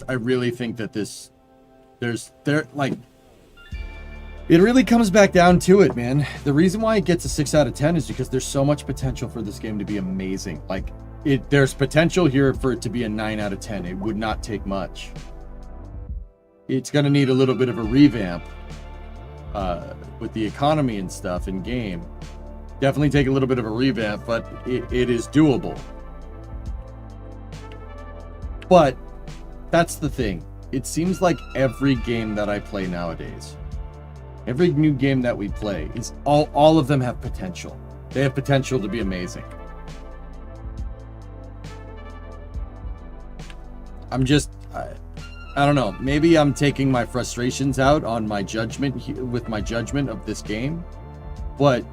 I really think that it really comes back down to it, man. The reason why it gets a 6 out of 10 is because there's so much potential for this game to be amazing. There's potential here for it to be a 9 out of 10. It would not take much. It's going to need a little bit of a revamp with the economy and stuff in game. Definitely take a little bit of a revamp, but it is doable. But that's the thing. It seems like every game that I play nowadays, every new game that we play, is all of them have potential. They have potential to be amazing. I don't know. Maybe I'm taking my frustrations out on my judgment with my judgment of this game, but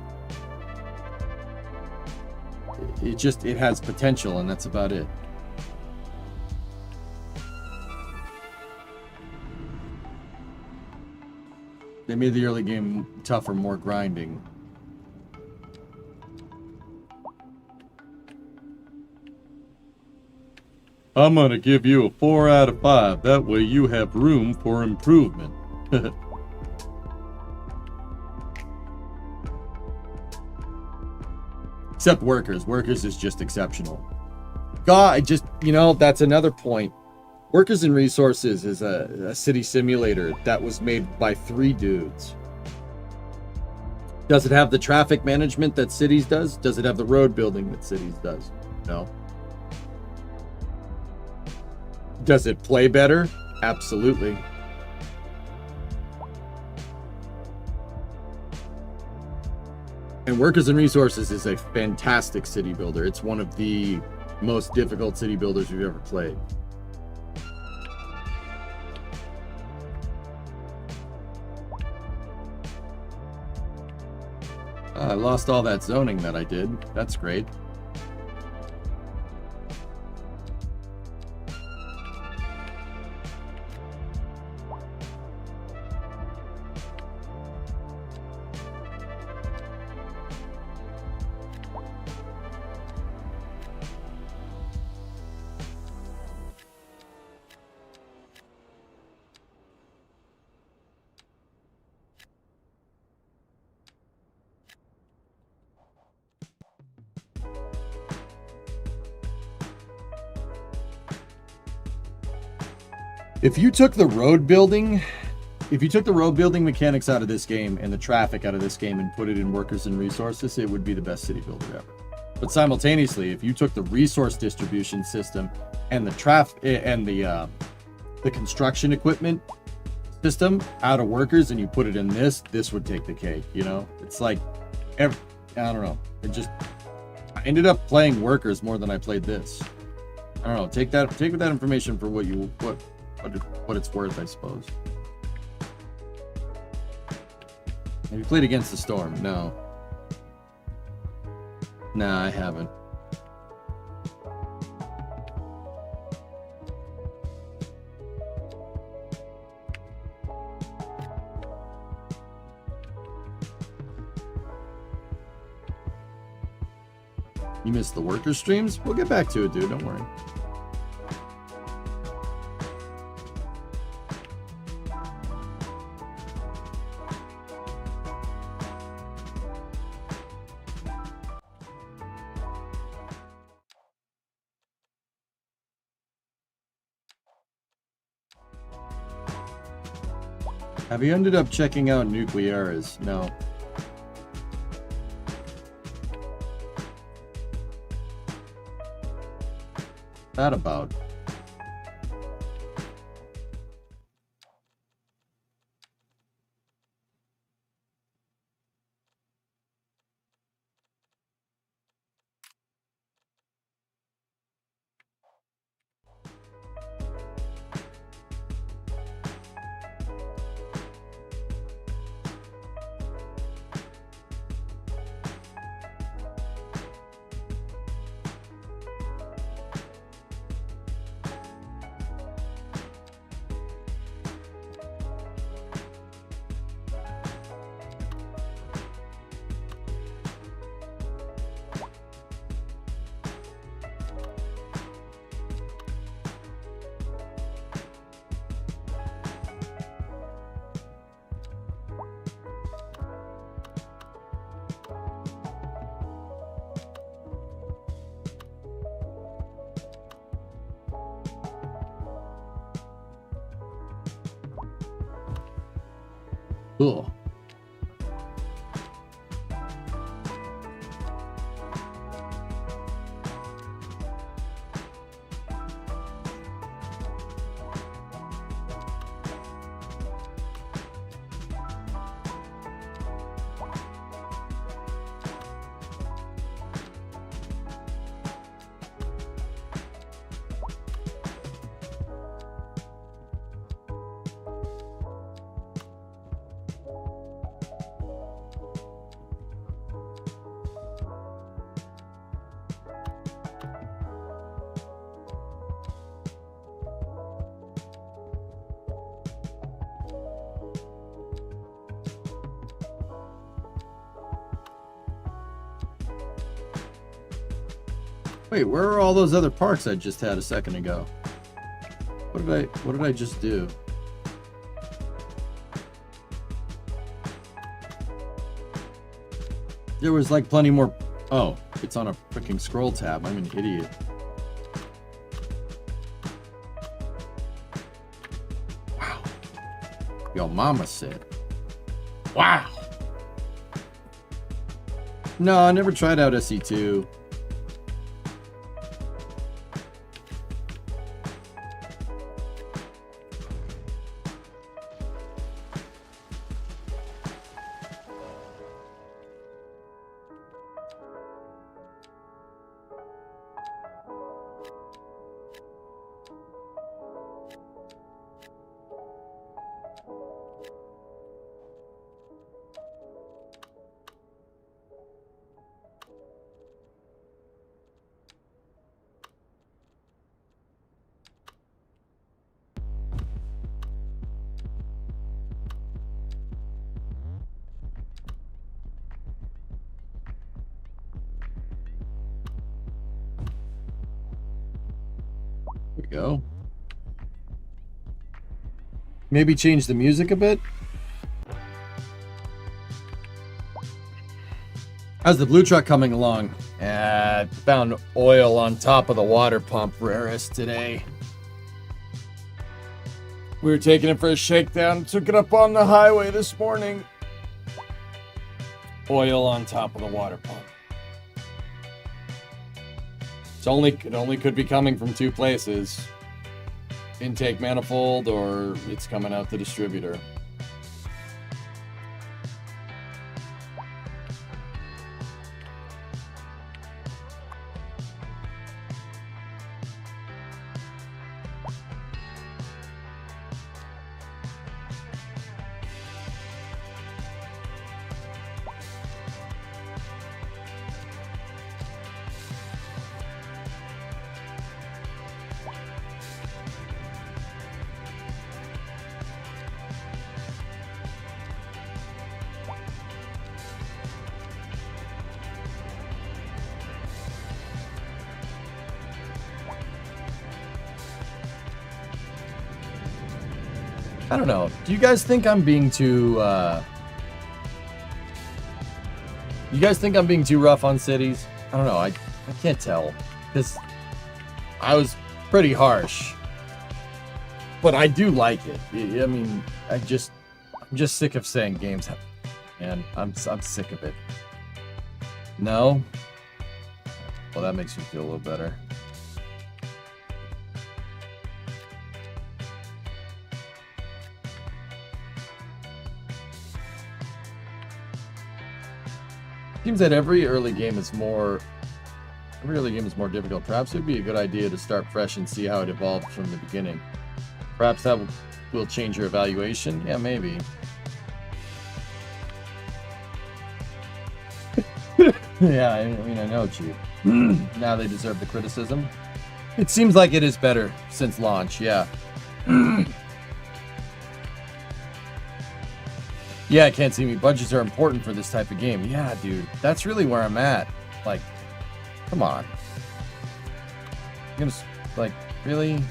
it has potential, and that's about it. They made the early game tougher, more grinding. I'm gonna give you a 4 out of 5. That way you have room for improvement. Except Workers. Workers is just exceptional. God, that's another point. Workers and Resources is a city simulator that was made by 3 dudes. Does it have the traffic management that Cities does? Does it have the road building that Cities does? No. Does it play better? Absolutely. And Workers and Resources is a fantastic city builder. It's one of the most difficult city builders we've ever played. I lost all that zoning that I did. That's great. If you took the road building mechanics out of this game and the traffic out of this game and put it in Workers and Resources, it would be the best city builder ever. But simultaneously, if you took the resource distribution system and the the construction equipment system out of Workers and you put it in this would take the cake, you know? It's like, I don't know. I ended up playing Workers more than I played this. I don't know. Take that information for what it's worth, I suppose. Have you played Against the Storm? No. Nah, I haven't. You missed the worker streams? We'll get back to it, dude. Don't worry. Have you ended up checking out Nucleares? No. That about? Cool. Wait, where are all those other parks I just had a second ago? What did I just do? There was like plenty more. Oh, it's on a freaking scroll tab. I'm an idiot. Wow. Yo, mama said. Wow. No, I never tried out SE2. There we go. Maybe change the music a bit. How's the blue truck coming along? Found oil on top of the water pump, rarest today. We were taking it for a shakedown. Took it up on the highway this morning. Oil on top of the water pump. It only could be coming from two places. Intake manifold, or it's coming out the distributor. I don't know. Do you guys think I'm being too, you guys think I'm being too rough on cities? I don't know. I can't tell. Because I was pretty harsh. But I do like it. I mean, I'm just sick of saying games have... Man, I'm sick of it. No? Well, that makes me feel a little better. Seems that every early game is more difficult. Perhaps it would be a good idea to start fresh and see how it evolved from the beginning. Perhaps that will change your evaluation. Yeah, maybe. Yeah, I mean, I know, Chief. Now they deserve the criticism. It seems like it is better since launch, yeah. Yeah, I can't see me. Budgets are important for this type of game. Yeah, dude. That's really where I'm at. Like, come on. You're gonna, like, really?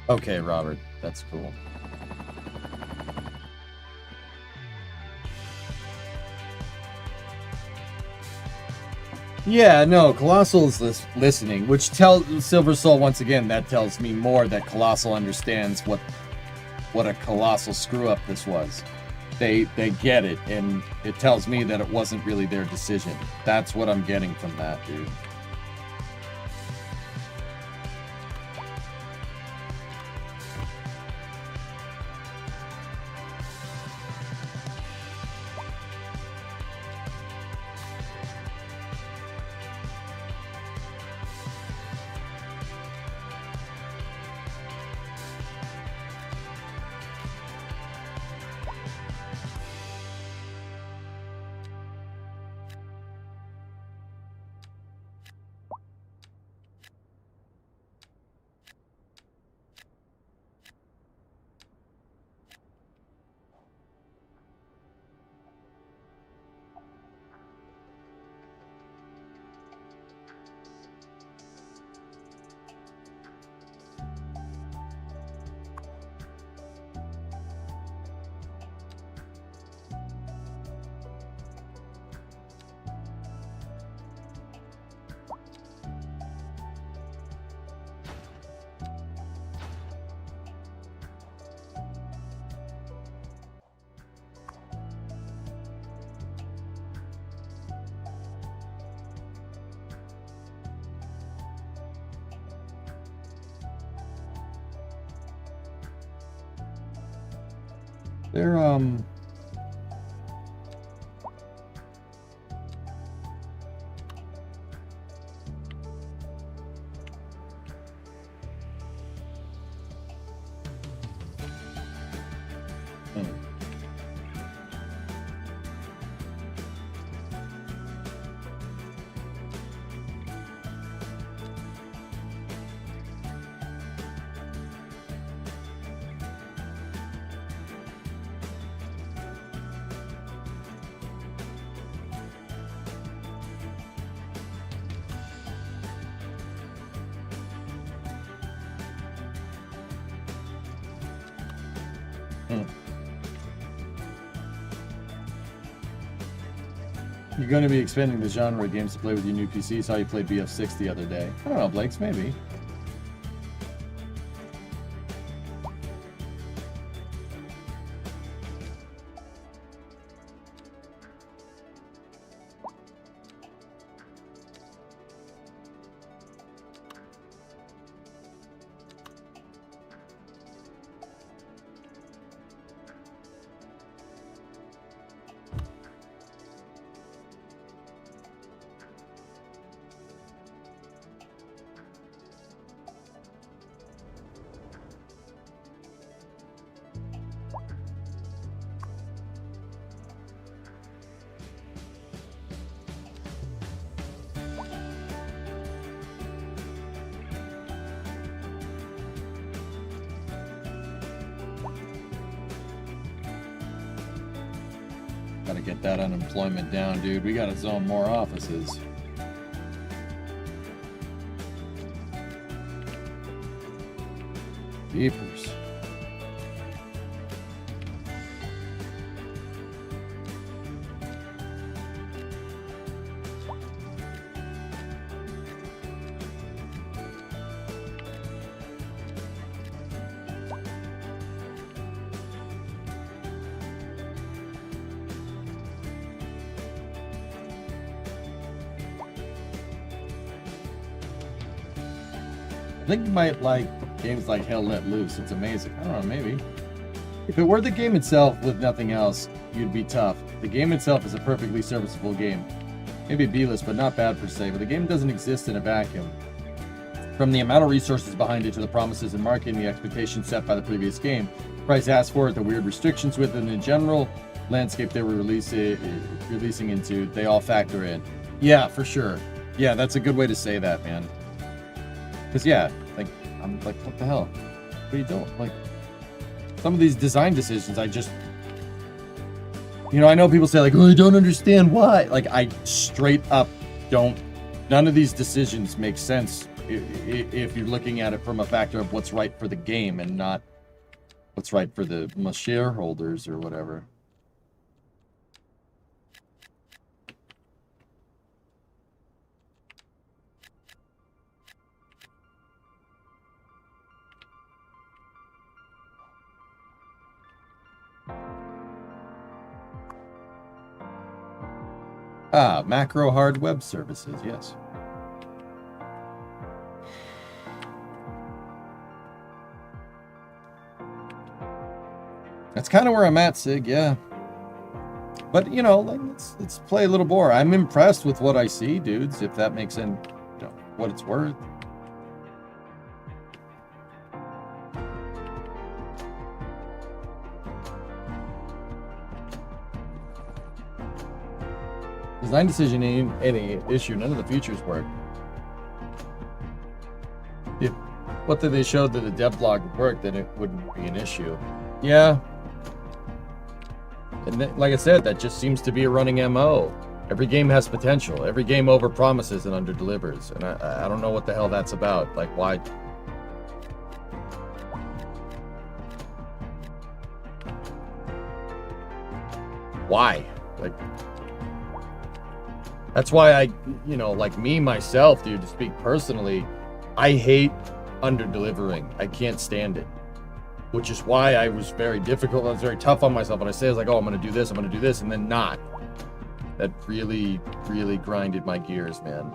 Okay, Robert, that's cool. Yeah, no, Colossal is listening, which tells Silver Soul once again. That tells me more that Colossal understands what a colossal screw up this was. They get it, and it tells me that it wasn't really their decision. That's what I'm getting from that, dude. They're You're going to be expanding the genre of games to play with your new PC. Saw you played BF6 the other day. I don't know, Blakes, maybe. Gotta get that unemployment down, dude. We gotta zone more offices. Jeepers. I think you might like games like Hell Let Loose. It's amazing. I don't know, maybe. If it were the game itself with nothing else, you'd be tough. The game itself is a perfectly serviceable game. Maybe B-list, but not bad per se. But the game doesn't exist in a vacuum. From the amount of resources behind it to the promises and marketing, the expectations set by the previous game, price asked for it, the weird restrictions within the general landscape they were releasing into, they all factor in. Yeah, for sure. Yeah, that's a good way to say that, man. Because, yeah, like, I'm like, what the hell? What are you doing? Like, some of these design decisions, I just... You know, I know people say, like, oh, I don't understand why. Like, I straight up don't... None of these decisions make sense if you're looking at it from a factor of what's right for the game and not what's right for the shareholders or whatever. Ah, macro hard web services, yes. That's kind of where I'm at, Sig, yeah. But, you know, like, let's play a little more. I'm impressed with what I see, dudes, if that makes any, you know, what it's worth. Design decision ain't any issue. None of the features work. If what did they show that the devlog would work, then it wouldn't be an issue. Yeah. And like I said, that just seems to be a running MO. Every game has potential. Every game overpromises and underdelivers. And I don't know what the hell that's about. Like, why? Why? Like, that's why I, you know, like me, myself, dude, to speak personally, I hate under-delivering. I can't stand it. Which is why I was very difficult. I was very tough on myself. And I say, I was like, oh, I'm going to do this, I'm going to do this, and then not. That really, really grinded my gears, man.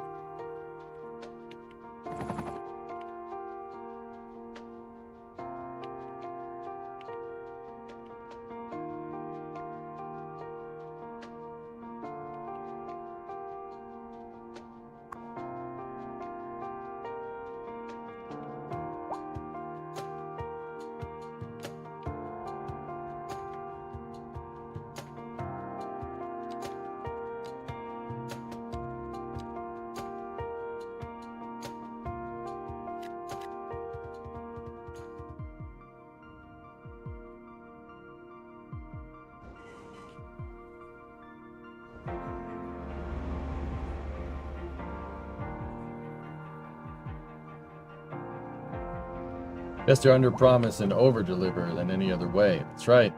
Best to under-promise and over-deliver than any other way. That's right.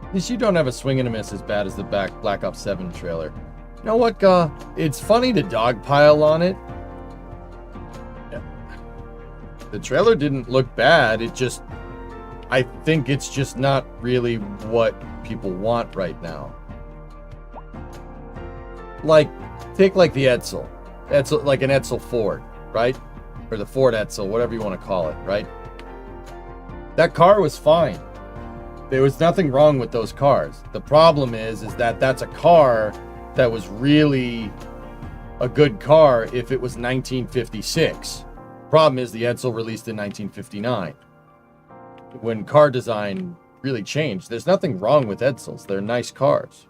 At least you don't have a swing and a miss as bad as the Black Ops 7 trailer. You know what, it's funny to dogpile on it. The trailer didn't look bad. I think it's just not really what people want right now. Like, take like the Edsel. Like an Edsel Ford, right? Or the Ford Edsel, whatever you want to call it, right? That car was fine. There was nothing wrong with those cars. The problem is that that's a car that was really a good car if it was 1956. Problem is the Edsel released in 1959. When car design really changed. There's nothing wrong with Edsels. They're nice cars.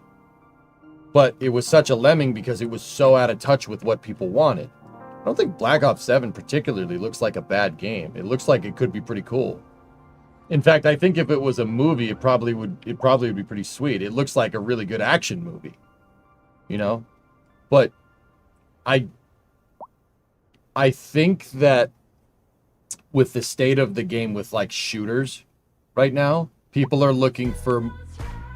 But it was such a lemming because it was so out of touch with what people wanted. I don't think Black Ops 7 particularly looks like a bad game. It looks like it could be pretty cool. In fact, I think if it was a movie, it probably would be pretty sweet. It looks like a really good action movie. You know? But I think that with the state of the game with like shooters right now, people are looking for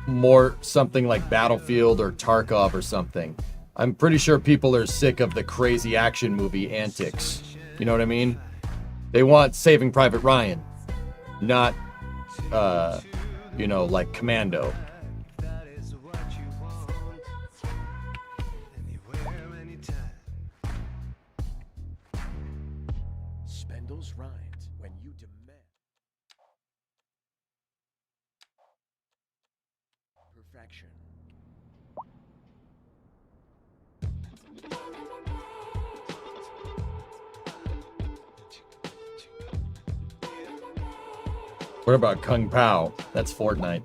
more something like Battlefield or Tarkov or something. I'm pretty sure people are sick of the crazy action movie antics. You know what I mean? They want Saving Private Ryan, not, like Commando. Spendles rhymes when you demand perfection. What about Kung Pao? That's Fortnite.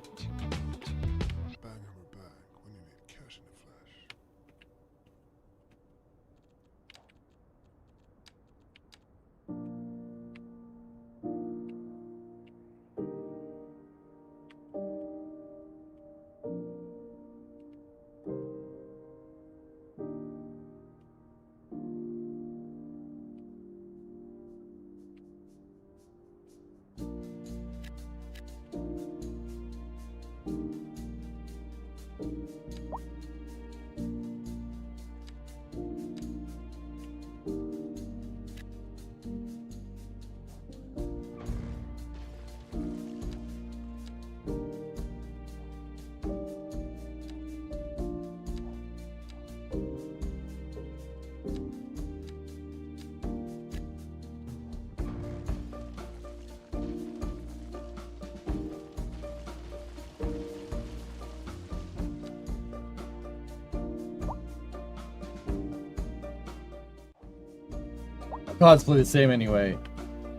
CODs play the same anyway.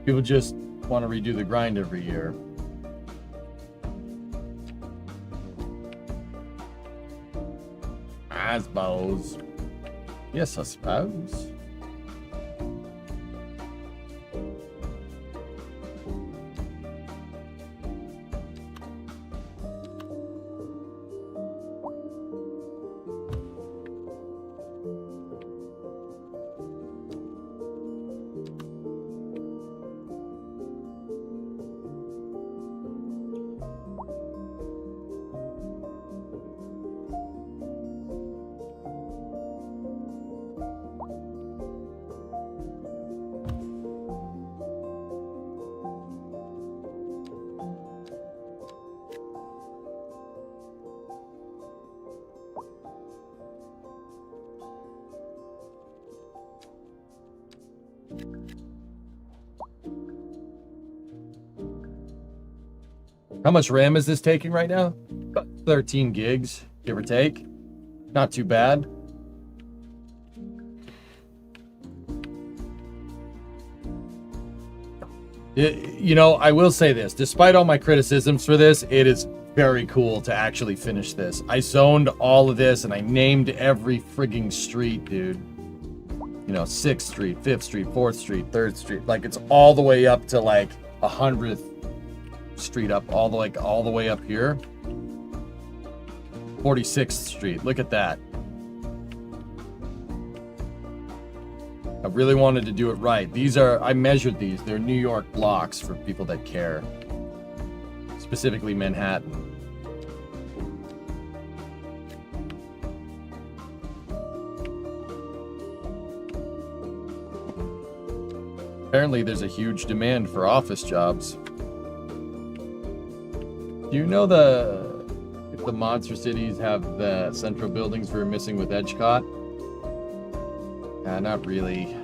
People just want to redo the grind every year. I suppose. Yes, I suppose. How much RAM is this taking right now? About 13 gigs, give or take. Not too bad. I will say this. Despite all my criticisms for this, it is very cool to actually finish this. I zoned all of this and I named every frigging street, dude. you know, 6th Street, 5th Street, 4th Street, 3rd Street. Like, it's all the way up to, like, 100th Street up, all the way up here. 46th Street. Look at that. I really wanted to do it right. These are, I measured these. They're New York blocks for people that care. Specifically Manhattan. Apparently there's a huge demand for office jobs. Do you know if the monster cities have the central buildings we're missing with Edgecott? Not really.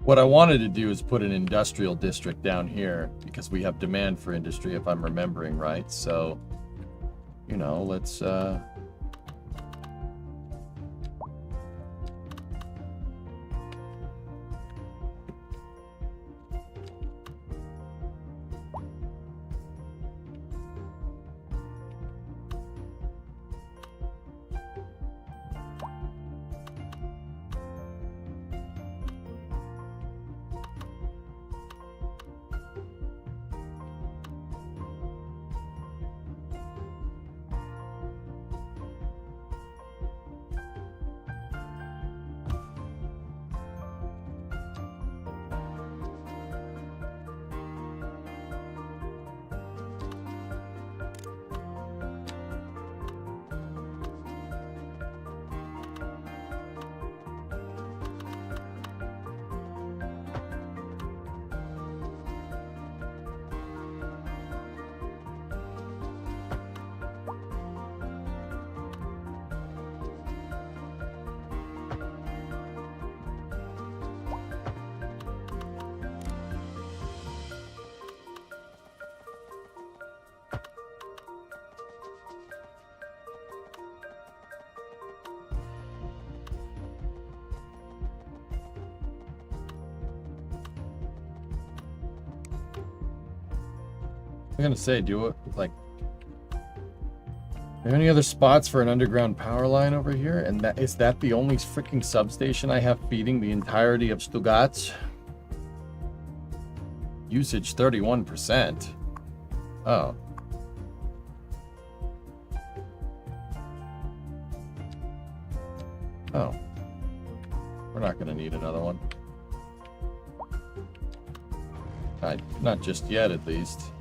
What I wanted to do is put an industrial district down here because we have demand for industry, if I'm remembering right. So, you know, let's I'm gonna say, do it like. Are there any other spots for an underground power line over here? And is that the only freaking substation I have feeding the entirety of Stuttgart? Usage 31%. Oh. Oh. We're not gonna need another one. Not just yet, at least.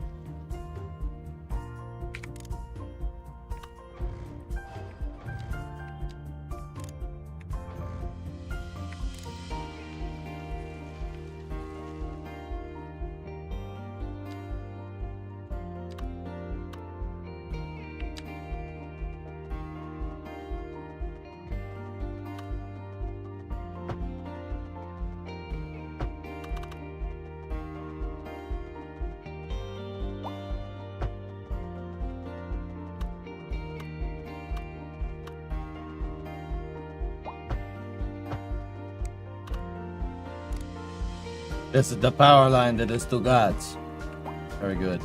This is the power line that is to God's. Very good.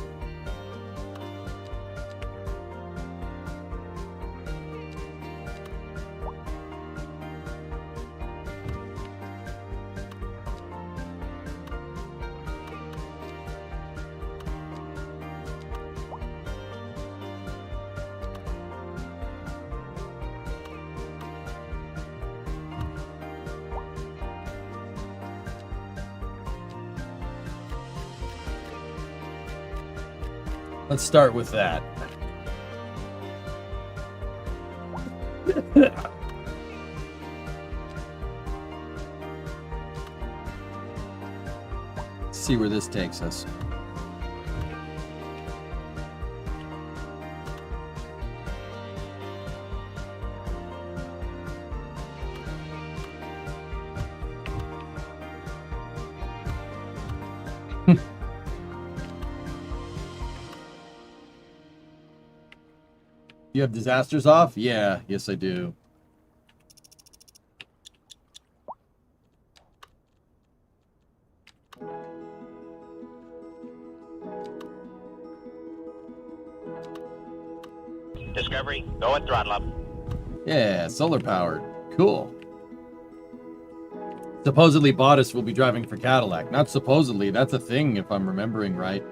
Let's start with that. see where this takes us. You have disasters off? Yeah, yes I do. Discovery, go and throttle up. Yeah, solar powered. Cool. Supposedly Bottas will be driving for Cadillac. Not supposedly, that's a thing if I'm remembering right.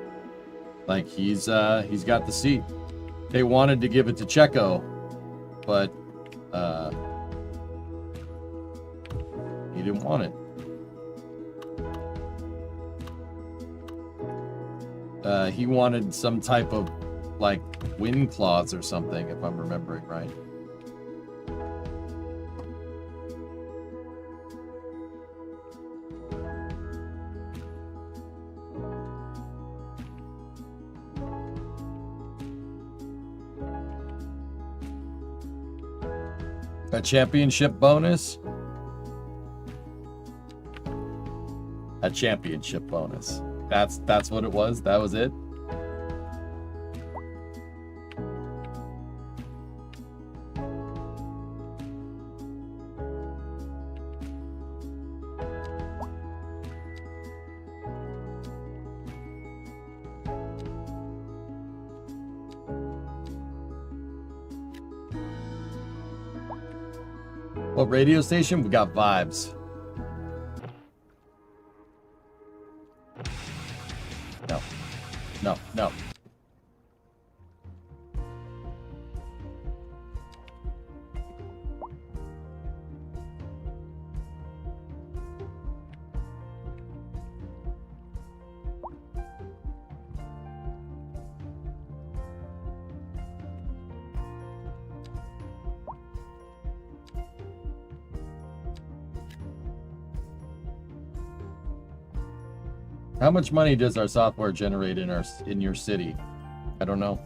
Like he's got the seat. They wanted to give it to Checo, but he didn't want it. He wanted some type of like win clause or something, if I'm remembering right. A championship bonus? A championship bonus. That's what it was? That was it? What radio station? We got Vibes. No. No, no. How much money does our software generate in your city? I don't know.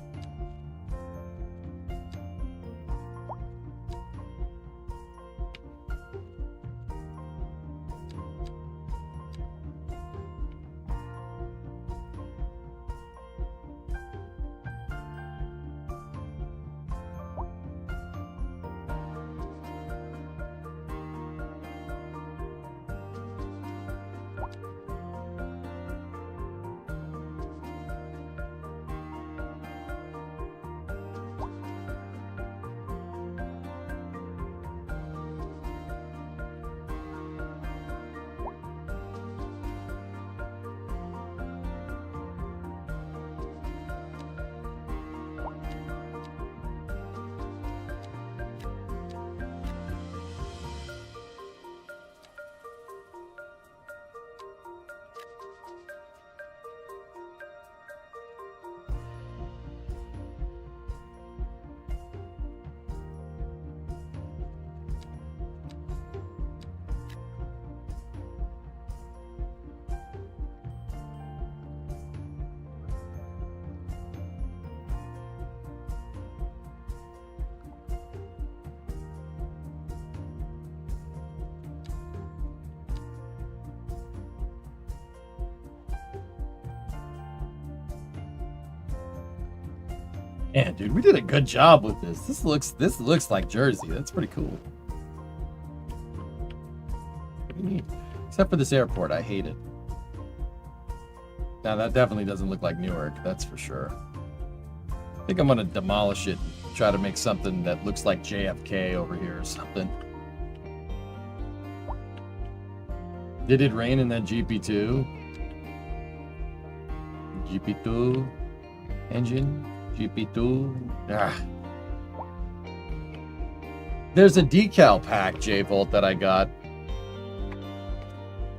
Yeah, dude, we did a good job with this. This looks like Jersey. That's pretty cool. Pretty neat. Except for this airport, I hate it. Now that definitely doesn't look like Newark, that's for sure. I think I'm gonna demolish it and try to make something that looks like JFK over here or something. Did it rain in that GP2? GP2 engine? GP2. Ah. There's a decal pack, J-Volt, that I got.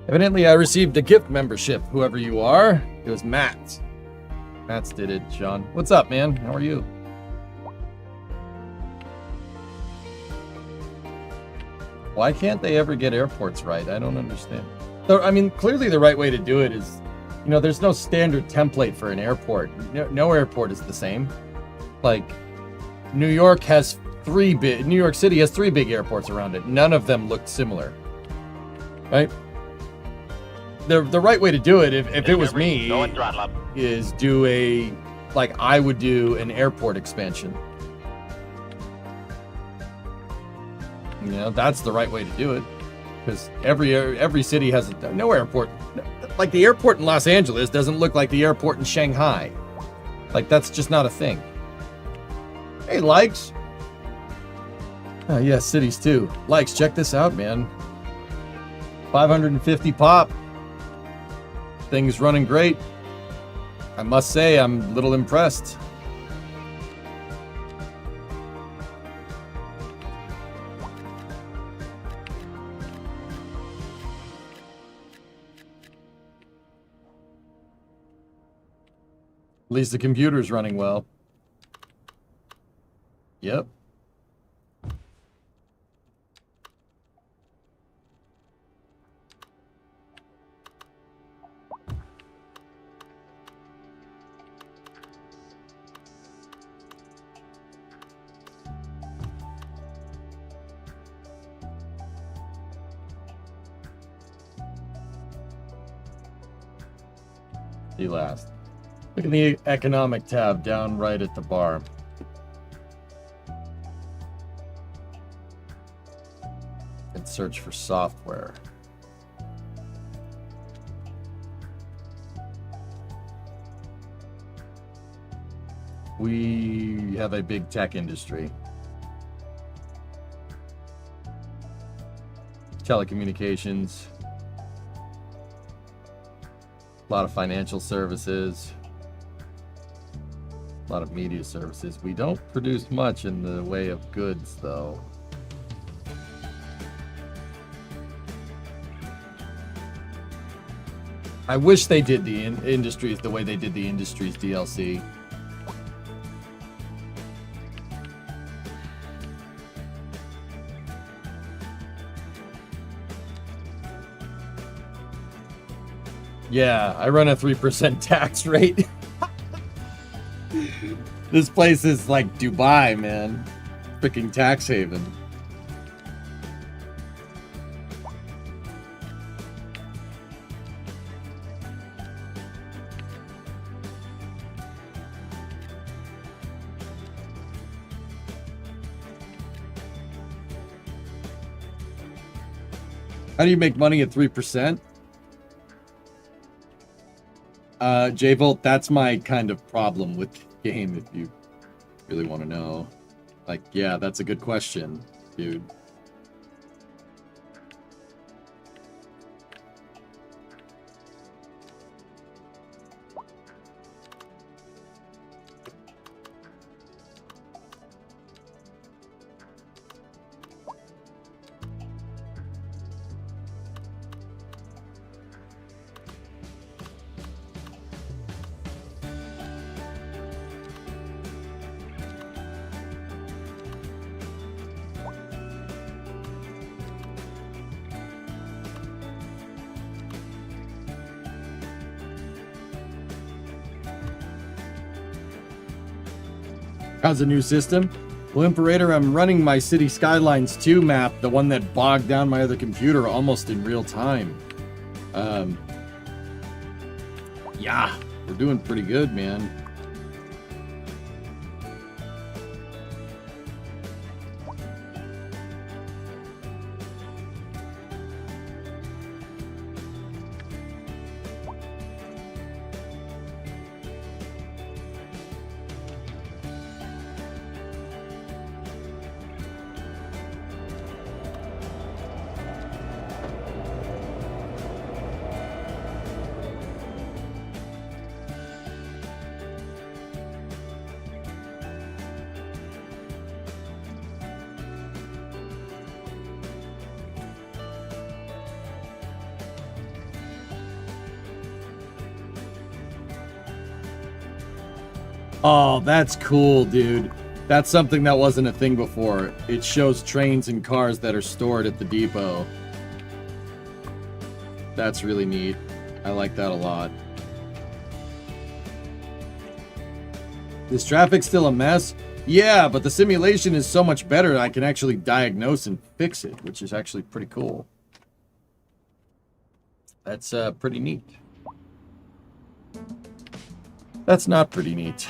Evidently, I received a gift membership, whoever you are. It was Matt. Matt's did it, Sean. What's up, man? How are you? Why can't they ever get airports right? I don't understand. So, I mean, clearly the right way to do it is You know, there's no standard template for an airport. No airport is the same. Like, New York City has 3 big airports around it. None of them look similar. Right? The right way to do it, if it was me, is do I would do an airport expansion. You know, that's the right way to do it. Because every city has no airport. Like, the airport in Los Angeles doesn't look like the airport in Shanghai. Like, that's just not a thing. Hey, likes. Oh, yeah, cities too. Likes, check this out, man. 550 pop. Thing's running great. I must say, I'm a little impressed. At least the computer's running well. Yep. See last. Look at the economic tab down right at the bar. And search for software. We have a big tech industry. Telecommunications. A lot of financial services. A lot of media services. We don't produce much in the way of goods, though. I wish they did the industries the way they did the industries DLC. Yeah, I run a 3% tax rate. This place is like Dubai, man. Freaking tax haven. How do you make money at 3%? J-Volt, that's my kind of problem with the game, if you really want to know. Like, yeah, that's a good question, dude. How's the new system? Well, Imperator, I'm running my City Skylines 2 map, the one that bogged down my other computer, almost in real time. Yeah, we're doing pretty good, man. Oh, that's cool, dude. That's something that wasn't a thing before. It shows trains and cars that are stored at the depot. That's really neat. I like that a lot. Is traffic still a mess? Yeah, but the simulation is so much better I can actually diagnose and fix it, which is actually pretty cool. That's pretty neat. That's not pretty neat.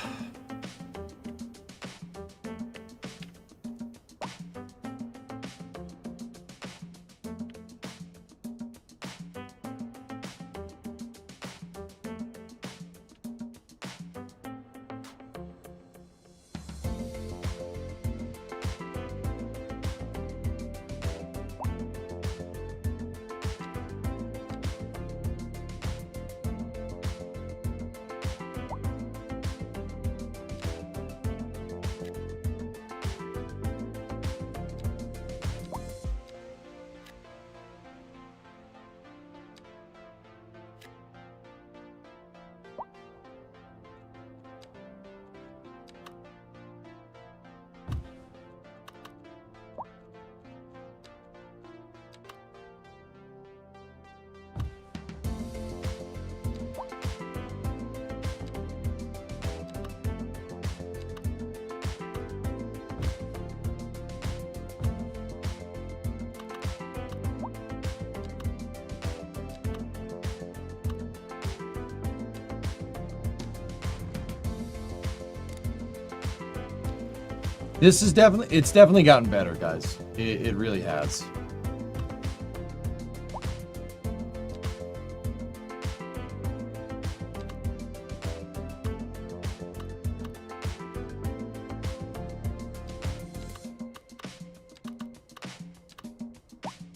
This is it's definitely gotten better, guys. It really has.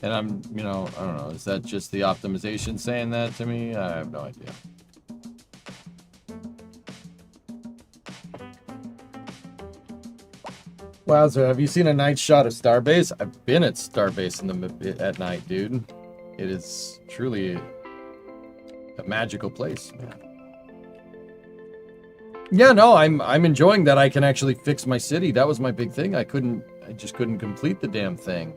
And I'm, you know, I don't know, is that just the optimization saying that to me? I have no idea. Wowzer, have you seen a night shot of Starbase? I've been at Starbase at night, dude. It is truly a magical place, man. Yeah, no, I'm enjoying that I can actually fix my city. That was my big thing. I just couldn't complete the damn thing.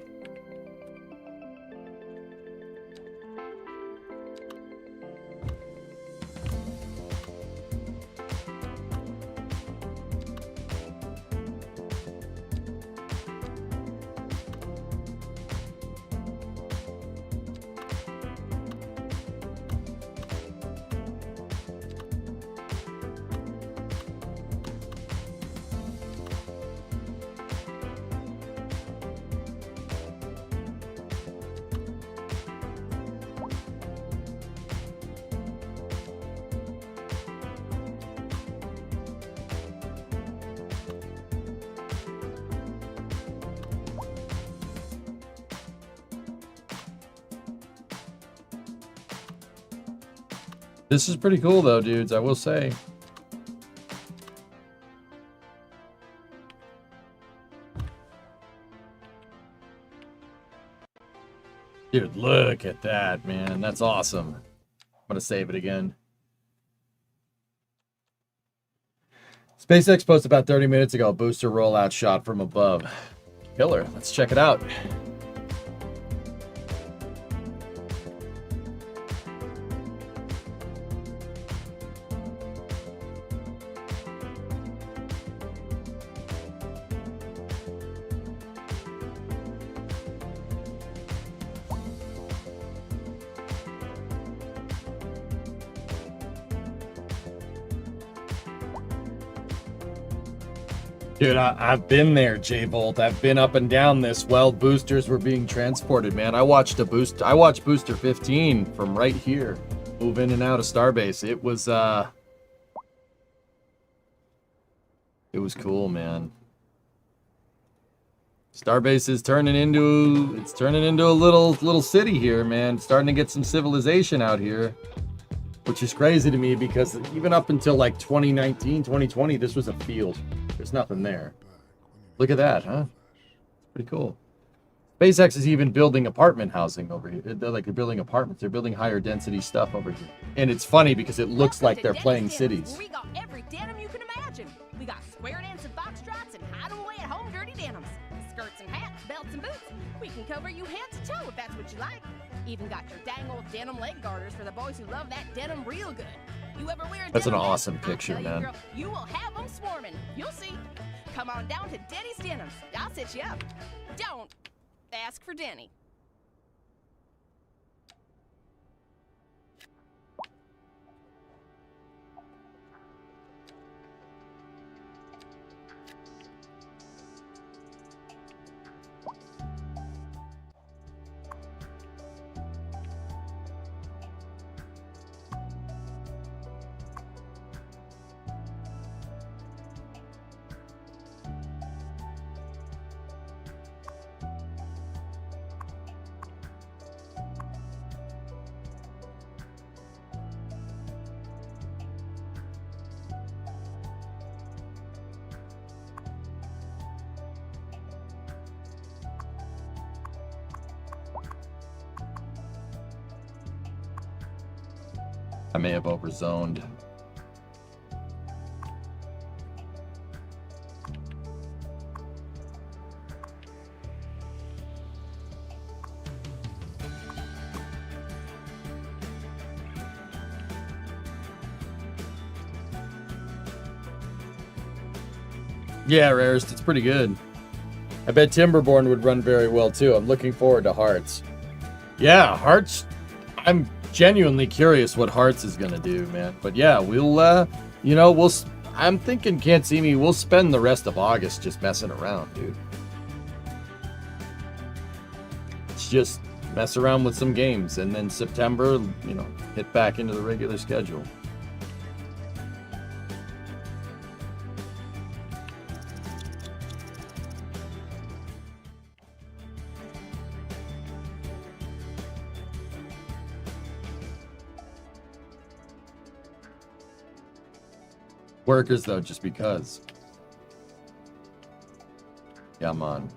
This is pretty cool, though, dudes, I will say. Dude, look at that, man. That's awesome. I'm going to save it again. SpaceX posted about 30 minutes ago, booster rollout shot from above. Killer. Let's check it out. Dude, I've been there, J-Volt. I've been up and down this while boosters were being transported, man. I watched Booster 15 from right here move in and out of Starbase. It was cool, man. Starbase is turning into a little city here, man. It's starting to get some civilization out here, which is crazy to me because even up until like 2019, 2020, this was a field. There's nothing there. Look at that, huh? Pretty cool. SpaceX is even building apartment housing over here. They're building apartments. They're building higher density stuff over here. And it's funny because it looks like they're playing cities. We got every denim you can imagine. We got square dance and foxtrots and hide 'em away at home dirty denims. Skirts and hats, belts and boots. We can cover you head to toe if that's what you like. Even got your dang old denim leg garters for the boys who love that denim real good. You ever wear a That's an denim vest? awesome I'll picture, tell you, man. girl, you will have them swarming. You'll see. Come on down to Denny's Denims. I'll set you up. Don't ask for Denny. I may have overzoned. Yeah, Rarest, it's pretty good. I bet Timberborn would run very well too. I'm looking forward to Hearts. Yeah, Hearts. I'm genuinely curious what Hearts is gonna do, man. But yeah, we'll, you know, I'm thinking Can't See Me. We'll spend the rest of August just messing around, dude. It's just mess around with some games, and then September, you know, hit back into the regular schedule. Workers, though, just because. Yeah, man.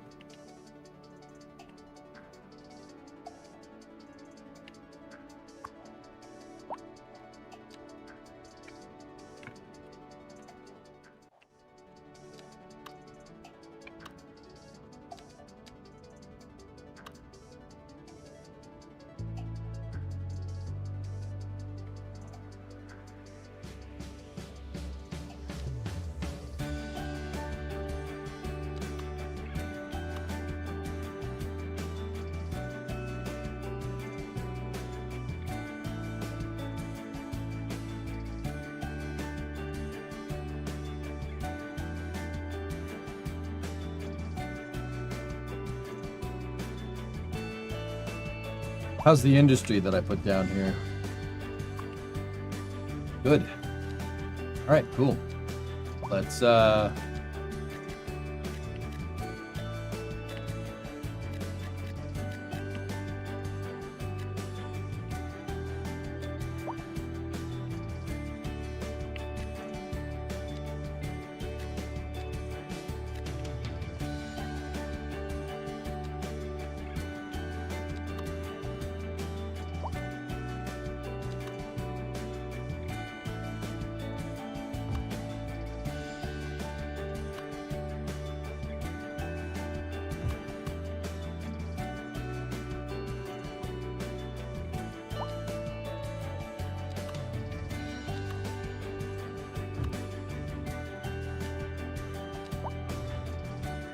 How's the industry that I put down here? Good. All right, cool. Let's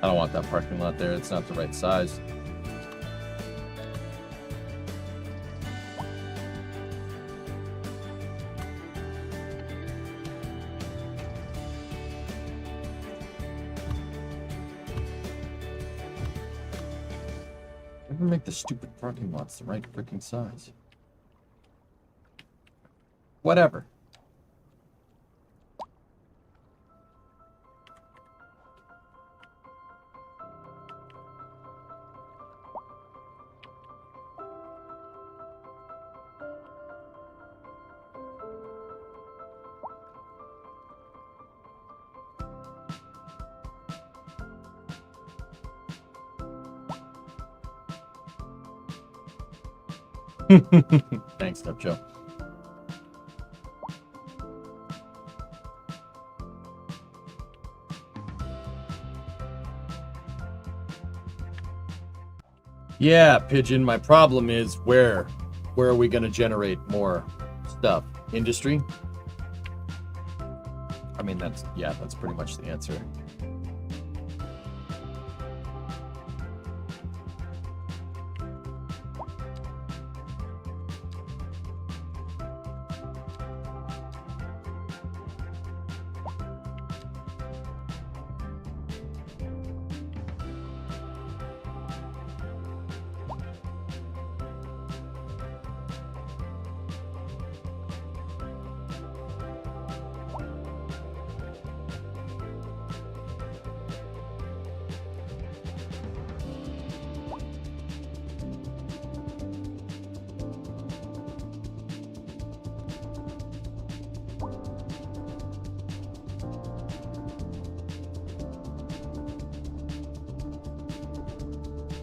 I don't want that parking lot there. It's not the right size. Never make the stupid parking lots the right freaking size. Whatever. Thanks, Step Joe. Yeah, Pigeon, my problem is where are we going to generate more stuff? Industry? mean, that's pretty much the answer.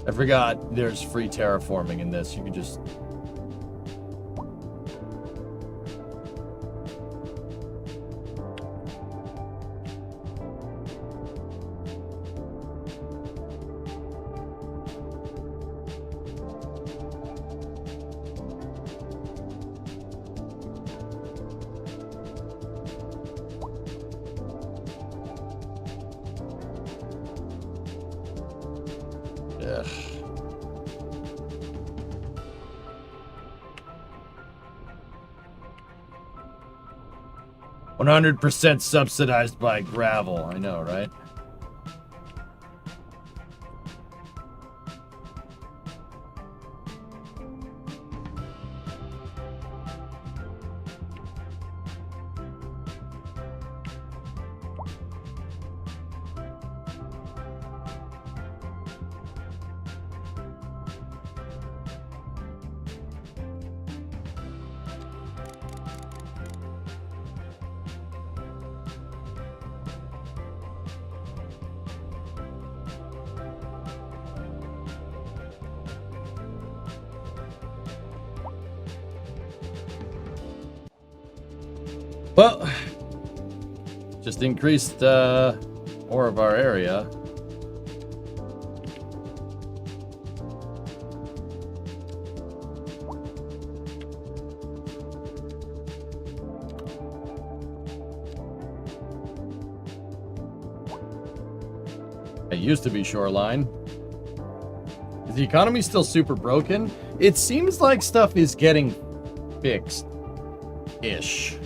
I forgot there's free terraforming in this. You can just... Ugh. 100% subsidized by gravel. I know, right? Well, just increased more of our area. It used to be shoreline. Is the economy still super broken? It seems like stuff is getting fixed. Ish.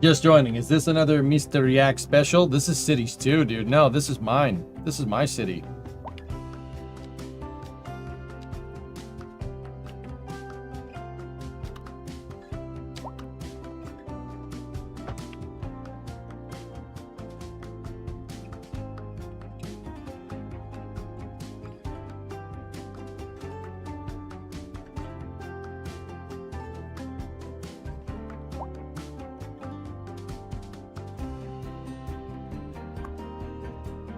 Just joining. Is this another Mr. Yak special? This is cities too, dude. No, this is mine. This is my city.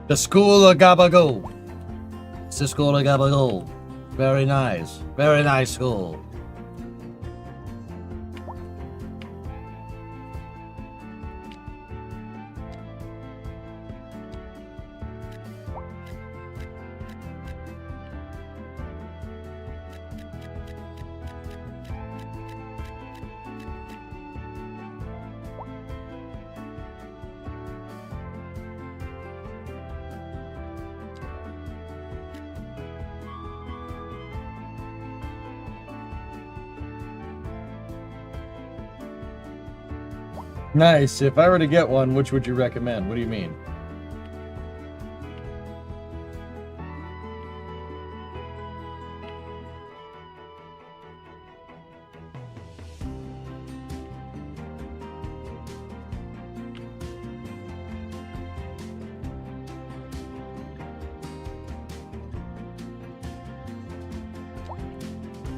The School of Gabagool. It's the School of Gabagool. Very nice. Very nice school. Nice. If I were to get one, which would you recommend? What do you mean?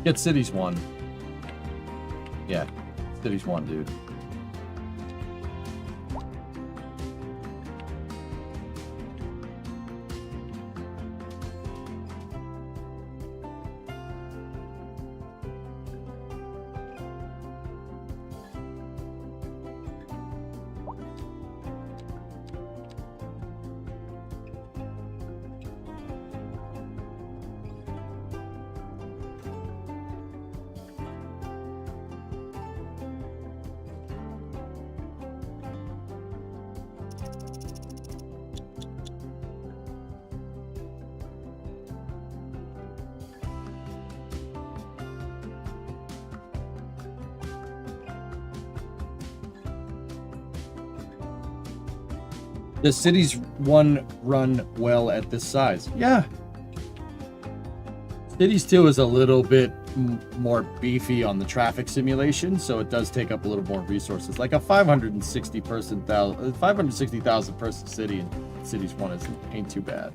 Get Cities 1. Yeah, Cities 1, dude. Does Cities 1 run well at this size? Yeah. Cities 2 is a little bit more beefy on the traffic simulation, so it does take up a little more resources. Like a 560,000 person city in Cities 1 ain't too bad.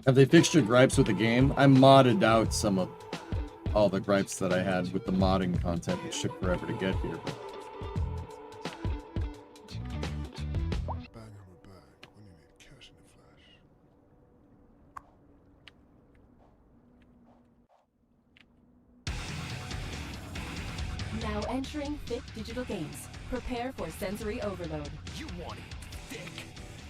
Have they fixed your gripes with the game? I modded out some of all the gripes that I had with the modding content, which took forever to get here. But... Now entering thick digital games. Prepare for sensory overload. You want it thick?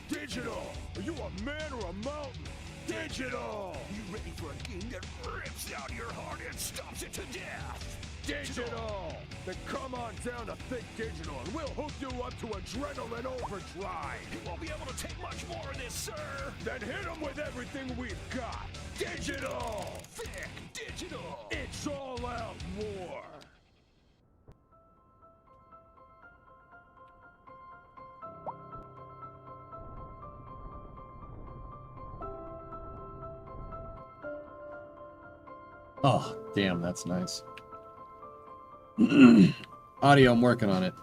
Digital! Are you a man or a mountain? Digital! You ready for a game that rips out your heart and stomps it to death? Digital! Then come on down to Thick Digital and we'll hook you up to adrenaline overdrive. You won't be able to take much more of this, sir. Then hit them with everything we've got. Digital! Thick Digital! It's all out war! Oh, damn, that's nice. Audio, I'm working on it.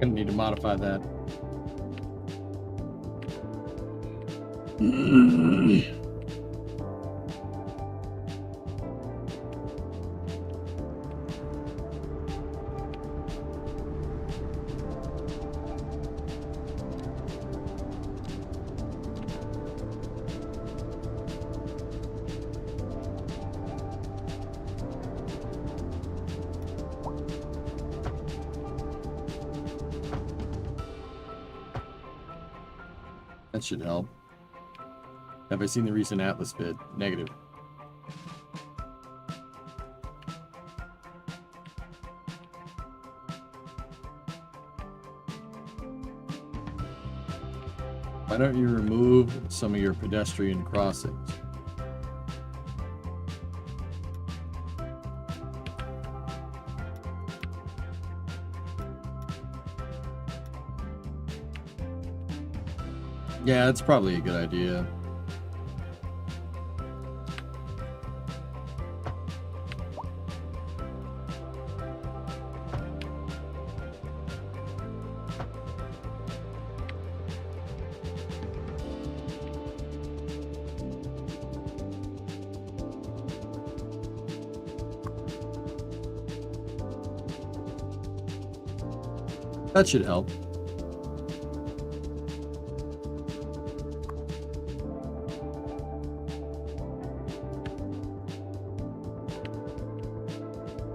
Gonna need to modify that. That should help. Have I seen the recent Atlas vid? Negative. Why don't you remove some of your pedestrian crossings? Yeah, it's probably a good idea. That should help.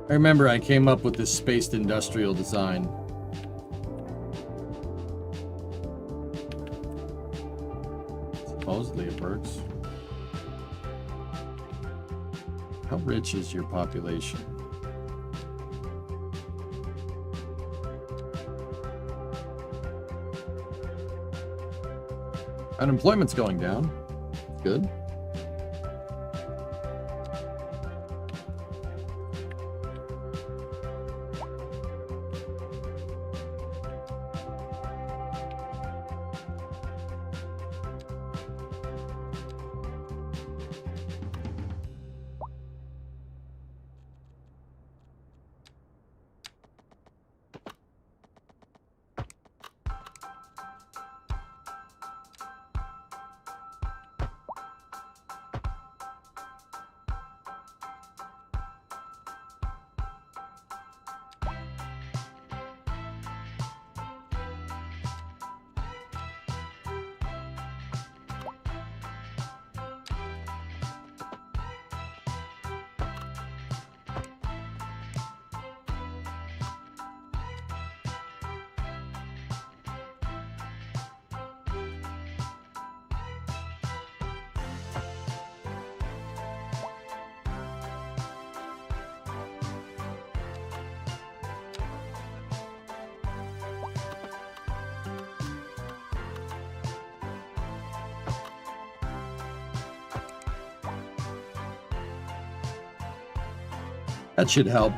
I remember I came up with this spaced industrial design. Supposedly it works. How rich is your population? Unemployment's going down. Good. That should help.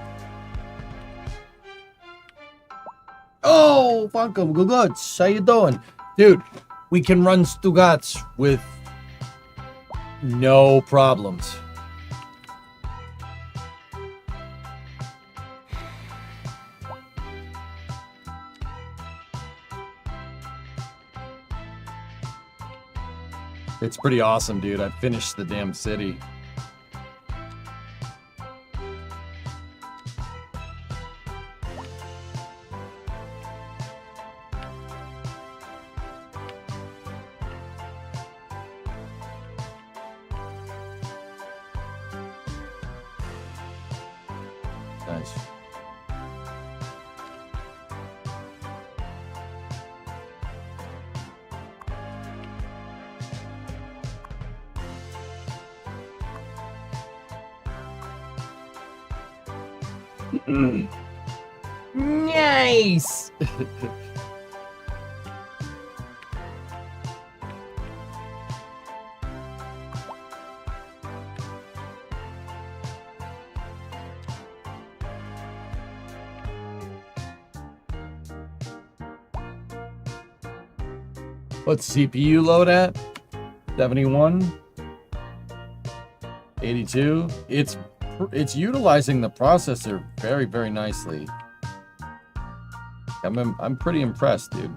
Oh, welcome, good. How you doing? Dude, we can run Stugats with no problems. It's pretty awesome, dude. I finished the damn city. Nice. Nice. What's CPU load at? 71? 82? It's utilizing the processor very, very nicely. I'm pretty impressed, dude.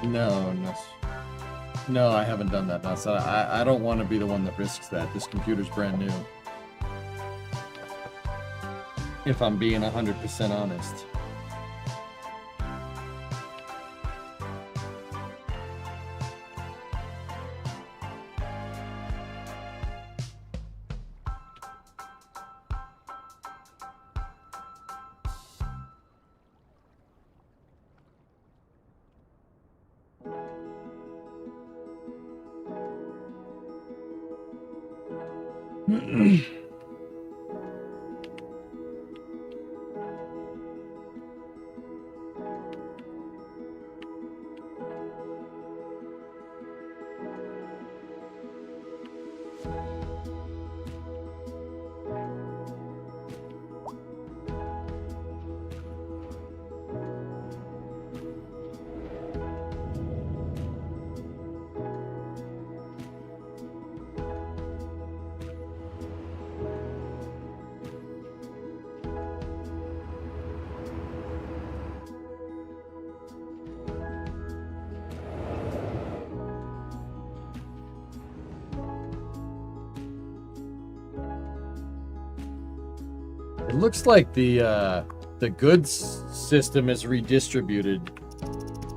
No, no. No, I haven't done that. No, so I don't want to be the one that risks that. This computer's brand new. If I'm being 100% honest. It looks like the goods system is redistributed.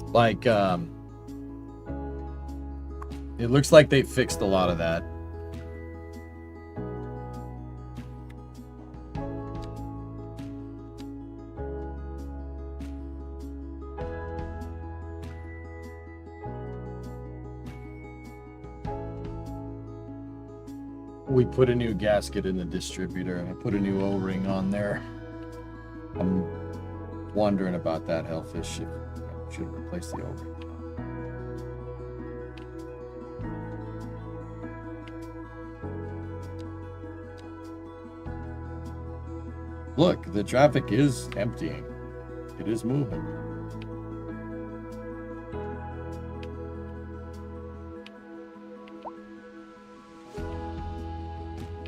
Like, it looks like they fixed a lot of that. We put a new gasket in the distributor, and I put a new O-ring on there. I'm wondering about that, Hellfish. Should replace the O-ring. Look, the traffic is emptying. It is moving.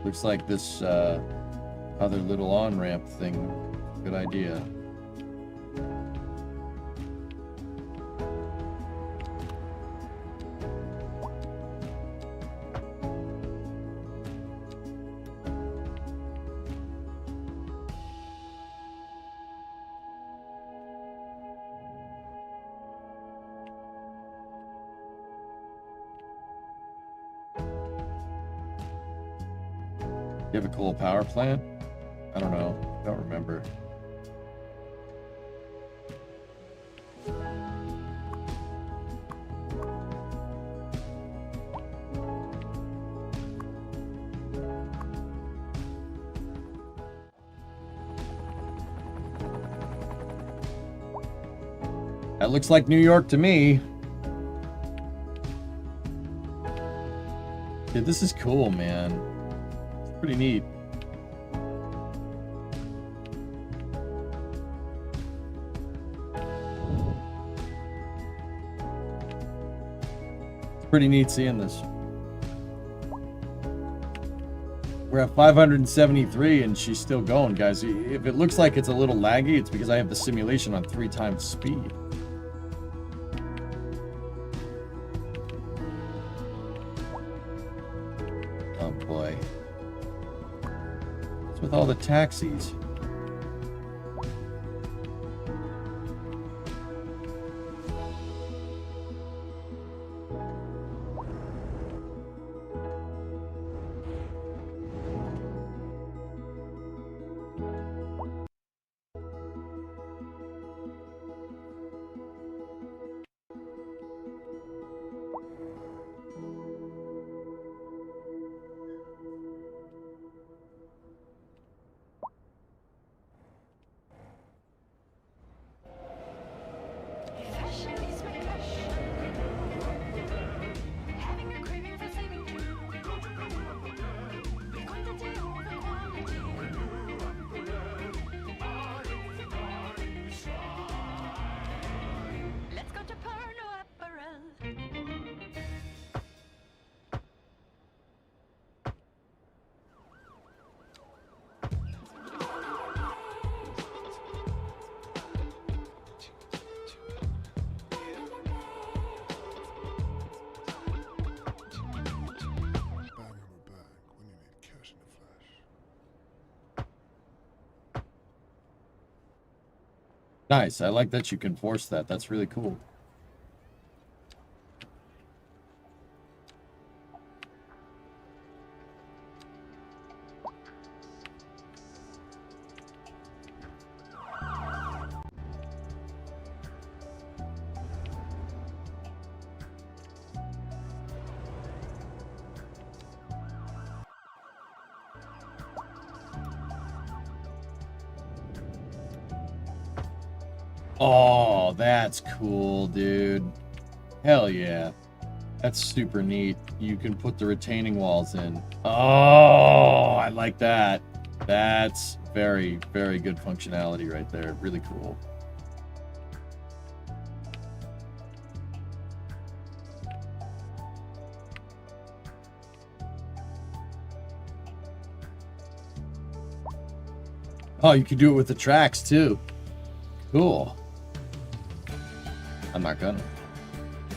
Looks like this other little on-ramp thing, good idea. You have a coal power plant? I don't know. I don't remember. That looks like New York to me. Yeah, this is cool, man. Pretty neat. It's pretty neat seeing this. We're at 573 and she's still going, guys. If it looks like it's a little laggy, it's because I have the simulation on 3 times speed. Oh boy. With all the taxis. Nice. I like that you can force that. That's really cool. Oh, that's cool, dude. Hell yeah. That's super neat. You can put the retaining walls in. Oh, I like that. That's very, very good functionality right there. Really cool. Oh, you can do it with the tracks too. Cool. I'm not gonna.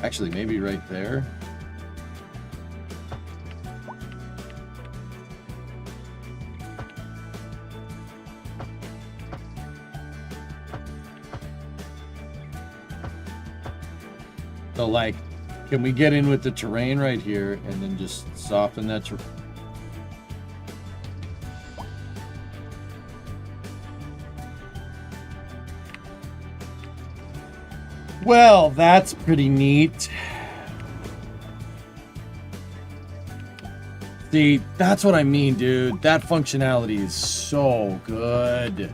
Actually, maybe right there. So, like, can we get in with the terrain right here and then just soften that terrain? Well, that's pretty neat. See, that's what I mean, dude. That functionality is so good.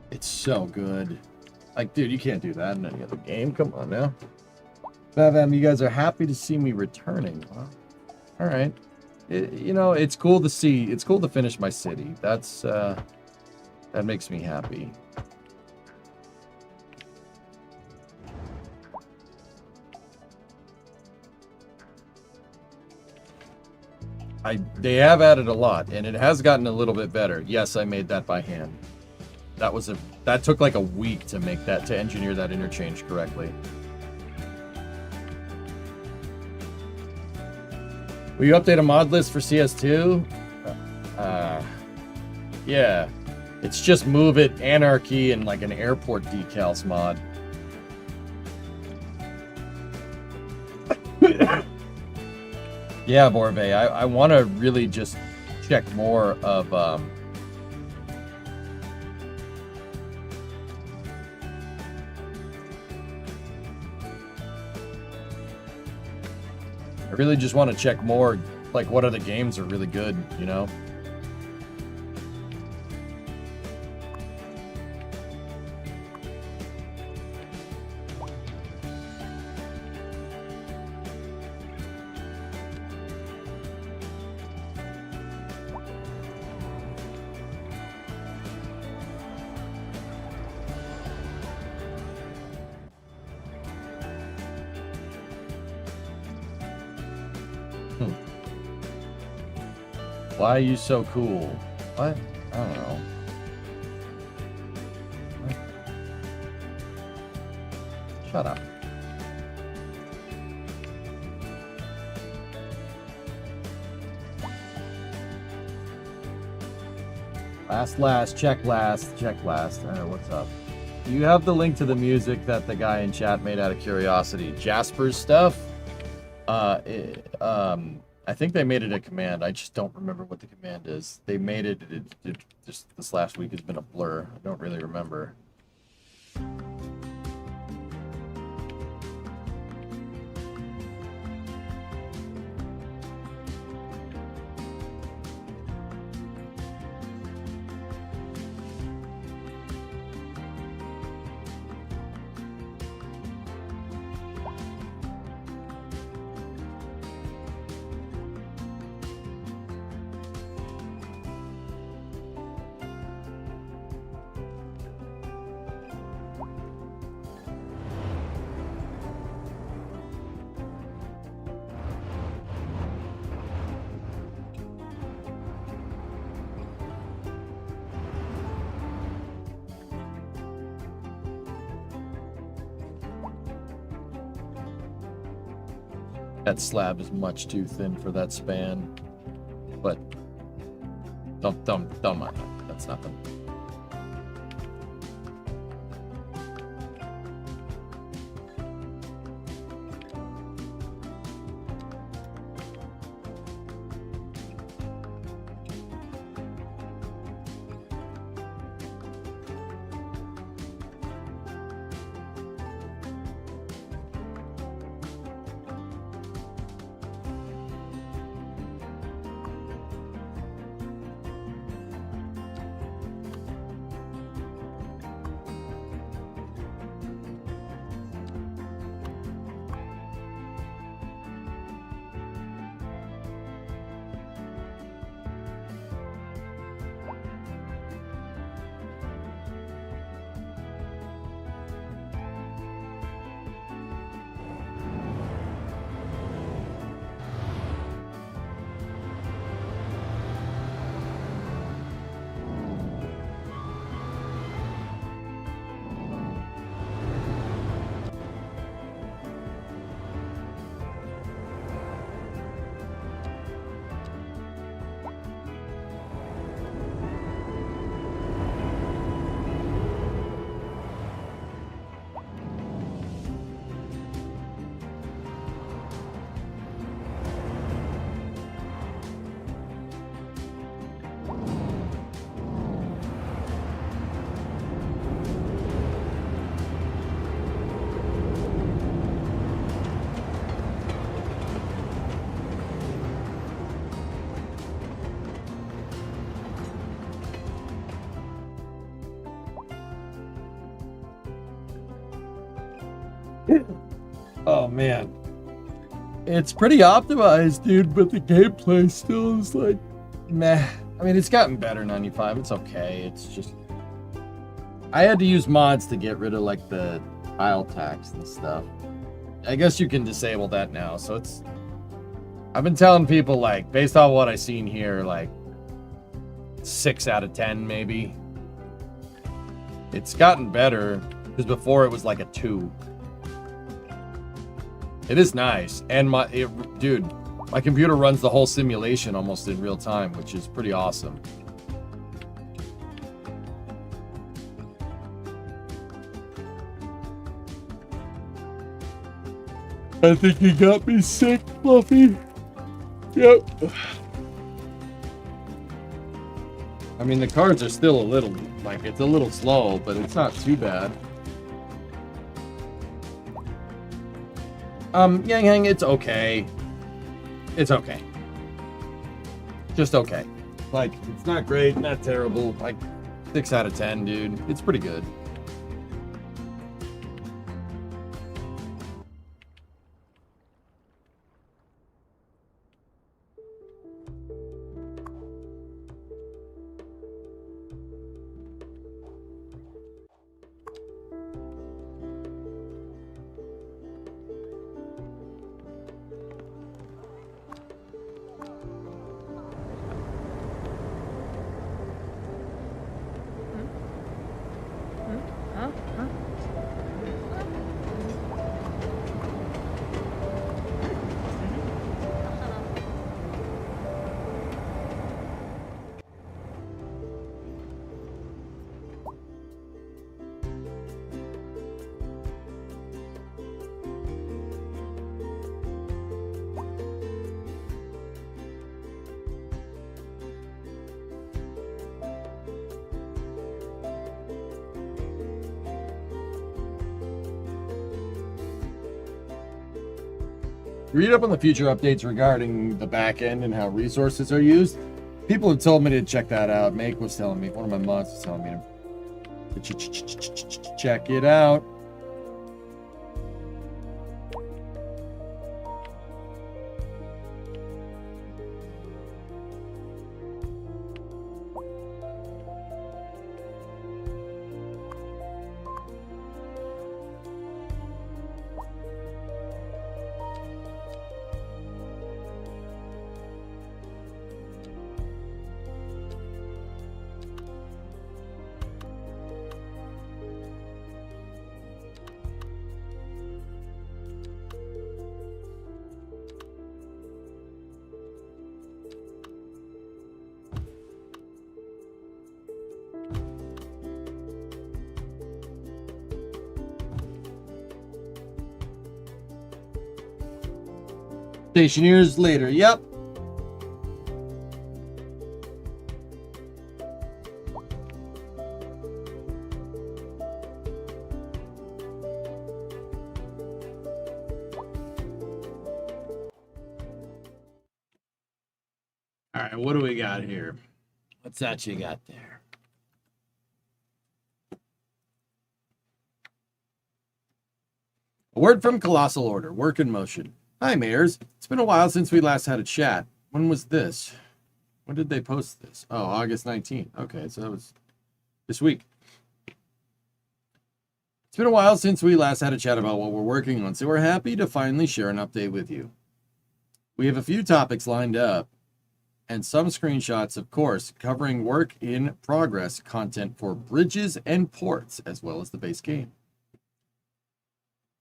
It's so good. Like, dude, you can't do that in any other game. Come on now. Bavam, you guys are happy to see me returning. Well, all right. You know, it's cool to see. It's cool to finish my city. That's that makes me happy. They have added a lot, and it has gotten a little bit better. Yes, I made that by hand. That took like a week to make that, to engineer that interchange correctly. Will you update a mod list for CS2? Yeah. It's just Move It, Anarchy, and like an airport decals mod. Yeah, Borbe, I want to really just check more of... I really just want to check more, like, what other games are really good, you know? Why are you so cool? What? I don't know. What? Shut up. Check last. What's up? You have the link to the music that the guy in chat made out of curiosity. Jasper's stuff? I think they made it a command. I just don't remember what the command is. They made it just this last week has been a blur. I don't really remember. That slab is much too thin for that span. But don't mind that. That's nothing. Oh man, it's pretty optimized, dude, but the gameplay still is like meh. I mean, it's gotten better 95. It's okay. It's just I had to use mods to get rid of like the tile tax and stuff. I guess you can disable that now. So it's I've been telling people, like, based on what I've seen here, like 6 out of 10 maybe. It's gotten better because before it was like a 2. It is nice, and dude, my computer runs the whole simulation almost in real time, which is pretty awesome. I think he got me sick, Fluffy. Yep. I mean, the cards are still a little, like, it's a little slow, but it's not too bad. Yang Hang, it's okay. It's okay. Just okay. Like, it's not great, not terrible. Like, 6 out of 10, dude. It's pretty good. Read up on the future updates regarding the back end and how resources are used. People have told me to check that out. Make was telling me, one of my mods was telling me to check it out. Stationeers later. Yep. All right, what do we got here? What's that you got there? A word from Colossal Order. Work in motion. Hi, Mayors. It's been a while since we last had a chat. When was this? When did they post this? Oh, August 19th. Okay, so that was this week. It's been a while since we last had a chat about what we're working on, so we're happy to finally share an update with you. We have a few topics lined up, and some screenshots, of course, covering work in progress content for bridges and ports, as well as the base game.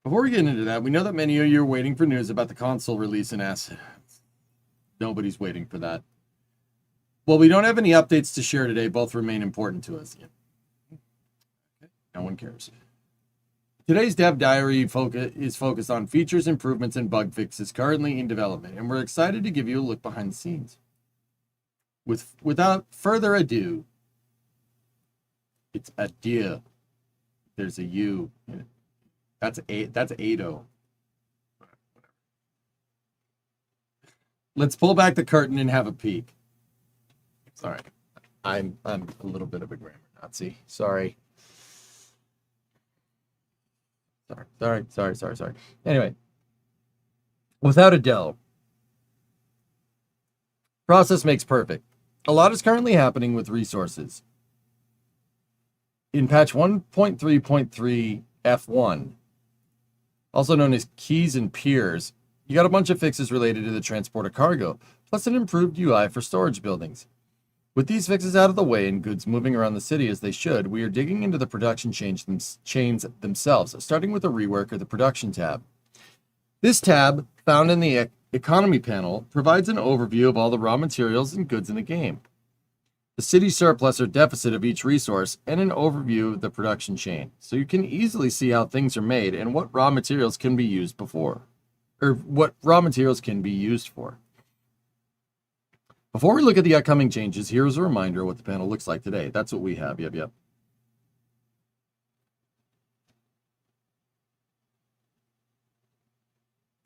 Before we get into that, we know that many of you are waiting for news about the console release in assets. Nobody's waiting for that. Well, we don't have any updates to share today. Both remain important to us. No one cares. Today's Dev Diary is focused on features, improvements, and bug fixes currently in development, and we're excited to give you a look behind the scenes. Without further ado, it's adieu. There's a U in it. That's Ado. Let's pull back the curtain and have a peek. Sorry, I'm a little bit of a grammar Nazi. Sorry. Sorry. Anyway, without a doubt, process makes perfect. A lot is currently happening with resources. In patch 1.3.3 F1, also known as keys and piers, you got a bunch of fixes related to the transport of cargo, plus an improved UI for storage buildings. With these fixes out of the way and goods moving around the city as they should, we are digging into the production chains themselves, starting with a rework of the production tab. This tab, found in the economy panel, provides an overview of all the raw materials and goods in the game, the city surplus or deficit of each resource, and an overview of the production chain, so you can easily see how things are made and what raw materials can be used for. Before we look at the upcoming changes, here's a reminder of what the panel looks like today. That's what we have. Yep.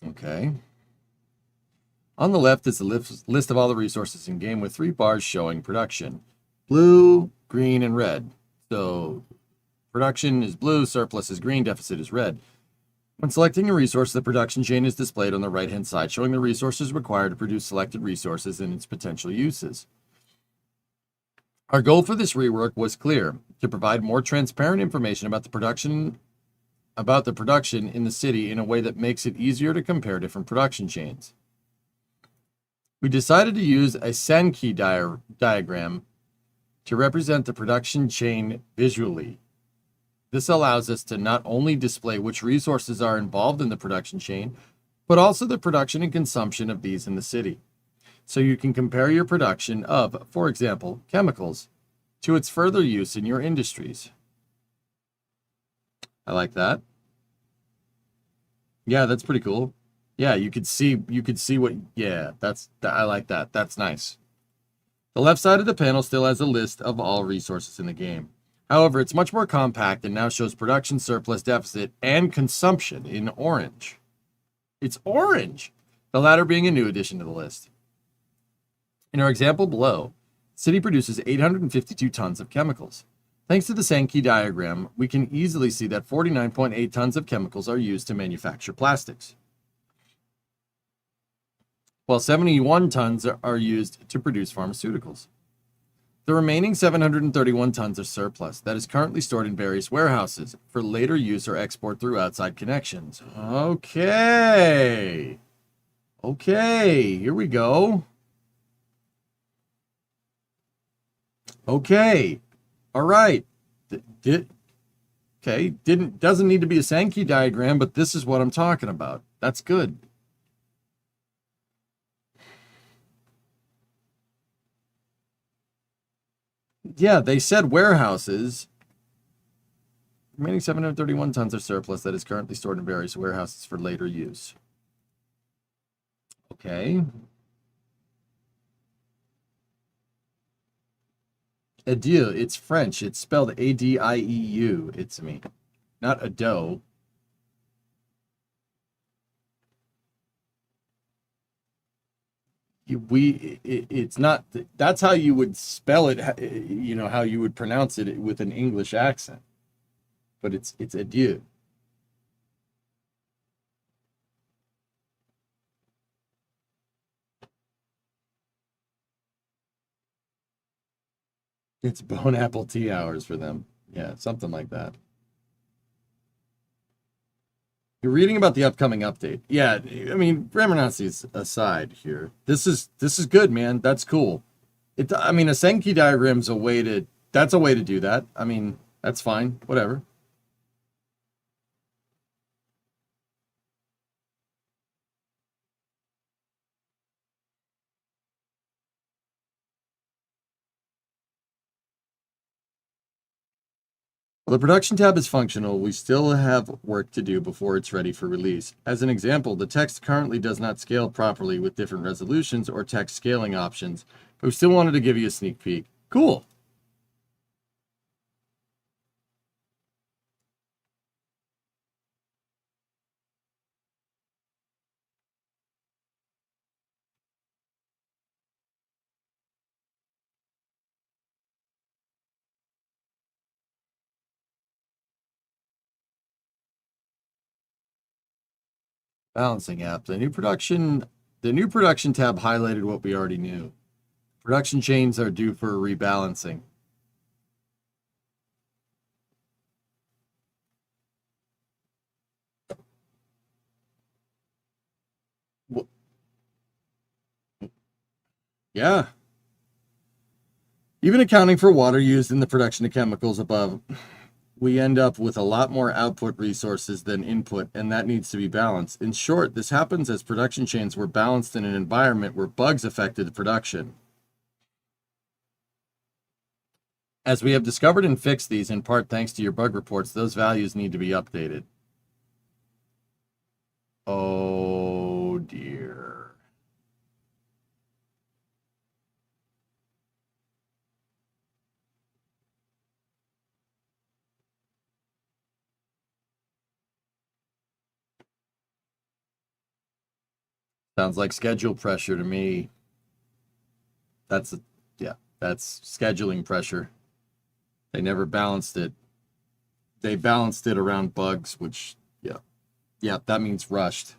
Okay. On the left is a list of all the resources in game with 3 bars showing production. Blue, green, and red. So production is blue, surplus is green, deficit is red. When selecting a resource, the production chain is displayed on the right-hand side, showing the resources required to produce selected resources and its potential uses. Our goal for this rework was clear: to provide more transparent information about the production in the city in a way that makes it easier to compare different production chains. We decided to use a Sankey diagram to represent the production chain visually. This allows us to not only display which resources are involved in the production chain, but also the production and consumption of these in the city. So you can compare your production of, for example, chemicals, to its further use in your industries. I like that. Yeah, that's pretty cool. Yeah, you could see what, yeah, I like that. That's nice. The left side of the panel still has a list of all resources in the game. However, it's much more compact and now shows production, surplus, deficit, and consumption in orange. It's orange, the latter being a new addition to the list. In our example below, the city produces 852 tons of chemicals. Thanks to the Sankey diagram, we can easily see that 49.8 tons of chemicals are used to manufacture plastics, while 71 tons are used to produce pharmaceuticals. The remaining 731 tons are surplus that is currently stored in various warehouses for later use or export through outside connections. Okay, here we go. Okay, all right. Doesn't need to be a Sankey diagram, but this is what I'm talking about. That's good. Yeah, they said warehouses. Remaining 731 tons of surplus that is currently stored in various warehouses for later use. Okay. Adieu. It's French. It's spelled A-D-I-E-U. It's me. Not ado. It's not, that's how you would spell it, you know, how you would pronounce it with an English accent. But it's adieu. It's bone apple tea hours for them. Yeah, something like that. You're reading about the upcoming update. Yeah, I mean, grammar Nazis aside here. This is good, man. That's cool. I mean, a Senki diagram's a way to, that's a way to do that. I mean, that's fine. Whatever. While the production tab is functional, we still have work to do before it's ready for release. As an example, the text currently does not scale properly with different resolutions or text scaling options, but we still wanted to give you a sneak peek. Cool. Balancing app. The new production tab highlighted what we already knew. Production chains are due for rebalancing. Yeah. Even accounting for water used in the production of chemicals above, we end up with a lot more output resources than input, and that needs to be balanced. In short, this happens as production chains were balanced in an environment where bugs affected production. As we have discovered and fixed these, in part thanks to your bug reports, those values need to be updated. Oh dear. Sounds like schedule pressure to me. That's scheduling pressure. They never balanced it. They balanced it around bugs, which, yeah, that means rushed.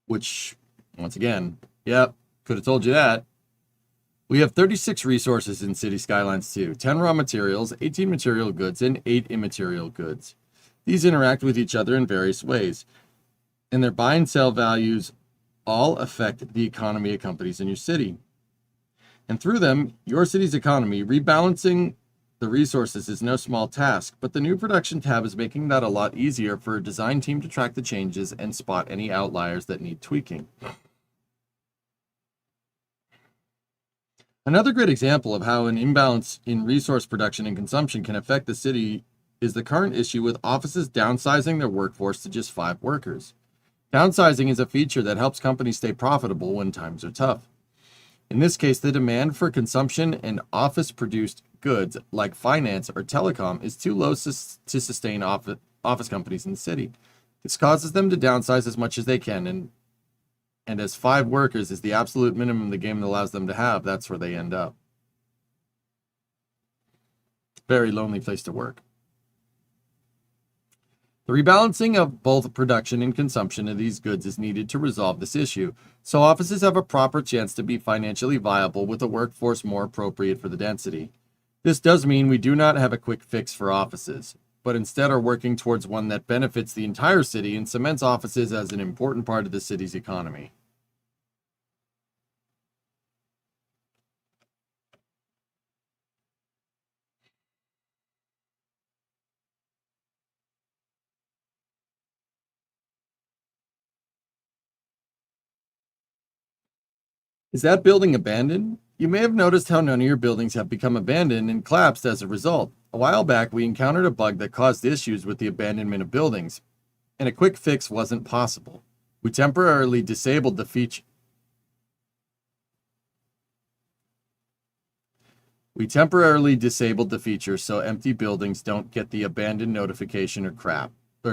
Which, once again, yep, could have told you that. We have 36 resources in City Skylines 2, 10 raw materials, 18 material goods, and 8 immaterial goods. These interact with each other in various ways, and their buy and sell values all affect the economy of companies in your city. And through them, your city's economy, rebalancing the resources is no small task, but the new production tab is making that a lot easier for a design team to track the changes and spot any outliers that need tweaking. Another great example of how an imbalance in resource production and consumption can affect the city is the current issue with offices downsizing their workforce to just 5 workers. Downsizing is a feature that helps companies stay profitable when times are tough. In this case, the demand for consumption and office-produced goods like finance or telecom is too low to sustain office companies in the city. This causes them to downsize as much as they can, and as 5 workers is the absolute minimum the game allows them to have, that's where they end up. Very lonely place to work. The rebalancing of both production and consumption of these goods is needed to resolve this issue, so offices have a proper chance to be financially viable with a workforce more appropriate for the density. This does mean we do not have a quick fix for offices, but instead are working towards one that benefits the entire city and cements offices as an important part of the city's economy. Is that building abandoned? You may have noticed how none of your buildings have become abandoned and collapsed as a result. A while back, we encountered a bug that caused issues with the abandonment of buildings. and a quick fix wasn't possible. We temporarily disabled the feature. So empty buildings don't get the abandoned notification or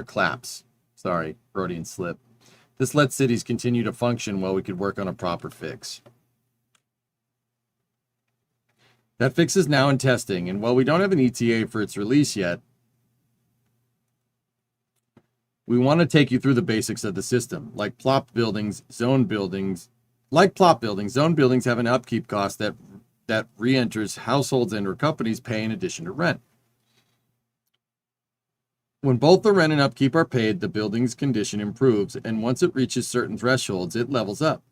claps. Sorry, Freudian slip. This lets cities continue to function while we could work on a proper fix. That fix is now in testing, and while we don't have an ETA for its release yet, we want to take you through the basics of the system. Like plot buildings, zone buildings have an upkeep cost that re-enters households and or companies pay in addition to rent. When both the rent and upkeep are paid, the building's condition improves, and once it reaches certain thresholds, it levels up.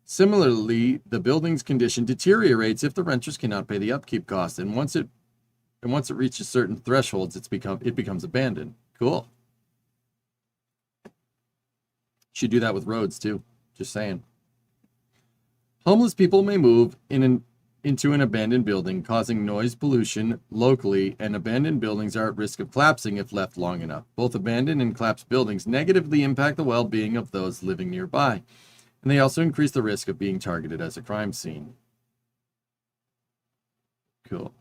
Similarly, the building's condition deteriorates if the renters cannot pay the upkeep cost, and once it reaches certain thresholds, it becomes abandoned. Cool. Should do that with roads too. Just saying. Homeless people may move into an abandoned building, causing noise pollution locally, and abandoned buildings are at risk of collapsing if left long enough. Both abandoned and collapsed buildings negatively impact the well-being of those living nearby, and they also increase the risk of being targeted as a crime scene. Cool.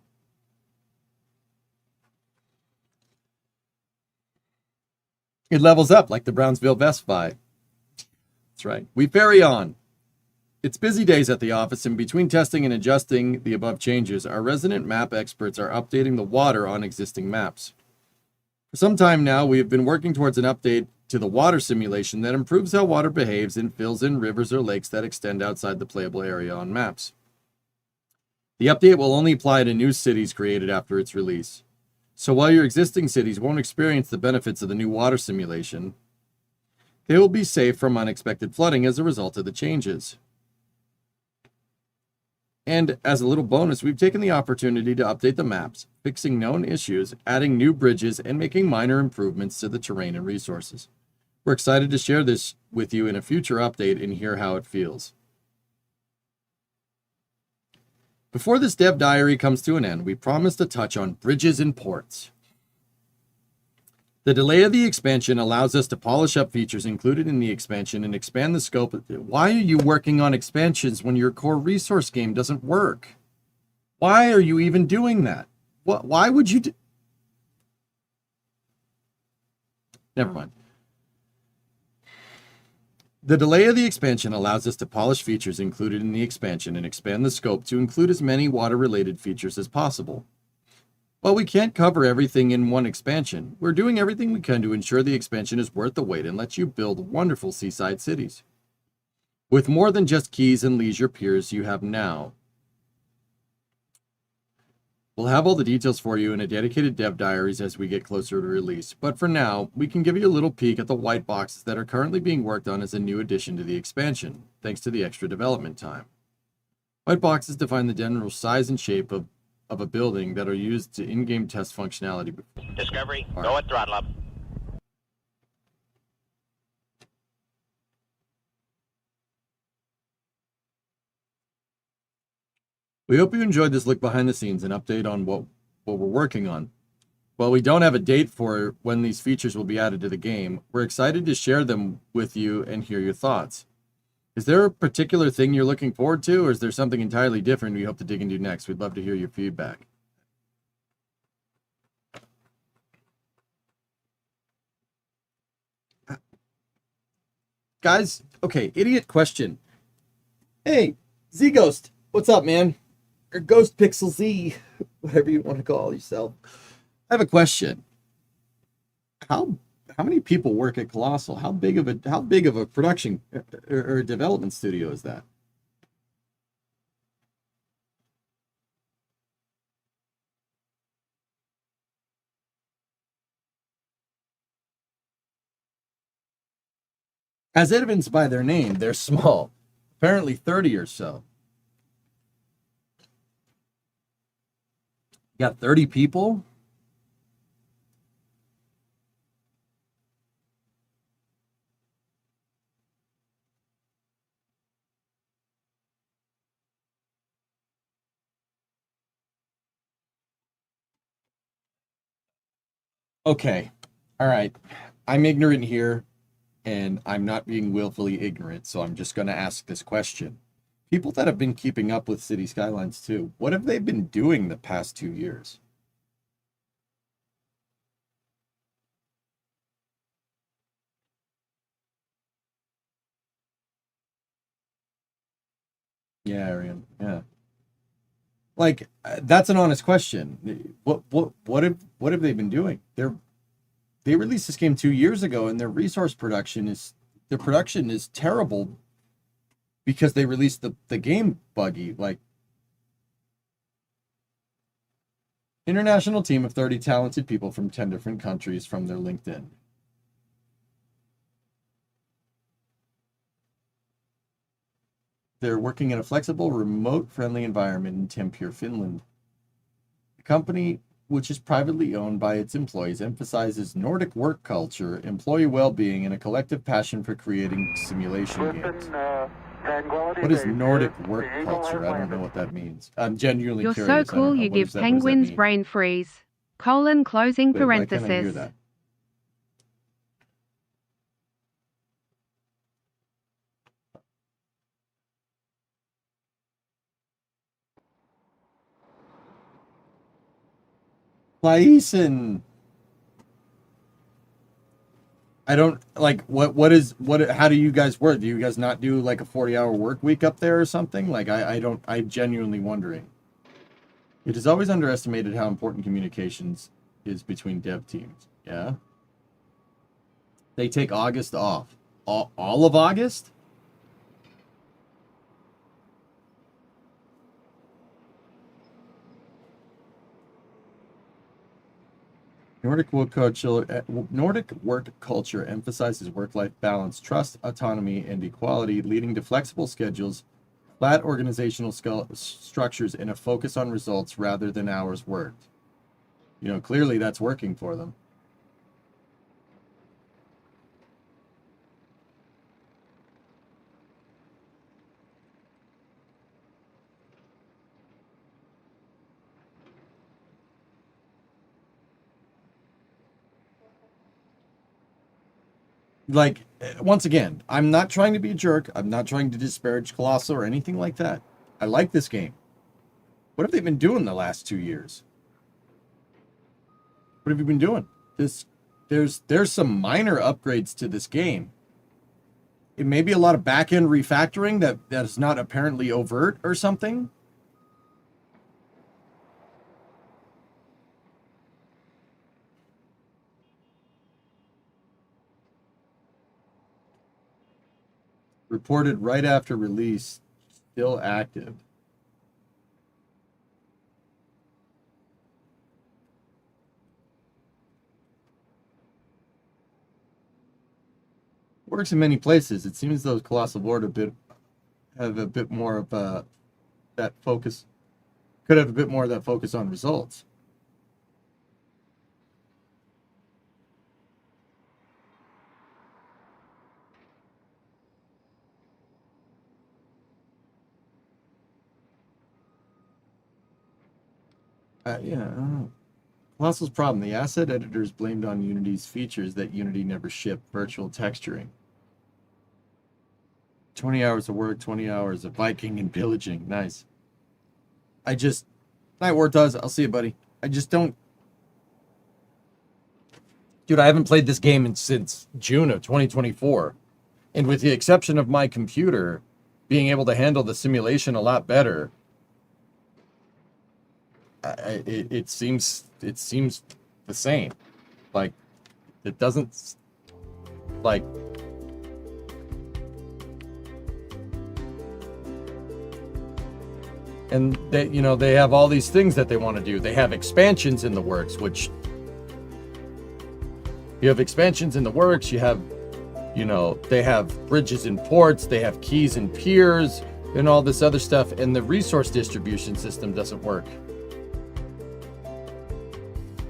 It levels up like the Brownsville Vest buy. That's right. We ferry on. It's busy days at the office, and between testing and adjusting the above changes, our resident map experts are updating the water on existing maps. For some time now, we have been working towards an update to the water simulation that improves how water behaves and fills in rivers or lakes that extend outside the playable area on maps. The update will only apply to new cities created after its release. So while your existing cities won't experience the benefits of the new water simulation, they will be safe from unexpected flooding as a result of the changes. And as a little bonus, we've taken the opportunity to update the maps, fixing known issues, adding new bridges, and making minor improvements to the terrain and resources. We're excited to share this with you in a future update and hear how it feels. Before this dev diary comes to an end, we promise to touch on bridges and ports. The delay of the expansion allows us to polish up features included in the expansion and expand the scope. Why are you working on expansions when your core resource game doesn't work? Why are you even doing that? Why would you Never mind. The delay of the expansion allows us to polish features included in the expansion and expand the scope to include as many water-related features as possible. While we can't cover everything in one expansion, we're doing everything we can to ensure the expansion is worth the wait and lets you build wonderful seaside cities. With more than just keys and leisure piers you have now, we'll have all the details for you in a dedicated dev diaries as we get closer to release, but for now, we can give you a little peek at the white boxes that are currently being worked on as a new addition to the expansion, thanks to the extra development time. White boxes define the general size and shape of a building that are used to in-game test functionality. Discovery, go at throttle up. We hope you enjoyed this look behind the scenes and update on what we're working on. While we don't have a date for when these features will be added to the game, we're excited to share them with you and hear your thoughts. Is there a particular thing you're looking forward to, or is there something entirely different we hope to dig into next? We'd love to hear your feedback. Guys, okay, idiot question. Hey, Z-Ghost, what's up, man? Or Ghost Pixel Z, whatever you want to call yourself. I have a question. How many people work at Colossal? How big of a production or development studio is that? As evidenced by their name, they're small. Apparently 30 or so. You got 30 people? Okay. All right. I'm ignorant here, and I'm not being willfully ignorant, so I'm just going to ask this question. People that have been keeping up with City Skylines 2, what have they been doing the past 2 years? Yeah, Arian. Yeah. Like, that's an honest question. What have they been doing? They released this game 2 years ago, and their production is terrible because they released the game buggy. Like, international team of 30 talented people from 10 different countries from their LinkedIn. They're working in a flexible, remote-friendly environment in Tampere, Finland. The company, which is privately owned by its employees, emphasizes Nordic work culture, employee well-being, and a collective passion for creating simulation games. What is Nordic work culture? I don't know what that means. I'm genuinely You're curious. so cool you give penguins brain freeze. Colon closing Wait, why can't I hear parenthesis. that? Lyson. I don't like how do you guys work? Do you guys not do like a 40-hour work week up there or something? Like I'm genuinely wondering. It is always underestimated how important communications is between dev teams. Yeah. They take August off. All of August? Nordic work culture emphasizes work-life balance, trust, autonomy, and equality, leading to flexible schedules, flat organizational structures, and a focus on results rather than hours worked. You know, clearly that's working for them. Like, once again, I'm not trying to be a jerk. I'm not trying to disparage Colossal or anything like that. I like this game. What have they been doing the last 2 years? What have you been doing? There's some minor upgrades to this game. It may be a lot of back-end refactoring that is not apparently overt or something. Reported right after release, still active. Works in many places. It seems those Colossal Board have a bit more of that focus. Could have a bit more of that focus on results. Yeah, I don't know. Colossal's problem. The asset editors blamed on Unity's features that Unity never shipped, virtual texturing. 20 hours of work, 20 hours of Viking and pillaging. Nice. Night War does. I'll see you, buddy. I just don't. Dude, I haven't played this game since June of 2024. And with the exception of my computer being able to handle the simulation a lot better, it seems the same. Like, it doesn't, like, and they have all these things that they want to do. They have expansions in the works, which you have expansions in the works. You have, they have bridges and ports. They have keys and piers and all this other stuff. And the resource distribution system doesn't work.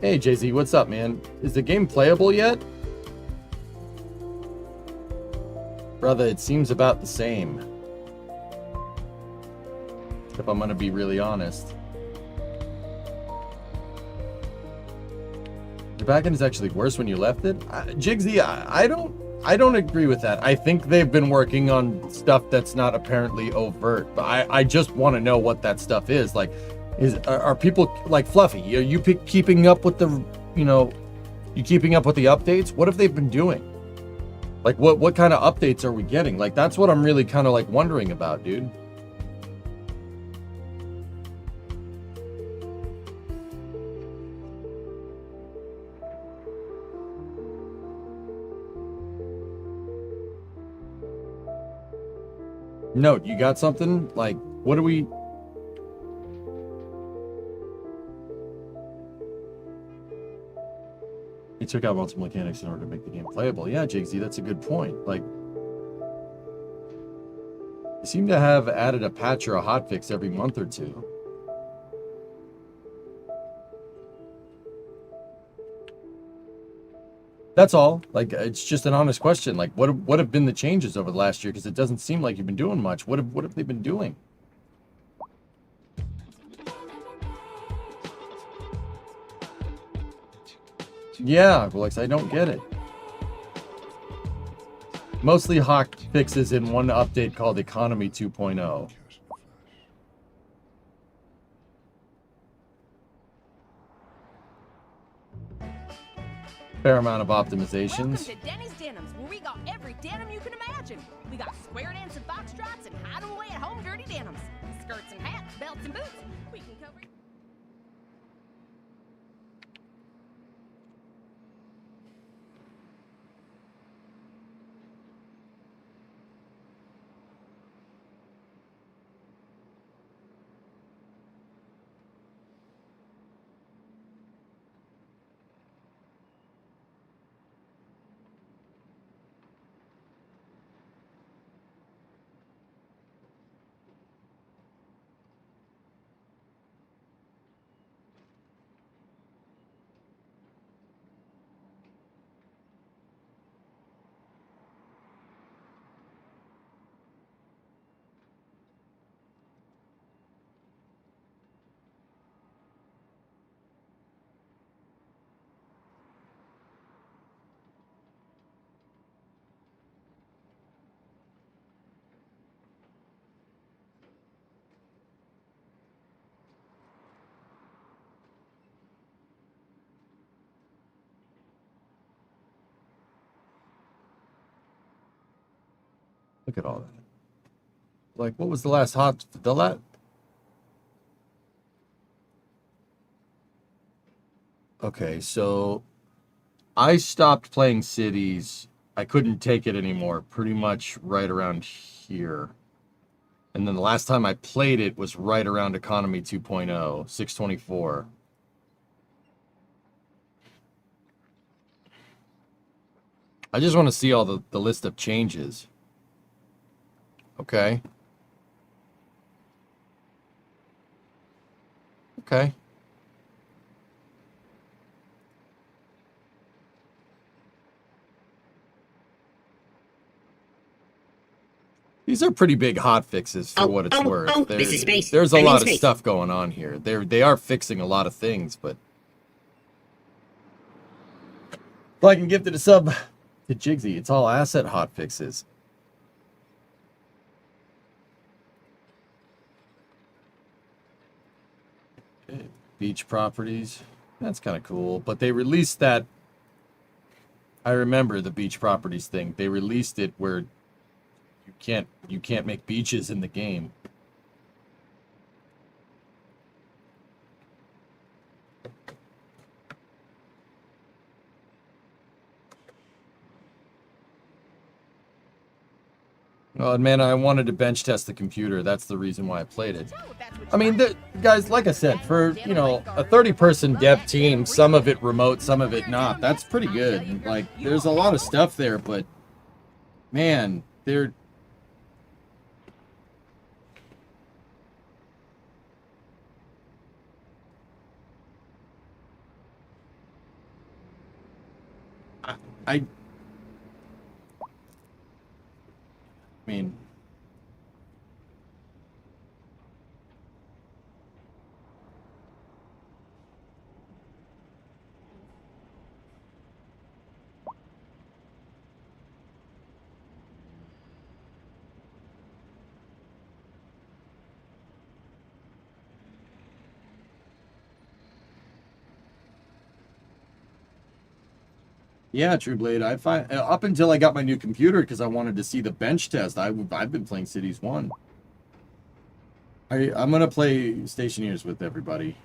Hey, Jay-Z, what's up, man? Is the game playable yet? Brother, it seems about the same. If I'm gonna be really honest. The backend is actually worse when you left it. Jigsy, I don't agree with that. I think they've been working on stuff that's not apparently overt, but I just want to know what that stuff is. Like, are people like Fluffy? Are you keeping up with the, you keeping up with the updates? What have they been doing? Like, what kind of updates are we getting? Like, that's what I'm really kind of like wondering about, dude. Note, you got something? Like, what do we... He took out multiple mechanics in order to make the game playable. Yeah, Jigsy, that's a good point. Like, you seem to have added a patch or a hotfix every month or two. That's all. Like, it's just an honest question. Like, what have been the changes over the last year? Because it doesn't seem like you've been doing much. What have they been doing? Yeah, Alex, I don't get it. Mostly hot fixes in one update called Economy 2.0. Fair amount of optimizations. Welcome to Denny's Denims, where we got every denim you can imagine. We got square dance and foxtrots and hide 'em away at home dirty denims. Skirts and hats, belts and boots. We can cover... Look at all that. Like, what was the last hot... Okay, so... I stopped playing Cities. I couldn't take it anymore. Pretty much right around here. And then the last time I played it was right around Economy 2.0, 624. I just want to see all the list of changes. Okay. Okay. These are pretty big hot fixes for what it's worth. There's a lot of stuff going on here. They are fixing a lot of things, but... If I can give it a sub to Jigsy, it's all asset hot fixes. Beach properties. That's kind of cool. But they released that... I remember the beach properties thing. They released it where you can't make beaches in the game. Oh, man, I wanted to bench test the computer. That's the reason why I played it. I mean, guys, like I said, for, a 30-person dev team, some of it remote, some of it not, that's pretty good. Like, there's a lot of stuff there, but, man, they're... I mean, Yeah, True Blade. I find up until I got my new computer because I wanted to see the bench test. I've been playing Cities 1. I'm gonna play Stationeers with everybody.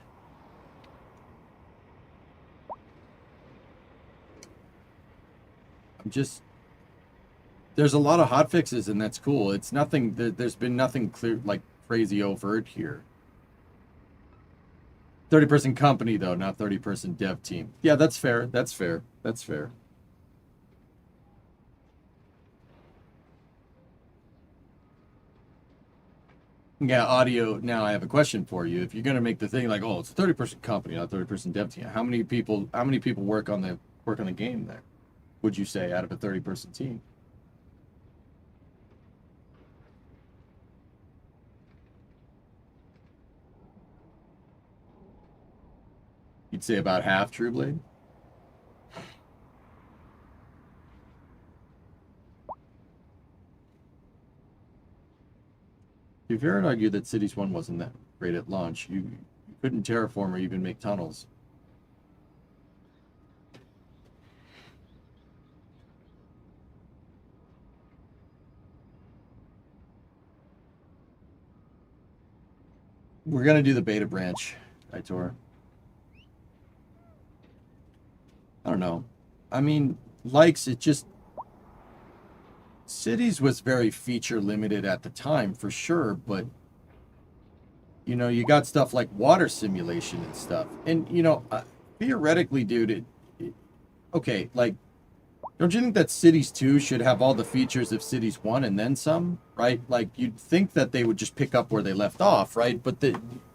There's a lot of hot fixes, and that's cool. It's nothing. There's been nothing clear, like crazy overt here. 30-person company though, not 30-person dev team. Yeah, that's fair. That's fair. That's fair. Yeah, audio. Now I have a question for you. If you're gonna make the thing like, oh, it's a 30-person company, not 30-person dev team. How many people work on the game there? Would you say out of a 30-person team? You'd say about half, True Blade? To be fair, I'd argue that Cities 1 wasn't that great at launch. You couldn't terraform or even make tunnels. We're going to do the beta branch, Itor. I don't know. I mean, likes, it just... Cities was very feature limited at the time, for sure, but... You know, you got stuff like water simulation and stuff. And, you know, theoretically, dude, okay, like... Don't you think that Cities 2 should have all the features of Cities 1 and then some, right? Like, you'd think that they would just pick up where they left off, right? But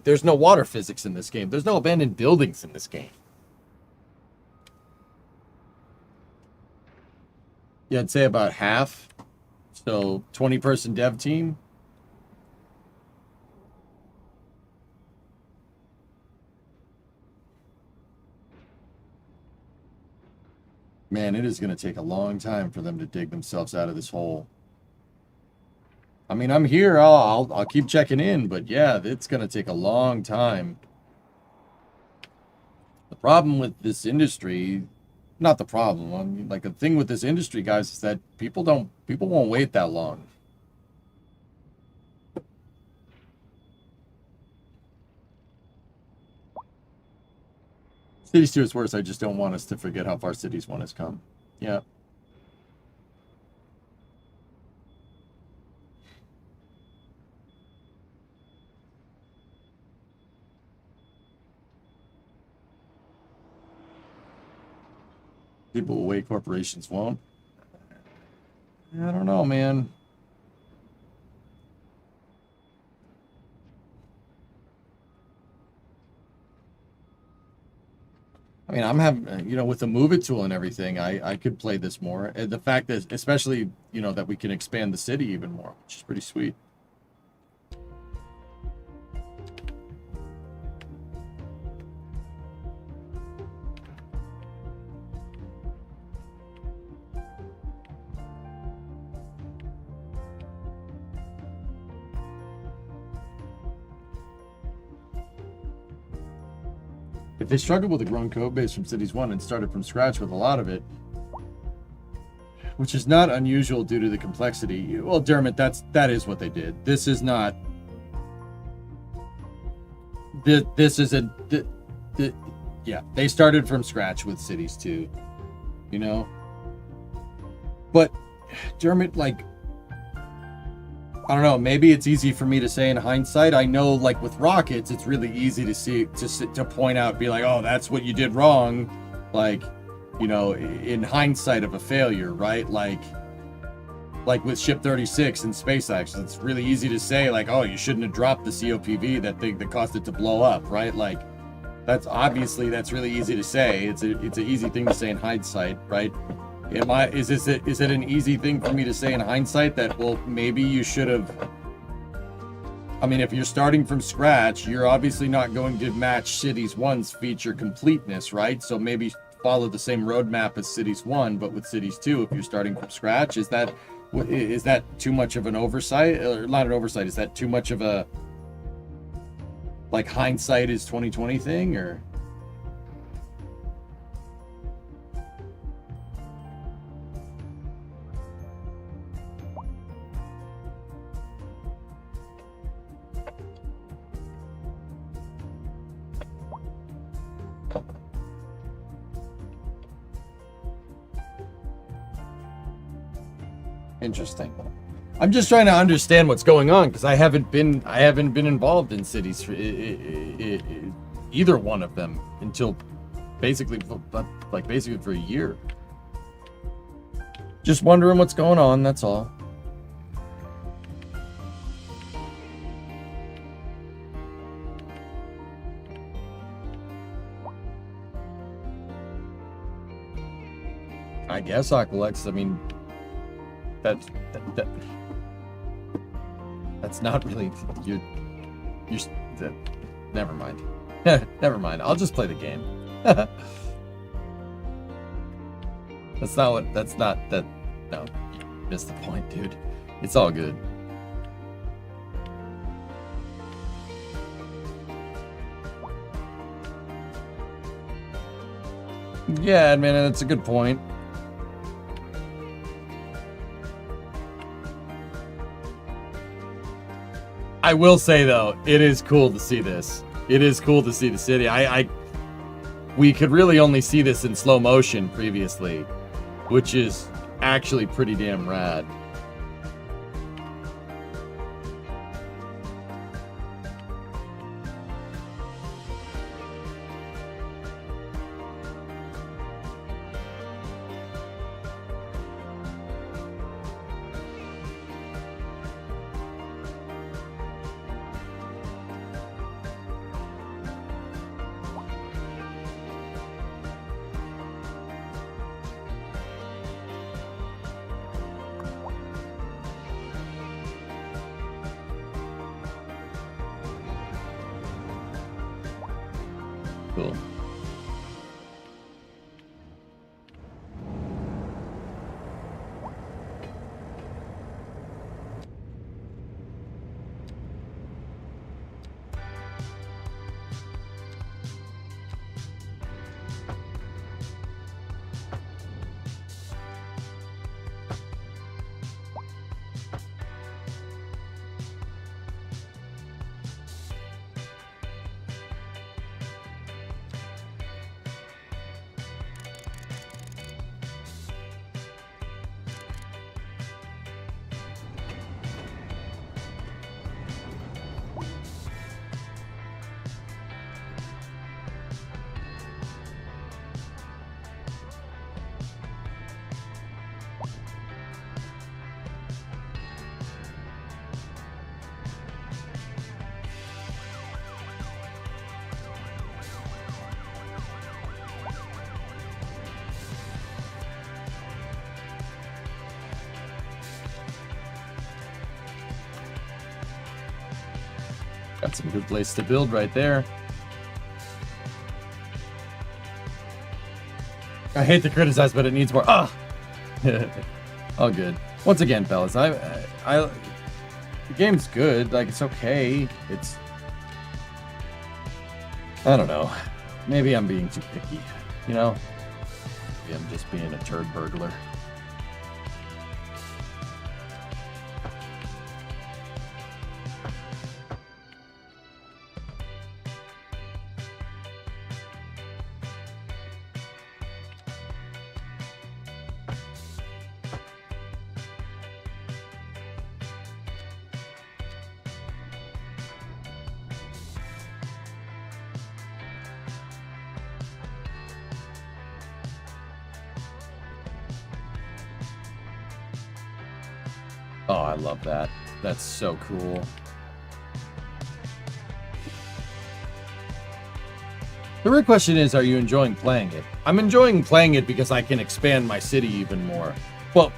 there's no water physics in this game. There's no abandoned buildings in this game. Yeah, I'd say about half. So, 20-person dev team. Man, it is going to take a long time for them to dig themselves out of this hole. I mean, I'm here. I'll keep checking in, but yeah, it's going to take a long time. The problem with this industry, not the problem. I mean, like the thing with this industry, guys, is that people won't wait that long. Cities 2 is worse. I just don't want us to forget how far Cities 1 has come. Yeah. People will wait, corporations won't. I don't know, man. I mean, I'm having, you know, with the move it tool and everything, I could play this more. And the fact that, especially, you know, that we can expand the city even more, which is pretty sweet. If they struggled with a grown code base from Cities 1 and started from scratch with a lot of it, which is not unusual due to the complexity. Well, Dermot, that is what they did. This is not... This is a... Yeah, they started from scratch with Cities 2, you know? But, Dermot, like... I don't know, maybe it's easy for me to say in hindsight. I know, like, with rockets, it's really easy to see, to point out, be like, oh, that's what you did wrong. Like, you know, in hindsight of a failure, right? Like with Ship 36 and SpaceX, it's really easy to say, like, oh, you shouldn't have dropped the COPV, that thing that caused it to blow up, right? Like, that's really easy to say. It's an easy thing to say in hindsight, right? Is it an easy thing for me to say in hindsight that, well, maybe you should have... I mean, if you're starting from scratch, you're obviously not going to match Cities 1's feature completeness, right? So maybe follow the same roadmap as Cities 1, but with Cities 2, if you're starting from scratch, is that too much of an oversight? Or not an oversight, is that too much of a... like, hindsight is 2020 thing, or... Interesting. I'm just trying to understand what's going on because I haven't been involved in cities for either one of them until basically for a year. Just wondering what's going on, that's all. I guess Aqualex, I mean, that's not really you're never mind. Never mind. I'll just play the game. No, you missed the point, dude. It's all good. Yeah, man, that's a good point. I will say though, it is cool to see this. It is cool to see the city. We could really only see this in slow motion previously, which is actually pretty damn rad. Cool. Got some good place to build right there. I hate to criticize, but it needs more. Ah, all good. Once again, fellas, the game's good. Like, it's okay. I don't know. Maybe I'm being too picky. You know? Maybe I'm just being a turd burglar. Oh, I love that. That's so cool. The real question is, are you enjoying playing it? I'm enjoying playing it because I can expand my city even more. Well,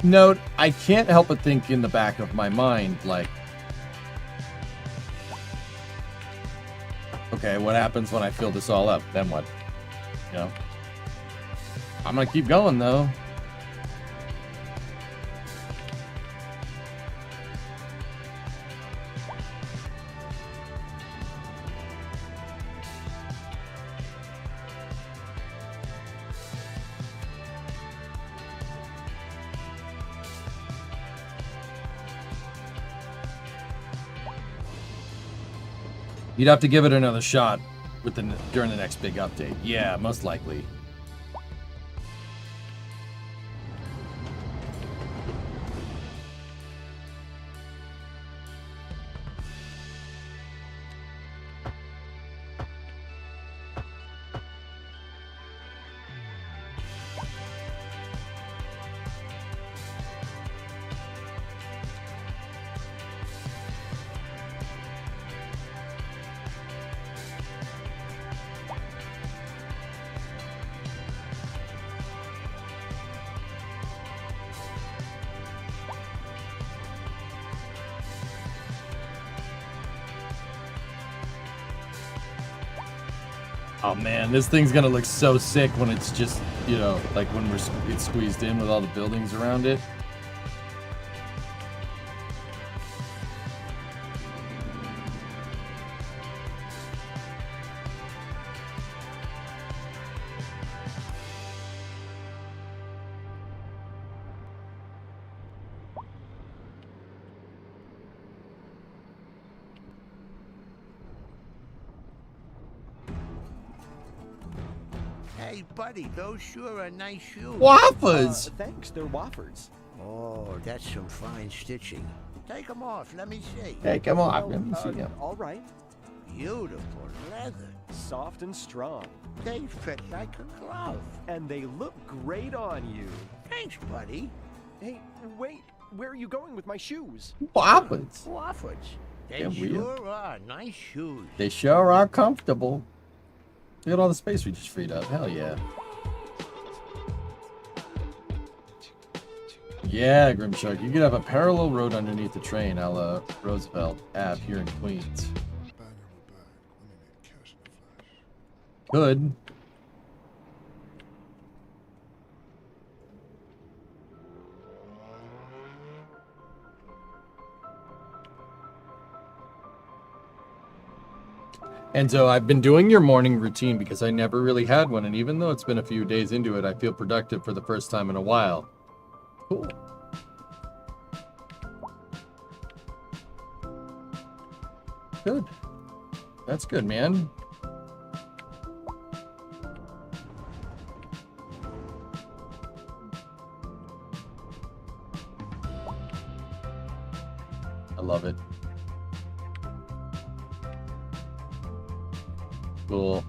note, I can't help but think in the back of my mind, like, okay, what happens when I fill this all up? Then what? You know? I'm gonna keep going, though. You'd have to give it another shot during the next big update. Yeah, most likely. Oh man, this thing's gonna look so sick when it's just, you know, like when it's squeezed in with all the buildings around it. Hey, buddy, those sure are nice shoes. Waffles! Thanks, they're Woffers. Oh, that's some fine stitching. Take them off, let me see. Hey, come on, let me see them. All right. Beautiful leather. Soft and strong. They fit like a glove. And they look great on you. Thanks, buddy. Hey, wait. Where are you going with my shoes? Waffles. Waffles. They Yeah, sure are nice shoes. They sure are comfortable. Look at all the space we just freed up. Hell yeah. Yeah, Grimshark. You could have a parallel road underneath the train, a la Roosevelt Ave here in Queens. Good. And so I've been doing your morning routine because I never really had one. And even though it's been a few days into it, I feel productive for the first time in a while. Cool. Good. That's good, man. I love it. Cool.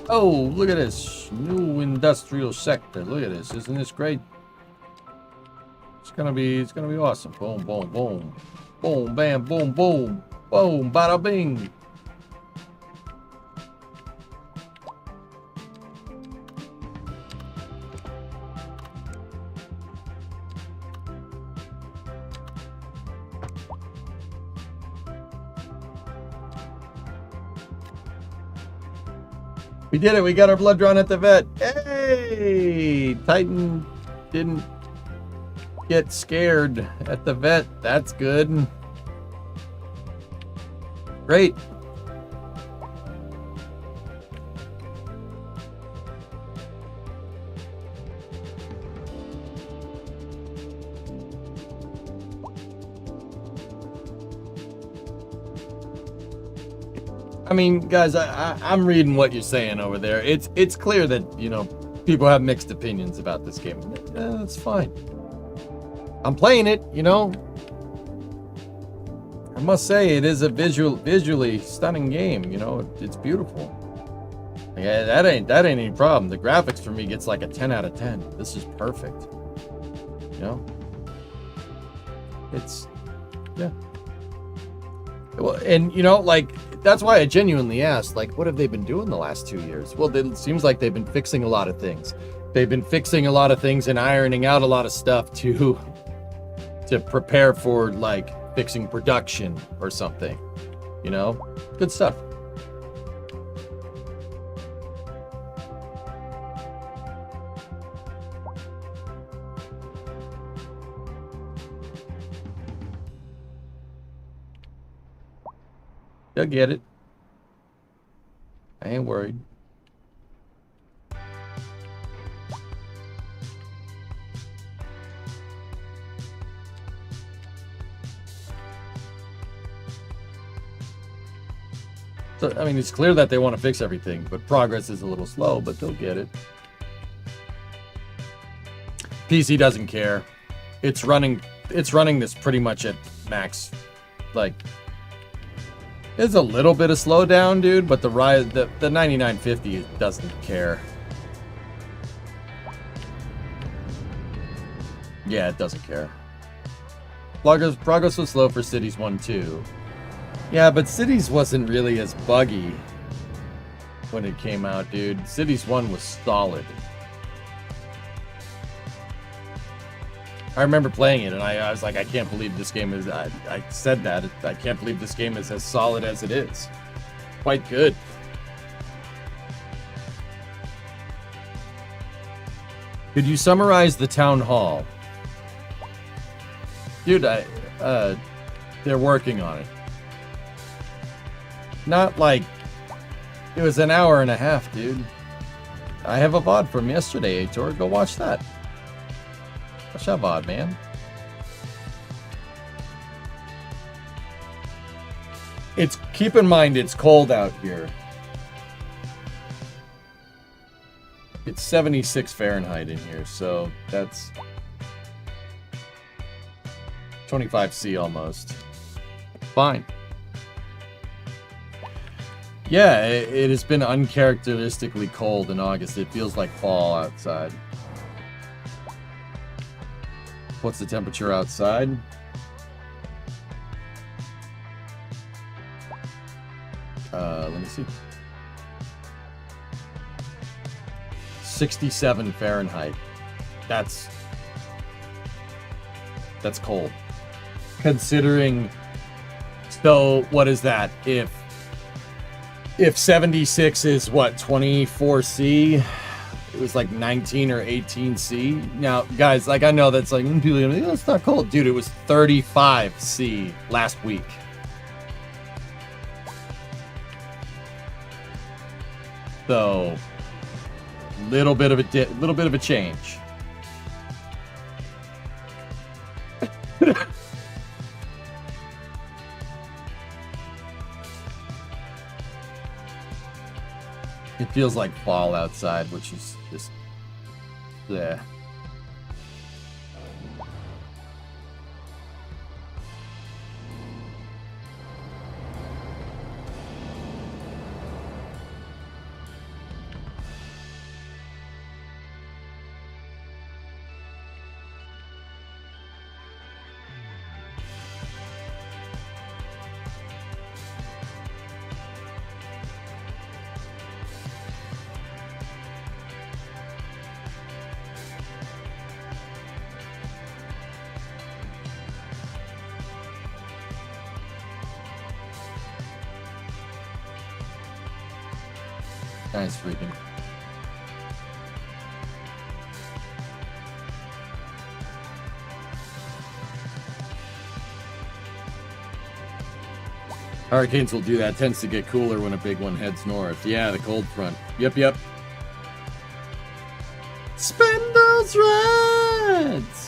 Oh, look at this. New industrial sector. Look at this. Isn't this great? It's gonna be awesome. Boom, boom, boom. Boom, bam, boom, boom. Boom, bada bing. We did it. We got our blood drawn at the vet. Hey! Titan didn't get scared at the vet. That's good. Great. I mean, guys, I'm reading what you're saying over there. It's clear that, you know, people have mixed opinions about this game. That's fine. I'm playing it, you know. I must say, it is a visually stunning game. You know, it's beautiful. Yeah, that ain't any problem. The graphics for me gets like a 10 out of 10. This is perfect. You know, it's yeah. Well, and you know, like, that's why I genuinely asked, like, what have they been doing the last 2 years? Well, it seems like they've been fixing a lot of things. they've been fixing a lot of things and ironing out a lot of stuff to prepare for like fixing production or something. You know? Good stuff. They'll get it. I ain't worried. So, I mean, it's clear that they want to fix everything, but progress is a little slow, but they'll get it. PC doesn't care. It's running this pretty much at max. Like, there's a little bit of slowdown, dude, but the 9950 doesn't care. Yeah, it doesn't care. Progress was slow for Cities 1 too. Yeah, but Cities wasn't really as buggy when it came out, dude. Cities 1 was solid. I remember playing it, and I was like, I can't believe this game is... I said that. I can't believe this game is as solid as it is. Quite good. Could you summarize the town hall? Dude, they're working on it. Not like... It was an hour and a half, dude. I have a VOD from yesterday, Aitor. Go watch that. Watch that VOD, man. Keep in mind, it's cold out here. It's 76 Fahrenheit in here, so that's 25°C almost. Fine. Yeah, it has been uncharacteristically cold in August. It feels like fall outside. What's the temperature outside? Let me see. 67 Fahrenheit. That's cold. Considering, so what is that? If 76 is what, 24°C? It was like 19 or 18°C. Now, guys, like I know that's like, it's not cold. Dude, it was 35°C last week. So, little bit of a change. It feels like fall outside, which is just, yeah. Nice freaking. Hurricanes will do that. Tends to get cooler when a big one heads north. Yeah, the cold front. Yep. Spend those reds!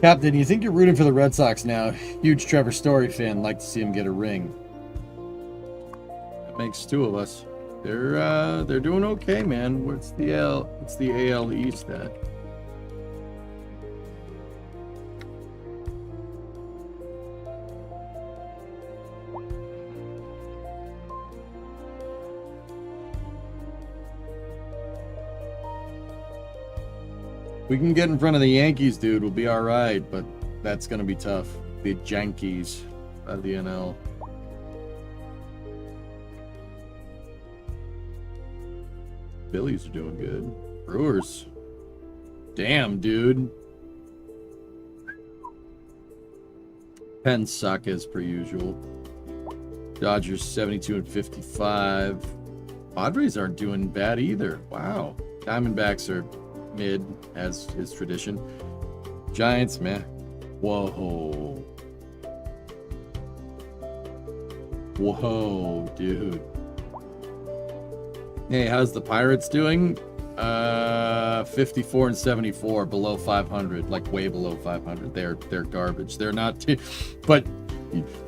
Captain, you think you're rooting for the Red Sox now? Huge Trevor Story fan. Like to see him get a ring. That makes two of us. They're doing okay, man. What's the AL East at? We can get in front of the Yankees, dude. We'll be all right, but that's gonna be tough. The Yankees out of the NL. Phillies are doing good. Brewers. Damn, dude. Pens suck as per usual. Dodgers 72 and 55. Padres aren't doing bad either. Wow. Diamondbacks are mid, as is tradition. Giants, meh. Whoa. Whoa, dude. Hey, how's the Pirates doing? 54 and 74, below 500, like way below 500. They're garbage. They're not, but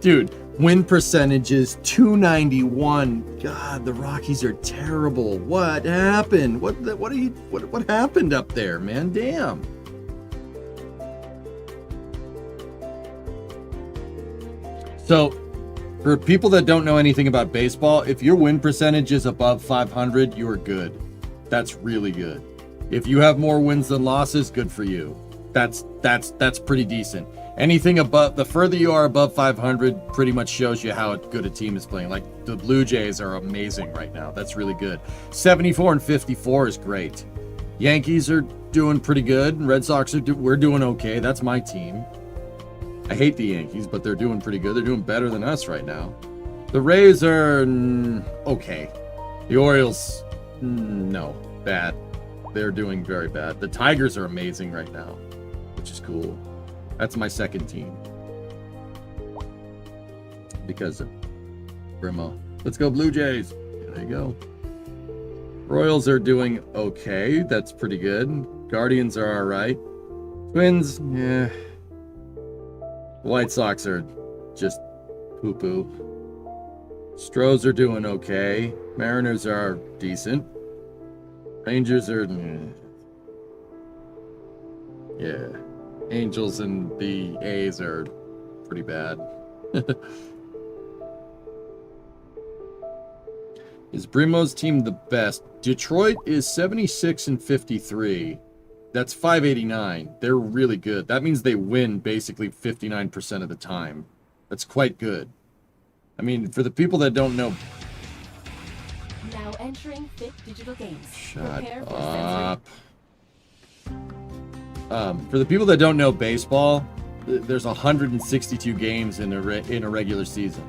dude, win percentage is 291. God, the Rockies are terrible. What happened? What happened up there, man? Damn. So, for people that don't know anything about baseball, if your win percentage is above 500, you are good. That's really good. If you have more wins than losses, good for you. That's pretty decent. Anything above, the further you are above 500, pretty much shows you how good a team is playing. Like the Blue Jays are amazing right now. That's really good. 74 and 54 is great. Yankees are doing pretty good. Red Sox we're doing okay. That's my team. I hate the Yankees, but they're doing pretty good. They're doing better than us right now. The Rays are okay. The Orioles, no, bad. They're doing very bad. The Tigers are amazing right now, which is cool. That's my second team. Because of Brimo. Let's go Blue Jays. There you go. Royals are doing okay. That's pretty good. Guardians are all right. Twins, yeah. White Sox are just poo-poo. Stros are doing okay. Mariners are decent. Rangers are... yeah. Angels and the A's are pretty bad. Is Brimo's team the best? Detroit is 76 and 53. That's 589. They're really good. That means they win basically 59% of the time. That's quite good. I mean, for the people that don't know... Now entering Fit Digital Games. Shut Prepare for up. For the people that don't know baseball, there's 162 games in a regular season.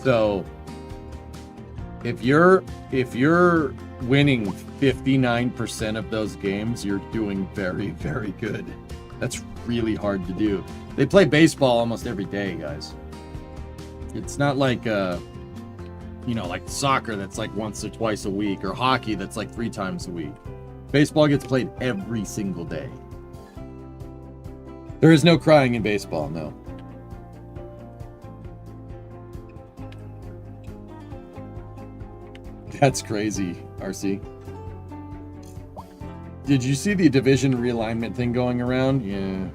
So if you're winning 59% of those games, you're doing very, very good. That's really hard to do. They play baseball almost every day, guys. It's not like like soccer that's like once or twice a week, or hockey that's like 3 times a week. Baseball gets played every single day. There is no crying in baseball, no. That's crazy, RC. Did you see the division realignment thing going around? Yeah.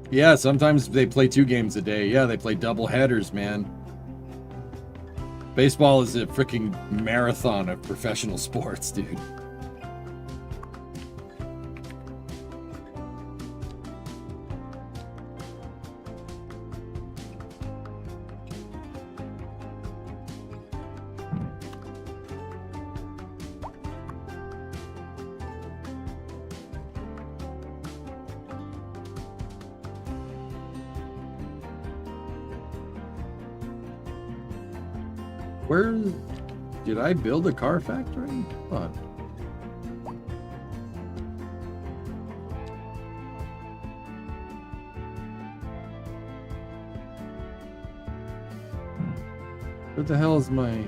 Yeah, sometimes they play 2 games a day. Yeah, they play double headers, man. Baseball is a freaking marathon of professional sports, dude. Where did I build a car factory? Hold on. What the hell is my...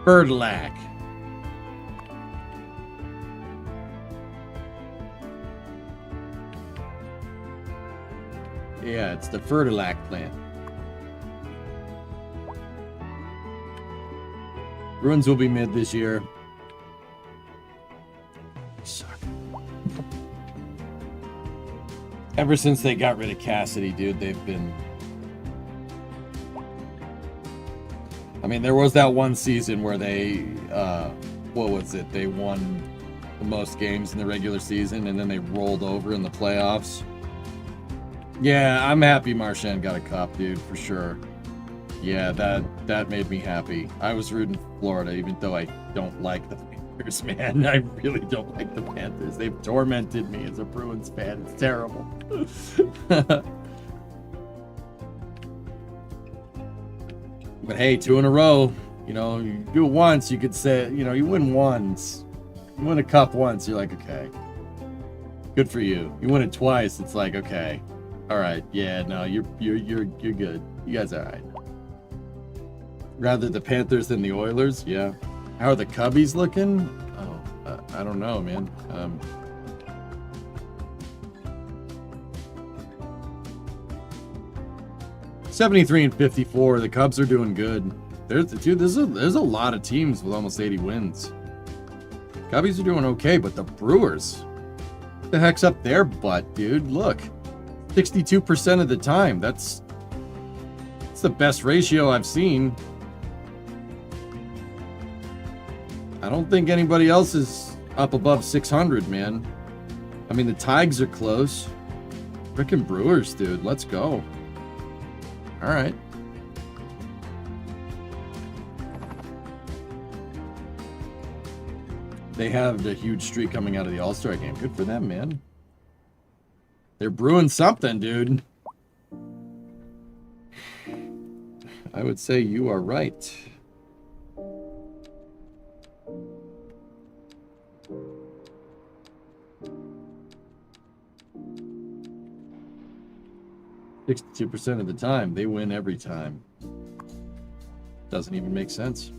Birdlac. Yeah, it's the Fertilac plant. Bruins will be mid this year. Suck. Ever since they got rid of Cassidy, dude, they've been... I mean, there was that one season where they, what was it? They won the most games in the regular season, and then they rolled over in the playoffs. Yeah, I'm happy Marchand got a cup, dude, for sure. Yeah, that made me happy. I was rooting for Florida, even though I don't like the Panthers, man. I really don't like the Panthers. They've tormented me as a Bruins fan. It's terrible. But hey, 2 in a row. You know, you do it once, you could say, you know, you win once. You win a cup once, you're like, okay. Good for you. You win it twice, it's like, okay. All right, yeah, no, you're good. You guys are all right. Rather the Panthers than the Oilers, yeah. How are the Cubbies looking? Oh, I don't know, man. 73 and 54. The Cubs are doing good. There's a lot of teams with almost 80 wins. Cubbies are doing okay, but the Brewers, what the heck's up their butt, dude? Look, 62% of the time. That's the best ratio I've seen. I don't think anybody else is up above 600, man. I mean, the Tigers are close. Frickin' Brewers, dude. Let's go. All right. They have a huge streak coming out of the All-Star game. Good for them, man. They're brewing something, dude. I would say you are right. %62% of the time, they win every time. Doesn't even make sense.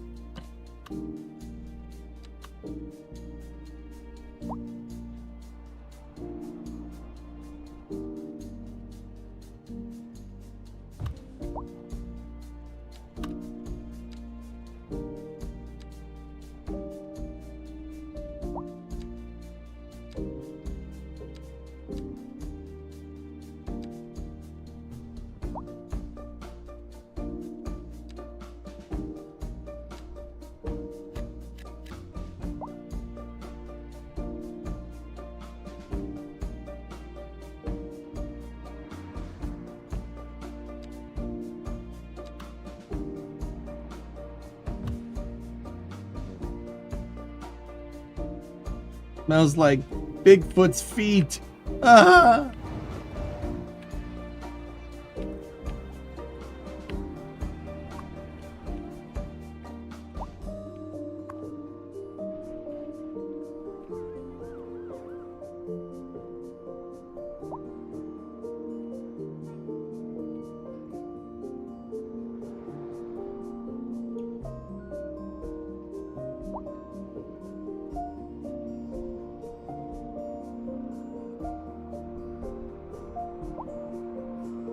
Smells like Bigfoot's feet. Ah!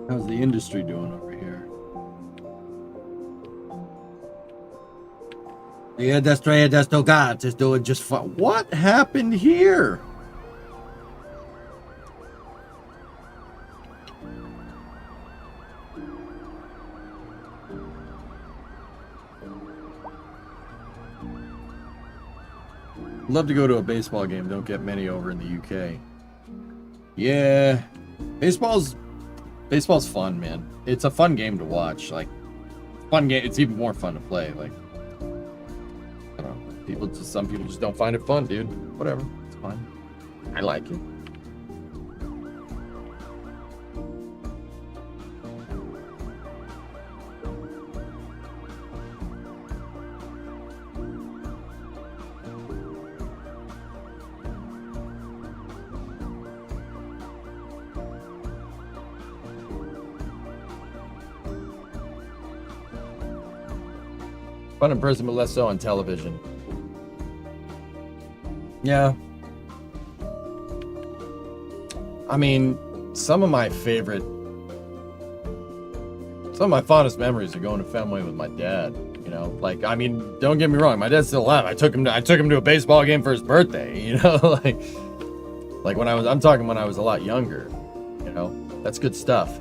How's the industry doing over here? Yeah, that's right. That's no God. Just doing just fine. What happened here? Love to go to a baseball game. Don't get many over in the UK. Yeah, baseball's fun, man. It's a fun game to watch. Like, fun game. It's even more fun to play. Like, I don't know. Some people just don't find it fun, dude. Whatever. It's fine. I like it. Fun in person, but less so on television. Yeah. I mean, some of my fondest memories are going to Fenway with my dad. You know, like, I mean, don't get me wrong, my dad's still alive. I took him to a baseball game for his birthday. You know, like I'm talking when I was a lot younger. You know, that's good stuff.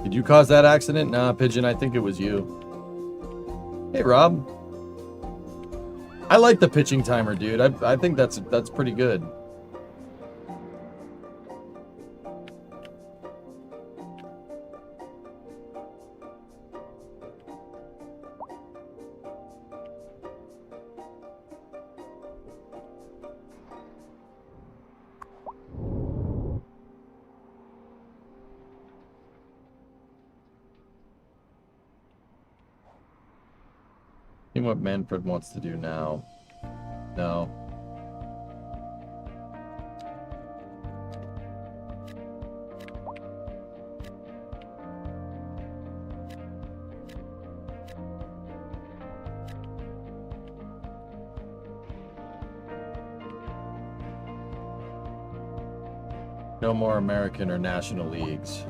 Did you cause that accident? Nah, Pigeon, I think it was you. Hey, Rob. I like the pitching timer, dude. I think that's pretty good. See what Manfred wants to do now. No. No more American or National Leagues.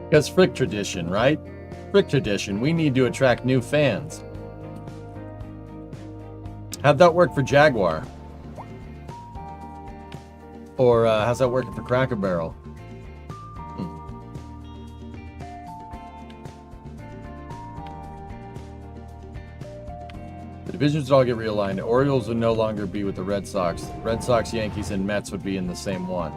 Because Frick tradition, right? Frick tradition. We need to attract new fans. How'd that work for Jaguar? Or how's that working for Cracker Barrel? The divisions would all get realigned. The Orioles would no longer be with the Red Sox. Red Sox, Yankees, and Mets would be in the same one.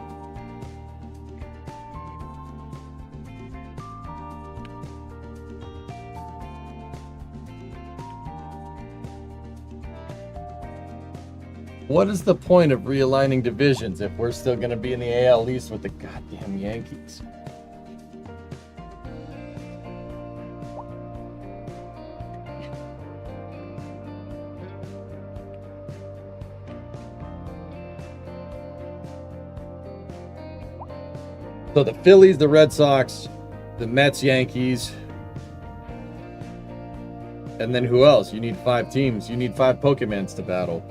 What is the point of realigning divisions if we're still going to be in the AL East with the goddamn Yankees? So the Phillies, the Red Sox, the Mets, Yankees, and then who else? You need 5 teams. You need 5 Pokemons to battle.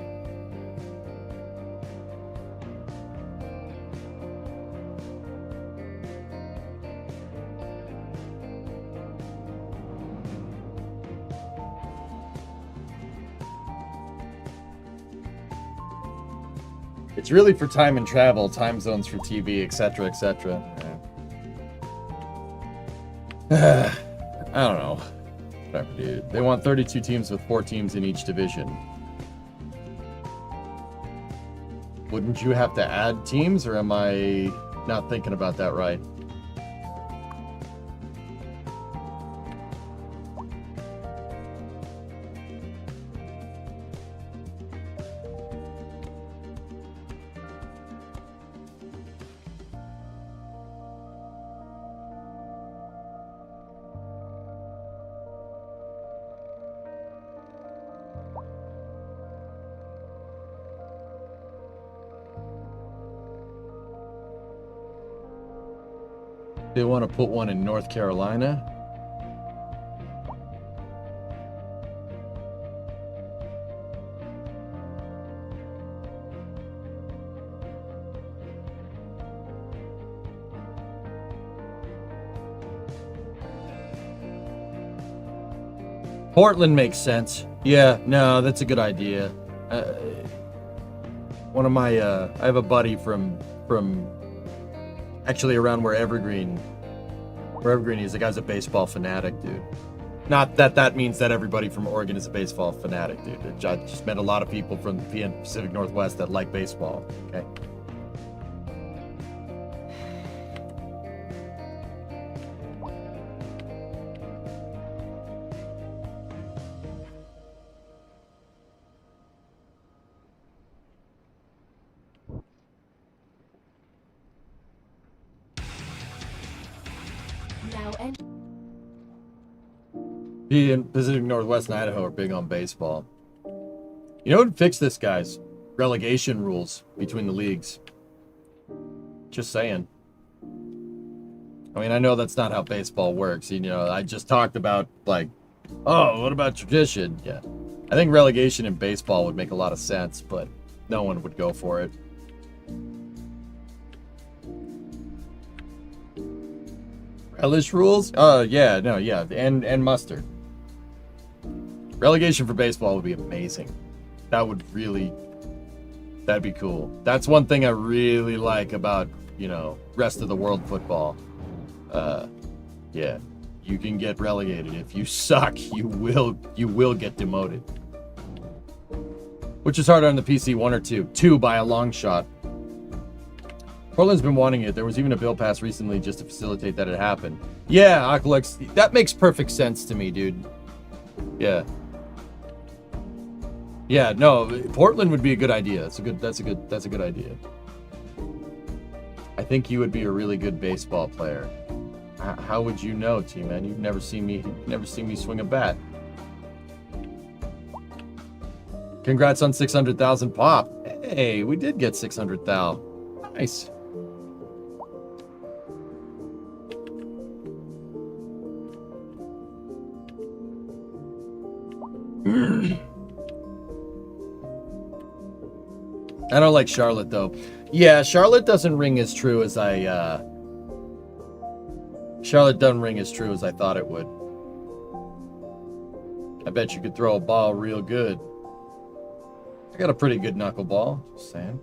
It's really for time and travel, time zones for TV, etc., etc. I don't know. Whatever, dude. They want 32 teams with 4 teams in each division. Wouldn't you have to add teams, or am I not thinking about that right? They want to put one in North Carolina. Portland makes sense. Yeah, no, that's a good idea. One of my, I have a buddy from actually around where Evergreen is. The guy's a baseball fanatic, dude. Not that that means that everybody from Oregon is a baseball fanatic, dude. I just met a lot of people from the Pacific Northwest that like baseball, okay? in Pacific Northwest and Idaho are big on baseball. You know what would fix this, guys? Relegation rules between the leagues. Just saying. I mean, I know that's not how baseball works. You know, I just talked about, like, oh, what about tradition? Yeah. I think relegation in baseball would make a lot of sense, but no one would go for it. Relish rules? Yeah, no, yeah. And mustard. Relegation for baseball would be amazing. That would really... That'd be cool. That's one thing I really like about, you know, rest of the world football. Yeah, you can get relegated. If you suck, you will get demoted. Which is harder on the PC, 1 or 2? 2 by a long shot. Portland's been wanting it. There was even a bill passed recently just to facilitate that it happened. Yeah, Oculus, that makes perfect sense to me, dude. Yeah. Yeah, no, Portland would be a good idea. That's a good idea. I think you would be a really good baseball player. How would you know, T-Man? You've never seen me swing a bat. Congrats on 600,000 pop. Hey, we did get 600,000. Nice. I don't like Charlotte, though. Yeah, Charlotte doesn't ring as true as Charlotte doesn't ring as true as I thought it would. I bet you could throw a ball real good. I got a pretty good knuckleball, just saying.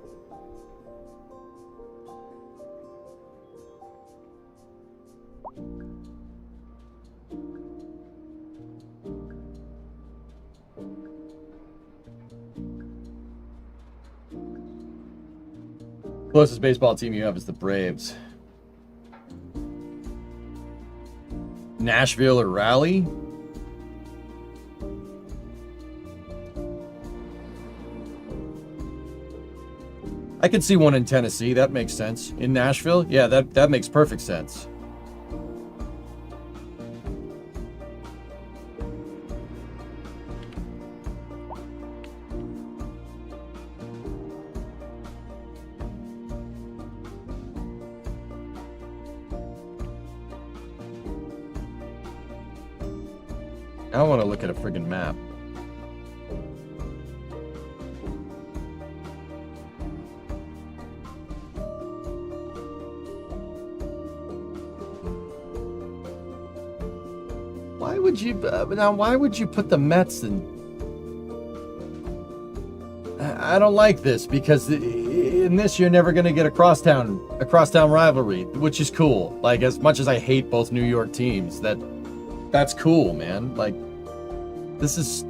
Closest baseball team you have is the Braves. Nashville or Raleigh? I could see one in Tennessee. That makes sense. In Nashville? Yeah, that makes perfect sense. I want to look at a friggin' map. Why would you now? Why would you put the Mets in? I don't like this because in this you're never going to get a crosstown rivalry, which is cool. Like, as much as I hate both New York teams, that's cool, man. Like, this is,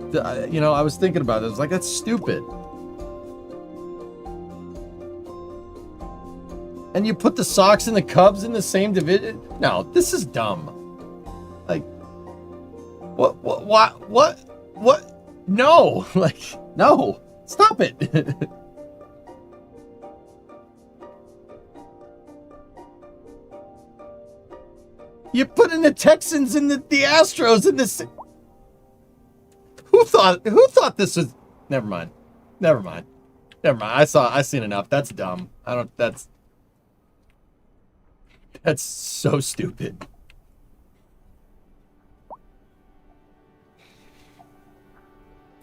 you know, I was thinking about it. I was like, that's stupid. And you put the Sox and the Cubs in the same division? No, this is dumb. Like, what? No, like, no, stop it. You put in the Texans and the Astros in this. Who thought this was? Never mind. I seen enough. That's dumb. That's so stupid.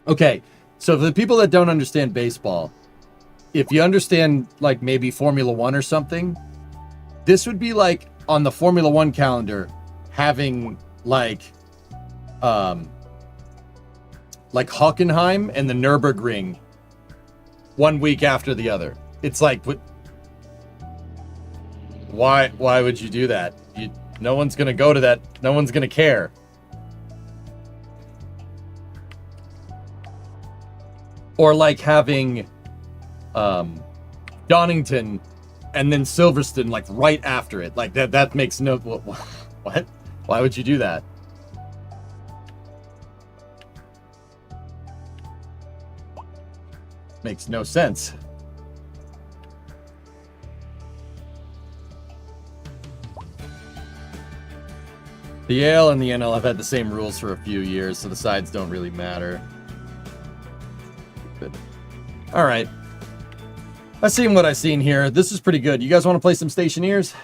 Okay, so for the people that don't understand baseball, if you understand, like, maybe Formula One or something, this would be like on the Formula One calendar having like Hockenheim and the Nürburgring 1 week after the other. It's like, why would you do that? No one's gonna go to that. No one's gonna care. Or like having Donington and then Silverstone like right after it. Like that makes no... What? Why would you do that? Makes no sense. The AL and the NL have had the same rules for a few years, so the sides don't really matter. But, all right. I've seen what I've seen here. This is pretty good. You guys want to play some Stationeers?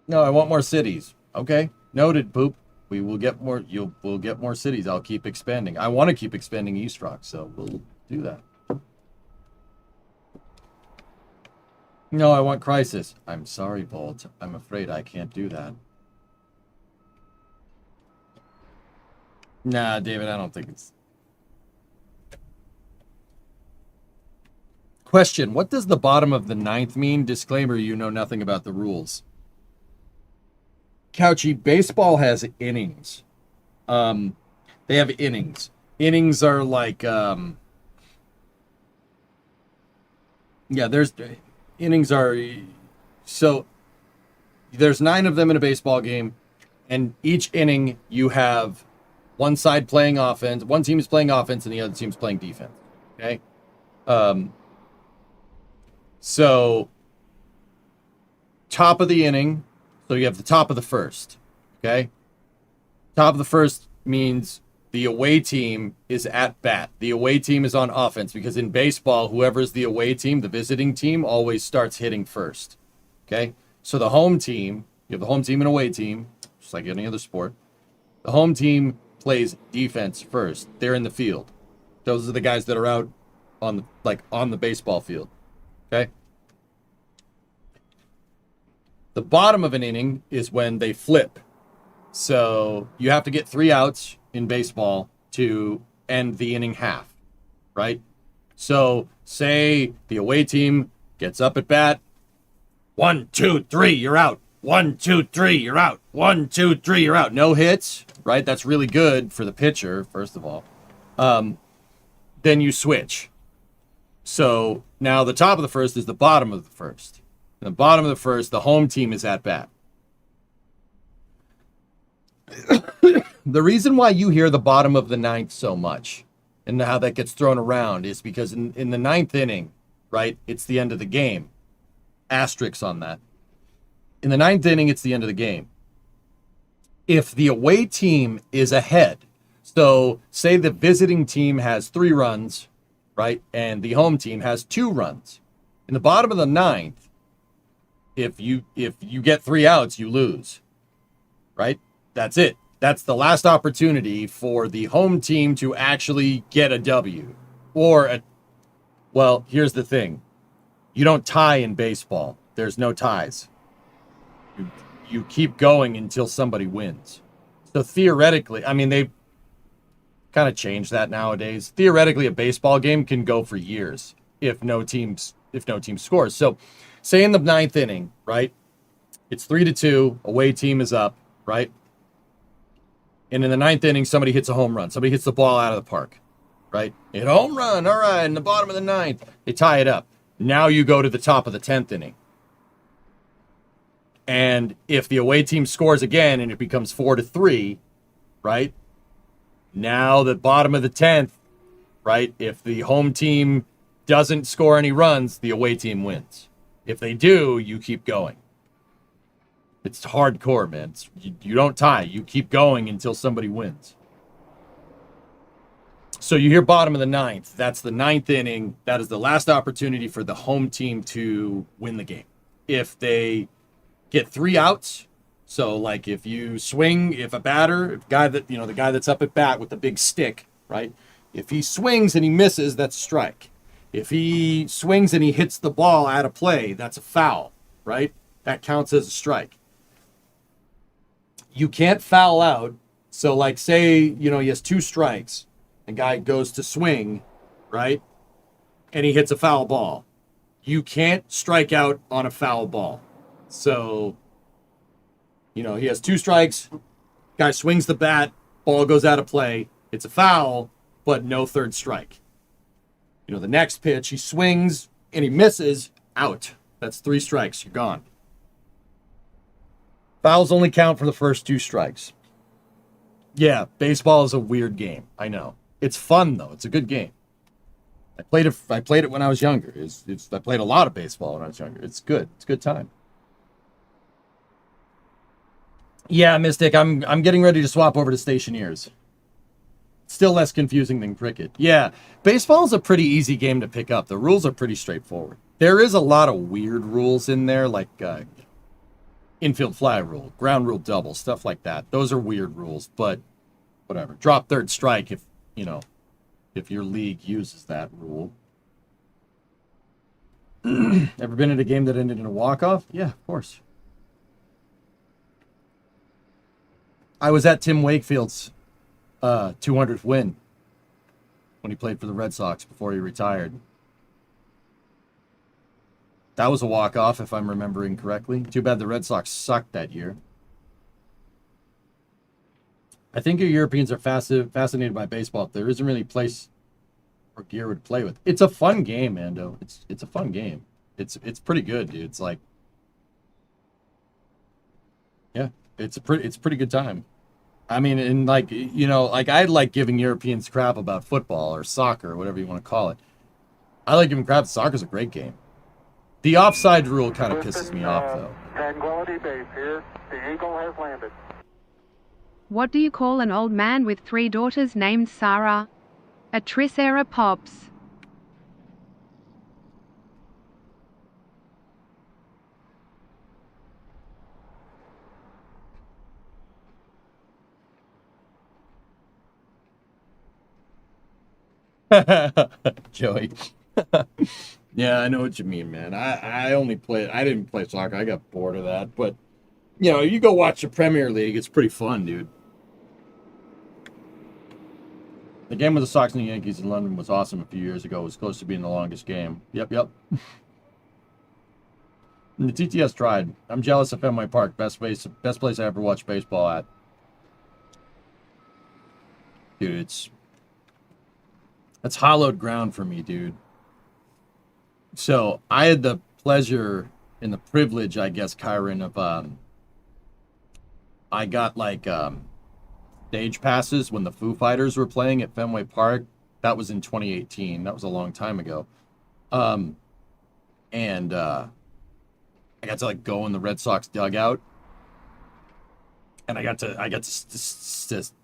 No, I want more cities. Okay, noted, Poop. We will get more. We'll get more cities. I'll keep expanding. I want to keep expanding East Rock, so we'll do that. No, I want Crisis. I'm sorry, Bolt. I'm afraid I can't do that. Nah, David, I don't think it's... Question, what does the bottom of the 9th mean? Disclaimer, you know nothing about the rules. Couchy, baseball has innings. They have innings. Innings are like... yeah, there's... Innings are... So, there's 9 of them in a baseball game, and each inning you have... One side playing offense, one team is playing offense, and the other team's playing defense. Okay? So, top of the inning, so you have the top of the first. Okay? Top of the first means the away team is at bat. The away team is on offense, because in baseball, whoever's the away team, the visiting team, always starts hitting first. Okay? So the home team, you have the home team and away team, just like any other sport. The home team plays defense first. They're in the field. Those are the guys that are out on the baseball field. Okay? The bottom of an inning is when they flip. So you have to get 3 outs in baseball to end the inning half, right? So say the away team gets up at bat. 1, 2, 3, you're out. 1, 2, 3, you're out. 1, 2, 3, you're out. No hits, right? That's really good for the pitcher, first of all. Then you switch. So now the top of the first is the bottom of the first. And the bottom of the first, the home team is at bat. The reason why you hear the bottom of the 9th so much and how that gets thrown around is because in the 9th inning, right, it's the end of the game. Asterisks on that. In the 9th inning, it's the end of the game. If the away team is ahead, so say the visiting team has 3 runs, right, and the home team has 2 runs. In the bottom of the 9th, if you get 3 outs, you lose, right? That's it. That's the last opportunity for the home team to actually get a W. Well, here's the thing. You don't tie in baseball. There's no ties. You keep going until somebody wins. So theoretically, I mean, they kind of changed that nowadays. Theoretically, a baseball game can go for years if no team scores. So say in the 9th inning, right? It's 3-2, away team is up, right? And in the 9th inning, somebody hits a home run. Somebody hits the ball out of the park, right? Hit a home run, all right, in the bottom of the 9th. They tie it up. Now you go to the top of the 10th inning. And if the away team scores again and it becomes 4-3, right? Now the bottom of the 10th, right? If the home team doesn't score any runs, the away team wins. If they do, you keep going. It's hardcore, man. You don't tie. You keep going until somebody wins. So you hear bottom of the 9th. That's the 9th inning. That is the last opportunity for the home team to win the game. If they get 3 outs, so like if you swing, if a batter, the guy that's up at bat with the big stick, right? If he swings and he misses, that's a strike. If he swings and he hits the ball out of play, that's a foul, right? That counts as a strike. You can't foul out. So like say, he has 2 strikes. The guy goes to swing, right? And he hits a foul ball. You can't strike out on a foul ball. So, he has 2 strikes. Guy swings the bat. Ball goes out of play. It's a foul, but no 3rd strike. The next pitch, he swings and he misses. Out. That's 3 strikes. You're gone. Fouls only count for the first 2 strikes. Yeah, baseball is a weird game. I know. It's fun, though. It's a good game. I played it when I was younger. I played a lot of baseball when I was younger. It's good. It's a good time. Yeah, Mystic, I'm getting ready to swap over to Stationeers. Still less confusing than cricket. Yeah, baseball is a pretty easy game to pick up. The rules are pretty straightforward. There is a lot of weird rules in there, like infield fly rule, ground rule double, stuff like that. Those are weird rules, but whatever. Drop third strike if your league uses that rule. Ever been in a game that ended in a walk-off? Yeah, of course. I was at Tim Wakefield's 200th win when he played for the Red Sox before he retired. That was a walk-off, if I'm remembering correctly. Too bad the Red Sox sucked that year. I think you Europeans are fascinated by baseball. There isn't really a place where gear would play with. It's a fun game, Mando. It's a fun game. It's pretty good, dude. It's like, yeah, it's a pretty good time. I mean, and like, I like giving Europeans crap about football or soccer or whatever you want to call it. I like giving crap. Soccer's a great game. The offside rule kind of pisses me off, though. Tranquility Base here. The Eagle has landed. What do you call an old man with 3 daughters named Sarah? A Triceratops. Joey. Yeah, I know what you mean, man. I didn't play soccer. I got bored of that. But, you go watch the Premier League. It's pretty fun, dude. The game with the Sox and the Yankees in London was awesome a few years ago. It was close to being the longest game. Yep. And the TTS tried. I'm jealous of Fenway Park. Best place I ever watched baseball at. Dude, that's hallowed ground for me, dude. So I had the pleasure and the privilege, I guess, Kyron, of I got like stage passes when the Foo Fighters were playing at Fenway Park. That was in 2018. That was a long time ago. And I got to like go in the Red Sox dugout, and I got to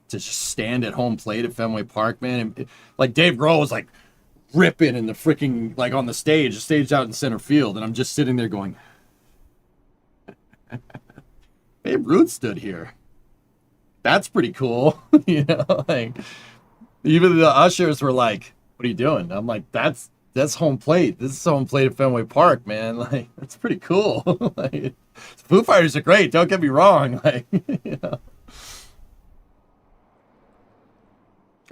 just stand at home plate at Fenway Park, man. And, like Dave Grohl was like ripping in the freaking, like on the stage out in center field, and I'm just sitting there going, Babe Ruth stood here. That's pretty cool. Like even the ushers were like, what are you doing? I'm like, that's home plate. This is home plate at Fenway Park, man. Like, that's pretty cool. Like, Foo Fighters are great, don't get me wrong. Like,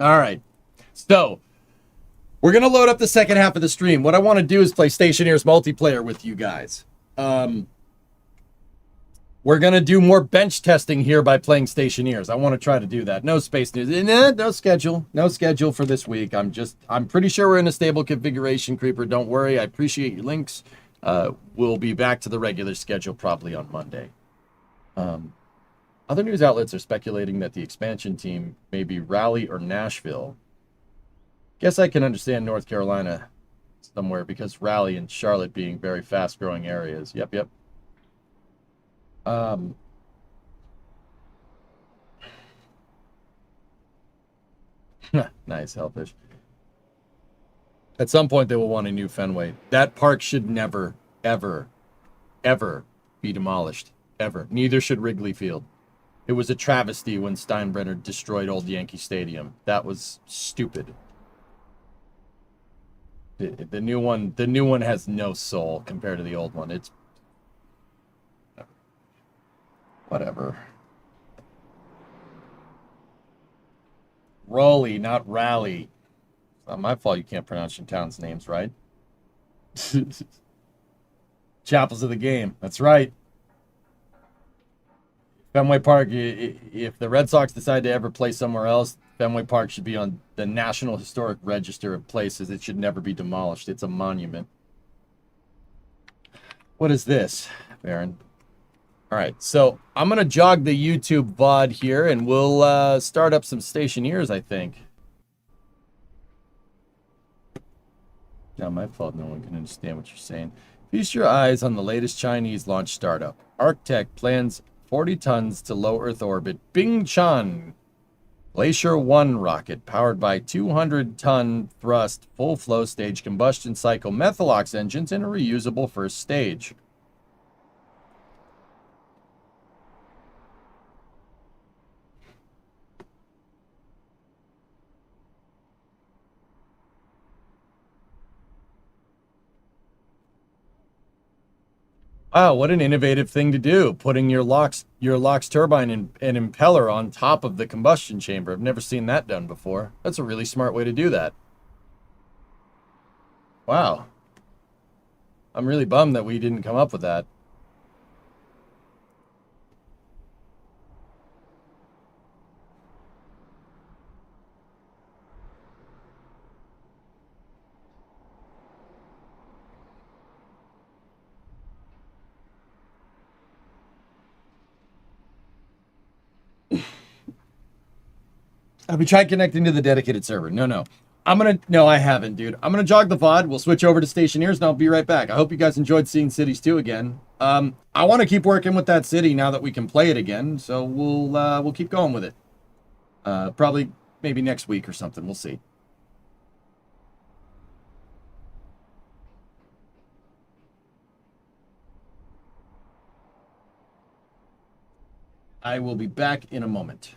All right. So we're going to load up the second half of the stream. What I want to do is play Stationeers multiplayer with you guys. We're going to do more bench testing here by playing Stationeers. I want to try to do that. No Space News. No schedule. No schedule for this week. I'm pretty sure we're in a stable configuration, Creeper. Don't worry. I appreciate your links. We'll be back to the regular schedule probably on Monday. Other news outlets are speculating that the expansion team may be Raleigh or Nashville. Guess I can understand North Carolina somewhere because Raleigh and Charlotte being very fast-growing areas. Yep. Nice, Hellfish. At some point, they will want a new Fenway. That park should never, ever, ever be demolished. Ever. Neither should Wrigley Field. It was a travesty when Steinbrenner destroyed Old Yankee Stadium. That was stupid. The new one has no soul compared to the old one. It's whatever. Raleigh, not Raleigh. It's not my fault you can't pronounce your town's names right. Chapels of the game. That's right. Fenway Park, if the Red Sox decide to ever play somewhere else, Fenway Park should be on the National Historic Register of Places. It should never be demolished. It's a monument. What is this, Baron? All right, so I'm going to jog the YouTube VOD here, and we'll start up some Stationeers, I think. Not my fault no one can understand what you're saying. Feast your eyes on the latest Chinese launch startup. ArcTech plans 40 tons to low Earth orbit Bingchan Glacier 1 rocket powered by 200-ton thrust full flow stage combustion cycle Methalox engines and a reusable first stage. Wow, what an innovative thing to do, putting your LOX turbine and impeller on top of the combustion chamber. I've never seen that done before. That's a really smart way to do that. Wow. I'm really bummed that we didn't come up with that. Have you tried connecting to the dedicated server? No. No, I haven't, dude. I'm gonna jog the VOD. We'll switch over to Stationeers and I'll be right back. I hope you guys enjoyed seeing Cities 2 again. I want to keep working with that city now that we can play it again, so we'll keep going with it. Probably maybe next week or something. We'll see. I will be back in a moment.